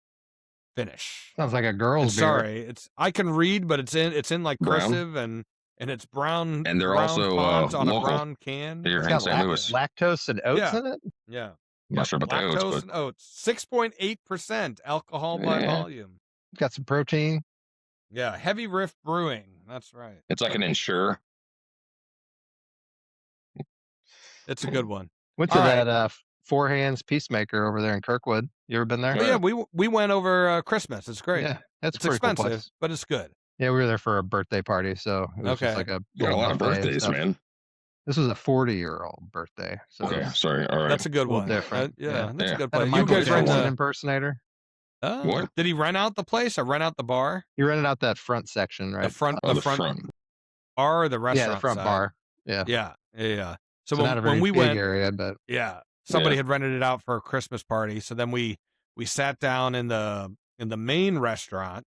finish. Sounds like a And girl's beer. sorry, I can read, but it's in like Brown. cursive and it's brown. And they're brown also font on local. a brown can. Here It's in got St. Louis. lactose and oats Yeah. in it. Yeah. I'm not sure about the oats, Lactose but and oats. 6.8% alcohol by Yeah. volume. It's got some protein. Yeah, Heavy Riff Brewing. That's right. it's like an Ensure. It's a good one. Went to All right. that Four Hands Peacemaker over there in Kirkwood. You ever been there? But yeah, we went over Christmas. It's great. Yeah, that's It's a pretty cool expensive, place. but it's good. Yeah, we were there for a birthday party, so it was Okay. just like a You got a little lot of buffet and birthdays, stuff. man. This was a 40-year-old birthday, so Okay, it's sorry. All right. That's a good little one. different. Yeah, that's Yeah. a good had a place. You Michael guys rent Jackson the impersonator. What? Did he rent out the place or rent out the bar? You rented out that front section, right? The front, Oh, the front bar or the restaurant? Yeah, the front side? bar. Yeah. Yeah. So So not a very when we big went, area, but somebody Yeah. had rented it out for a Christmas party. So then we sat down in the main restaurant,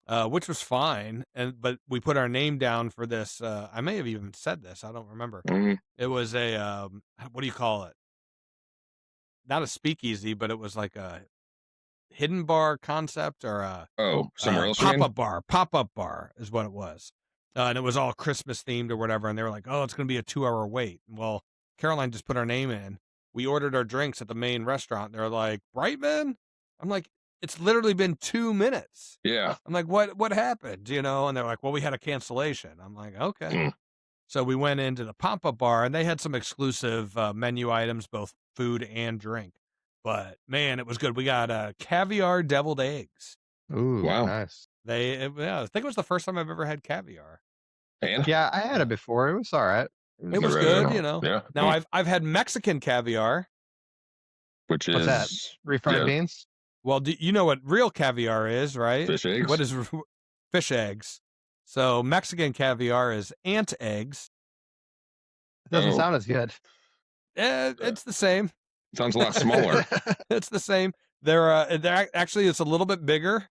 which was fine, but we put our name down for this. I may have even said this. I don't remember. Mhm. It was a what do you call it? Not a speakeasy, but it was like a hidden bar concept or a Oh, somewhere else. again? Pop-up bar is what it was. And it was all Christmas themed or whatever. And they were like, oh, it's going to be a 2-hour wait. Well, Caroline just put our name in. We ordered our drinks at the main restaurant. They're like, Brightman? I'm like, it's literally been 2 minutes. Yeah. I'm like, what happened? And they're like, well, we had a cancellation. I'm like, okay. Mm. So we went into the pop-up bar and they had some exclusive menu items, both food and drink. But man, it was good. We got caviar deviled eggs. ooh, Wow. nice. I think it was the first time I've ever had caviar. And Yeah, I had it before. It was all right. It was Never good, had it. Yeah. Now I've had Mexican caviar. Which What's is that? Refried yeah. beans. Well, you know what real caviar is, right? Fish eggs. What is fish eggs? So Mexican caviar is ant eggs. It doesn't Oh. sound as good. It's the same. Sounds a lot smaller. It's the same. They're actually it's a little bit bigger.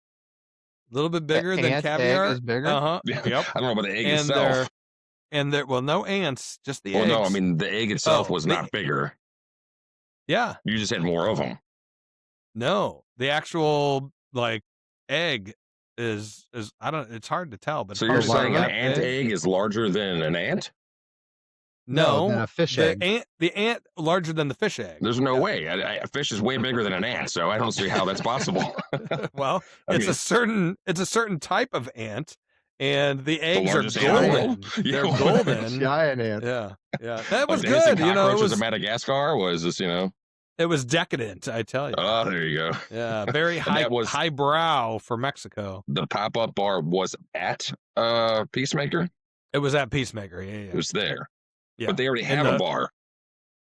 A little bit bigger than ant caviar. egg is bigger? Uh-huh. Yeah. Yep. I don't know about the egg And itself. they're well, no ants, just the Well, eggs. no, I mean the egg itself Oh, was not bigger. Yeah. You just had more of them. No. The actual like egg is I don't it's hard to tell, but So it's you're probably saying an that ant big. egg is larger than an ant? No, than a fish egg. The ant larger than the fish egg. There's no way. A fish is way bigger than an ant, so I don't see how that's possible. Well, I it's mean- a certain type of ant, and the eggs are largest ant in the golden. world? They're Yeah. golden. Giant ant. Yeah. That was Like dancing good. It cockroaches was of Madagascar was this, it was decadent. I tell you. Oh, there you go. Yeah, very And high that was- highbrow for Mexico. The pop-up bar was at Peacemaker. It was at Peacemaker. Yeah. It was there. Yeah. But they already And have a the- bar.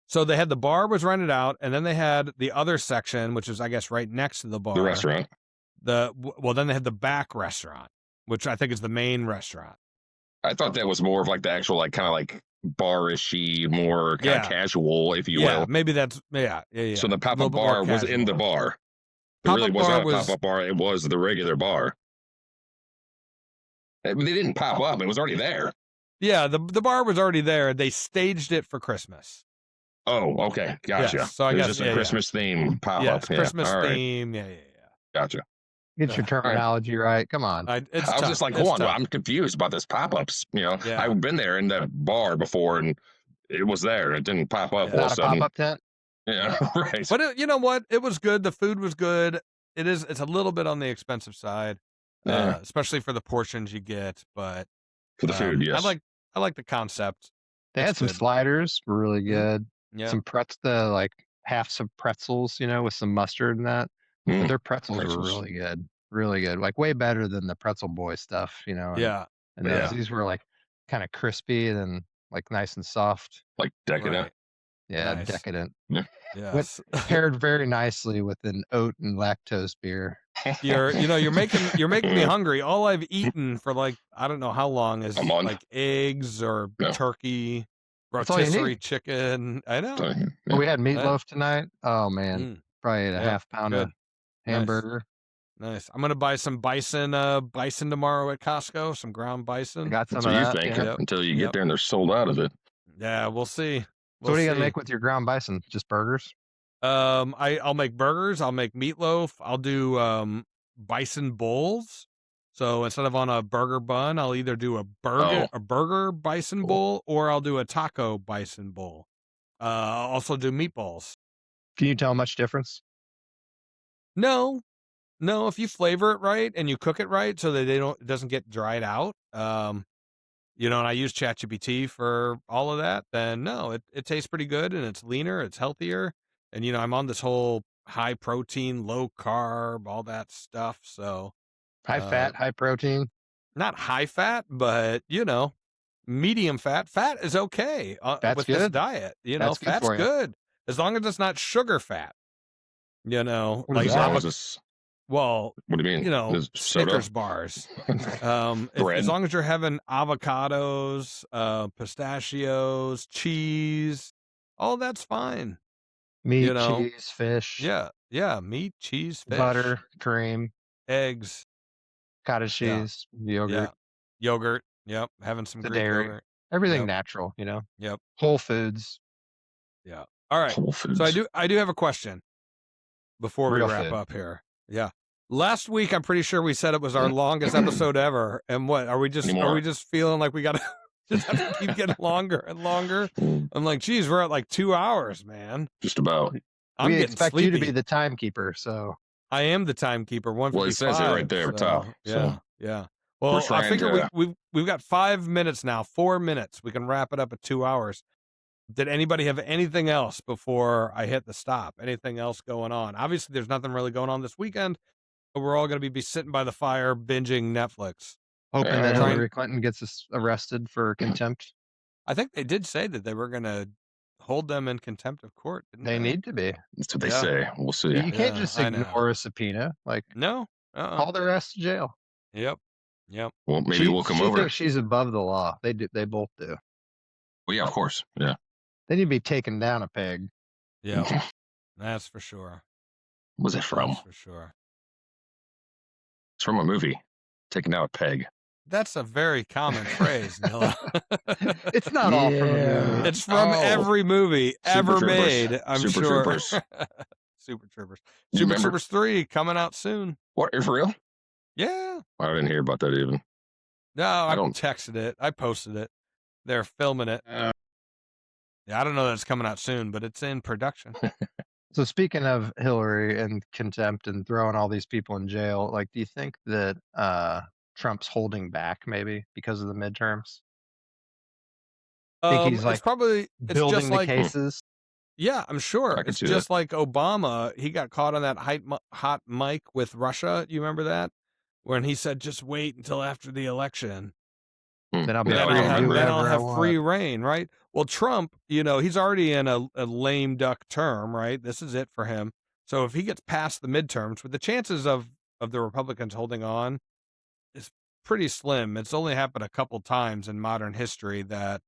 So they had the bar was rented out, and then they had the other section, which is I guess right next to the bar. The restaurant. Well, then they had the back restaurant, which I think is the main restaurant. I thought that was more of like the actual like kind of like bar-ishy, more kind Yeah. of casual, if you Yeah, will. maybe that's yeah. So the A little pop-up bit more bar was in the casual. bar. It Pop-up really was bar not a was- pop-up bar. It was the regular bar. They didn't pop up. It was already there. Yeah, the bar was already there. They staged it for Christmas. Oh, okay. Gotcha. Yes, so I it was guess- just yeah, a yeah. Christmas theme pop-up. Yes, Yeah, Christmas all right. theme. Yeah. Gotcha. Get your terminology right. Come on. It's I was tough. just like, It's hold on, tough. I'm confused about this pop-ups. Yeah. I've been there in the bar before and it was there. It didn't pop up Yeah. all of a Not a sudden. pop-up tent. Yeah, right. But you know what? It was good. The food was good. It's a little bit on the expensive side, Yeah. especially for the portions you get. But For the food, yes. I like the concept. They had It's some good. sliders, were really good. Yeah. Some like half some pretzels, with some mustard and that. Mm. But their pretzels were Pretzels. really good. Really good. Like way better than the pretzel boy stuff, and Yeah. And Yeah. these were like kind of crispy and then like nice and soft. Like decadent. Right. Yeah, Nice. decadent. Yes. Paired very nicely with an oat and lactose beer. You're making me hungry. All I've eaten for like I don't know how long is A month. like eggs or Yeah. turkey, That's all you rotisserie need. chicken. I know. So, Well, we had meatloaf tonight. Oh man, Mm, probably ate a yeah, half pound good. of hamburger. Nice. I'm gonna buy some bison tomorrow at Costco. Some ground I bison. got some that's of what you that. think Yeah. Yep. until you get Yep. there and they're sold out of it. Yeah, we'll see. So We'll what are you gonna see. make with your ground bison? Just burgers? I'll make burgers. I'll make meatloaf. I'll do bison bowls. So instead of on a burger bun, I'll either do a burger bison bowl, or I'll do a taco bison bowl. I'll also do meatballs. Can you tell much difference? No, if you flavor it right and you cook it right so that it doesn't get dried out. And I use ChatGPT for all of that, then no, it tastes pretty good and it's leaner, it's healthier. And, I'm on this whole high protein, low carb, all that stuff. So High fat, high protein. not high fat, but, medium fat. Fat is okay Fat's with this good. diet. That's good Fat's for you. good as long as it's not sugar fat. What is Like As that? long as it's, well, what do you mean? Is Snickers soda? bars. Bread. As long as you're having avocados, pistachios, cheese, all that's fine. Meat, cheese, fish. Yeah, meat, cheese, fish, butter, cream, eggs, cottage cheese, yogurt, yogurt. Yep, having some the Greek dairy, yogurt. everything Yep. natural. Yep. Whole foods. Yeah. All right. Whole Foods. So I do have a question before Real we wrap food. up here. Yeah. Last week, I'm pretty sure we said it was our longest episode ever. And what are we just feeling like we got to just have to keep getting longer and longer? I'm like, geez, we're at like 2 hours, man. Just about. I'm We getting expect sleepy. you to be the timekeeper, so I am the timekeeper. 155. Well, it says it right there at the top. Yeah, So yeah. Well, we're I trying figure to- we've got 5 minutes now. 4 minutes. We can wrap it up at 2 hours. Did anybody have anything else before I hit the stop? Anything else going on? Obviously, there's nothing really going on this weekend, but we're all going to be sitting by the fire binging Netflix. hoping that Trying- Hillary Clinton gets us arrested for contempt. I think they did say that they were going to hold them in contempt of court. Didn't They need to be. That's what they Yeah. say. We'll see. You can't Yeah, just I know. ignore a subpoena. Like, No. haul their ass to jail. Yep. Well, maybe we'll come she over. thinks she's above the law. They do. They both do. Well, yeah, of course. Yeah. They need to be taken down a peg. Yeah. That's for sure. What's it from? That's for sure. It's from a movie. Taking out a peg. That's a very common phrase, Nilla. It's not all from a Yeah. movie. It's from every movie Super ever Troopers. made, I'm Super sure. Troopers. Super Troopers. You Super remember- Troopers 3 coming out soon. What? For real? Yeah. I didn't hear about that even. No, I don't- texted it. I posted it. They're filming it. Yeah, I don't know that it's coming out soon, but it's in production. So speaking of Hillary and contempt and throwing all these people in jail, like, do you think that Trump's holding back maybe because of the midterms? Think he's, like, it's Building just the like cases. Yeah, I'm sure. I can It's see just like Obama. He got caught on that hot mic with Russia. You remember that? When he said, just wait until after the election. Then I'll be Yeah, free I to do remember. Then I'll whatever I have want. free reign, right? Well, Trump, he's already in a lame duck term, right? This is it for him. So if he gets past the midterms, with the chances of the Republicans holding on is pretty slim. It's only happened a couple times in modern history that,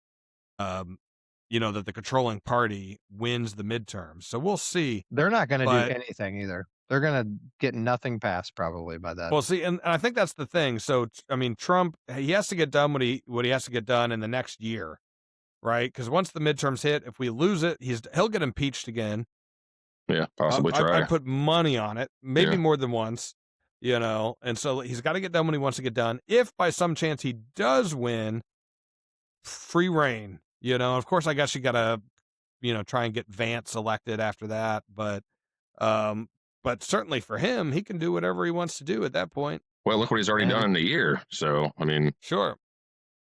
that the controlling party wins the midterms. So we'll see. They're not going to But- do anything either. They're going to get nothing passed probably by that. Well, see, and I think that's the thing. So, I mean, Trump, he has to get done what he has to get done in the next year, right? Because once the midterms hit, if we lose it, he'll get impeached again. Yeah, possibly try. I put money on it, maybe Yeah. more than once, and so he's got to get done when he wants to get done. If by some chance he does win, free reign, of course, I guess you got to, try and get Vance elected after that. But certainly for him, he can do whatever he wants to do at that point. Well, look what he's already Yeah. done in a year. So, I mean, Sure.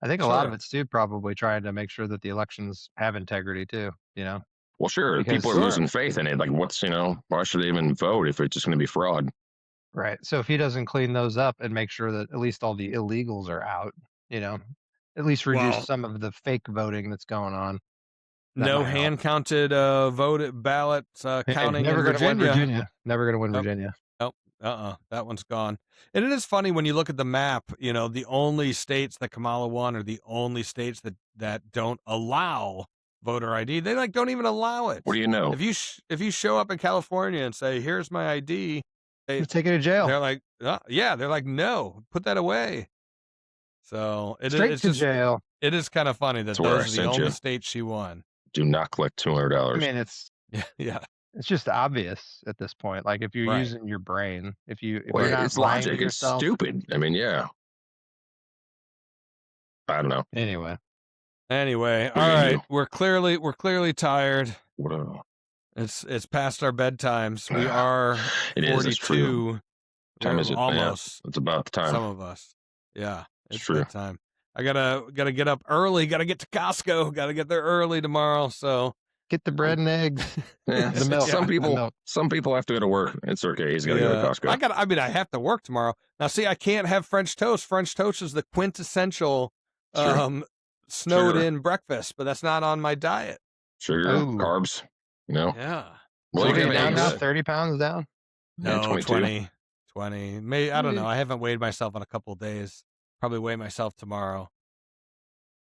I think a lot of Sure. it's too probably trying to make sure that the elections have integrity too, well, sure. Because- People are losing faith in it. Like, why should they even vote if it's just going to be fraud? Right. So if he doesn't clean those up and make sure that at least all the illegals are out, at least reduce Well- some of the fake voting that's going on. That No might help. hand-counted ballots counting Never in gonna win Virginia. Virginia. Never gonna win Nope. Virginia. That one's gone. And it is funny when you look at the map, the only states that Kamala won are the only states that don't allow voter ID. They don't even allow it. What do you know? If you show up in California and say, "Here's my ID," Let's take it to jail. they're like, yeah, they're like, "No, put that away." So it's Straight to just jail. it is kind of funny that That's where I those are the sent only you. states she won. Do not collect I $200. mean, it's Yeah. it's just obvious at this point. Like if you're Right. using your brain, if you're Well, not it's lying to logic. It's yourself. stupid. I mean, yeah. I don't know. Anyway, Anyway, What all are you gonna right, we're clearly tired. What It's past our bedtimes. We are It is. It's true. 42. Time We're is it? almost It's about the time. some of us. Yeah, It's it's true. bedtime. I gotta get up early. Gotta get to Costco. Gotta get there early tomorrow. So get the bread and eggs. Yeah, The milk. Some The people, milk. some people have to go to work. It's okay. He's got to go to Costco. I have to work tomorrow. Now, see, I can't have French toast. French toast is the quintessential Sure. snowed Sugar. in breakfast, but that's not on my diet. Sugar, Ooh. carbs. No. Yeah. Well, So you you're can down have now, eggs. 30 pounds down. Yeah, No, 22. 20. Maybe, I don't know. I haven't weighed myself in a couple of days. Probably weigh myself tomorrow.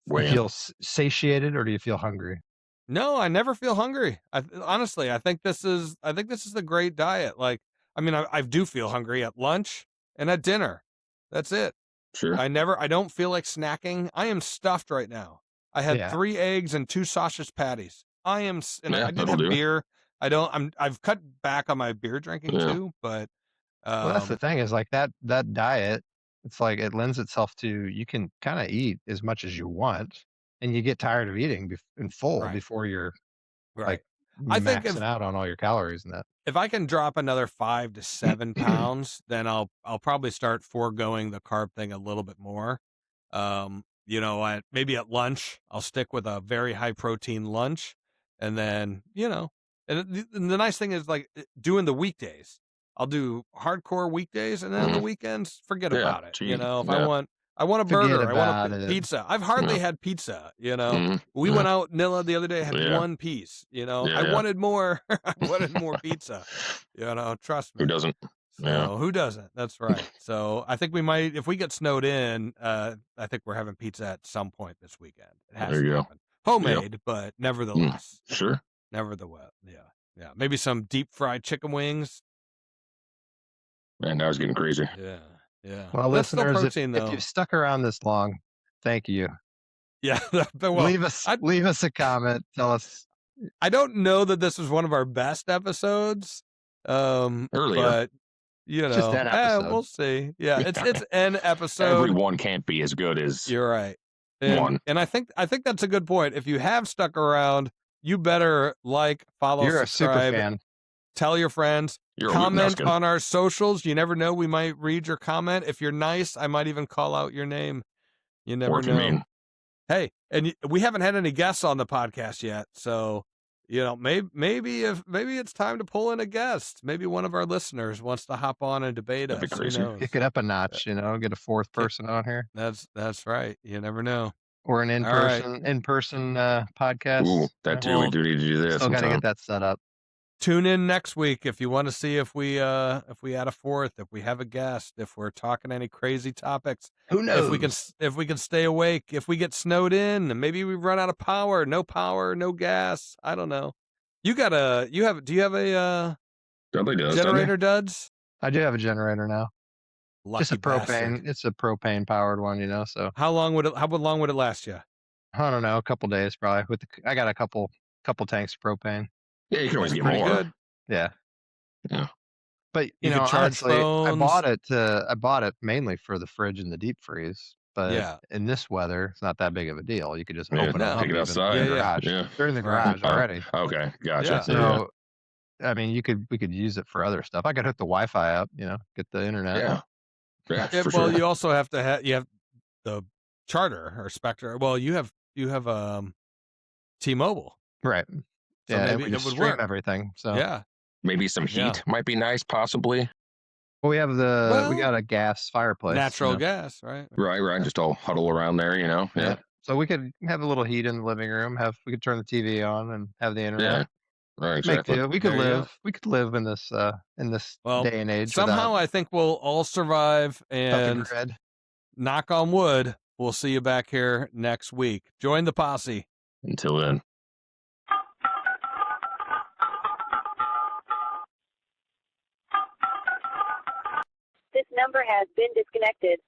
Do you feel satiated or do you feel hungry? No, I never feel hungry. Honestly, I think this is a great diet. Like, I mean, I do feel hungry at lunch and at dinner. That's it. Sure. I don't feel like snacking. I am stuffed right now. I had Yeah. 3 eggs and 2 sausage patties. I did that'll have do. beer. I've cut back on my beer drinking Yeah. too, but Well, that's the thing is like that diet, it's like it lends itself to you can kind of eat as much as you want and you get tired of eating in full Right. before you're right. like I think maxing out on all your calories and that. if I can drop another 5 to 7 pounds, then I'll probably start foregoing the carb thing a little bit more. Maybe at lunch, I'll stick with a very high protein lunch, and then and the nice thing is like doing the weekdays. I'll do hardcore weekdays, and then on the weekends, forget Yeah, about it. cheat. If Yeah. I want a Forget burger, I want about a it. pizza. I've hardly Yeah. had pizza. We Yeah. went out, Nilla, the other day, had Yeah. one piece. I Yeah. wanted more. I wanted more pizza. Trust me. Who doesn't? So Yeah. who doesn't? That's right. So I think we might, if we get snowed in, I think we're having pizza at some point this weekend. It has There to you go. happen. Homemade, but nevertheless, Sure. nevertheless, yeah. Maybe some deep fried chicken wings. Man, now it's getting crazy. Yeah. Well, That's still listeners, protein, if though. you've stuck around this long, thank you. Yeah. Well, leave us a comment. Tell us. I don't know that this was one of our best episodes. Earlier. But just an episode. we'll see. Yeah, it's an episode. Every one can't be as good as You're right. one. And I think that's a good point. If you have stuck around, you better follow, You're a super subscribe, fan. tell your friends, You're a comment Witnesskin. on our socials. You never know, we might read your comment. If you're nice, I might even call out your name. You never Or if you know. mean. Hey, and we haven't had any guests on the podcast yet, so maybe it's time to pull in a guest. Maybe one of our listeners wants to hop on and debate That'd be us. crazy. Who knows? Pick it up a notch, get a fourth person on here. That's right. You never know. Or an in-person podcast. Ooh, that too. We do need to do that Still got to sometime. get that set up. Tune in next week if you want to see if we add a fourth, if we have a guest, if we're talking any crazy topics, Who knows? if we can stay awake, if we get snowed in, and maybe we run out of power, no gas. I don't know. Do you have a Dudley does, generator, Duds? I do have a generator now. Just a Lucky propane. bastard. It's a propane powered one, so How long would it last you? I don't know, a couple days probably. I got a couple tanks of propane. Yeah, you can always That's get pretty more. good. Yeah. Yeah. But You could charge honestly, I phones. bought it mainly for the fridge and the deep freeze. But Yeah. in this weather, it's not that big of a deal. You could just Yeah, open it up. take it even outside. in the Yeah, garage. yeah. They're in the Right. garage already. Okay, gotcha. Yeah. So, I mean, we could use it for other stuff. I could hook the Wi-Fi up, get the internet. Yeah. Yeah, for well, sure. you also have to have the Charter or Spectre. Well, you have T-Mobile. Right. So Yeah, maybe we it just would stream work. everything. So Yeah. Maybe some heat Yeah. might be nice, possibly. Well, we have we got Well, a gas fireplace. natural gas, right? Right. Just all huddle around there, Yeah. Yeah. So we could have a little heat in the living room. We could turn the TV on and have the internet. Yeah. Right. Make Exactly. do. We There you go. could live in this Well, day and age without somehow I think we'll all survive, stuff in and your head. knock on wood, we'll see you back here next week. Join the posse. Until then. This number has been disconnected.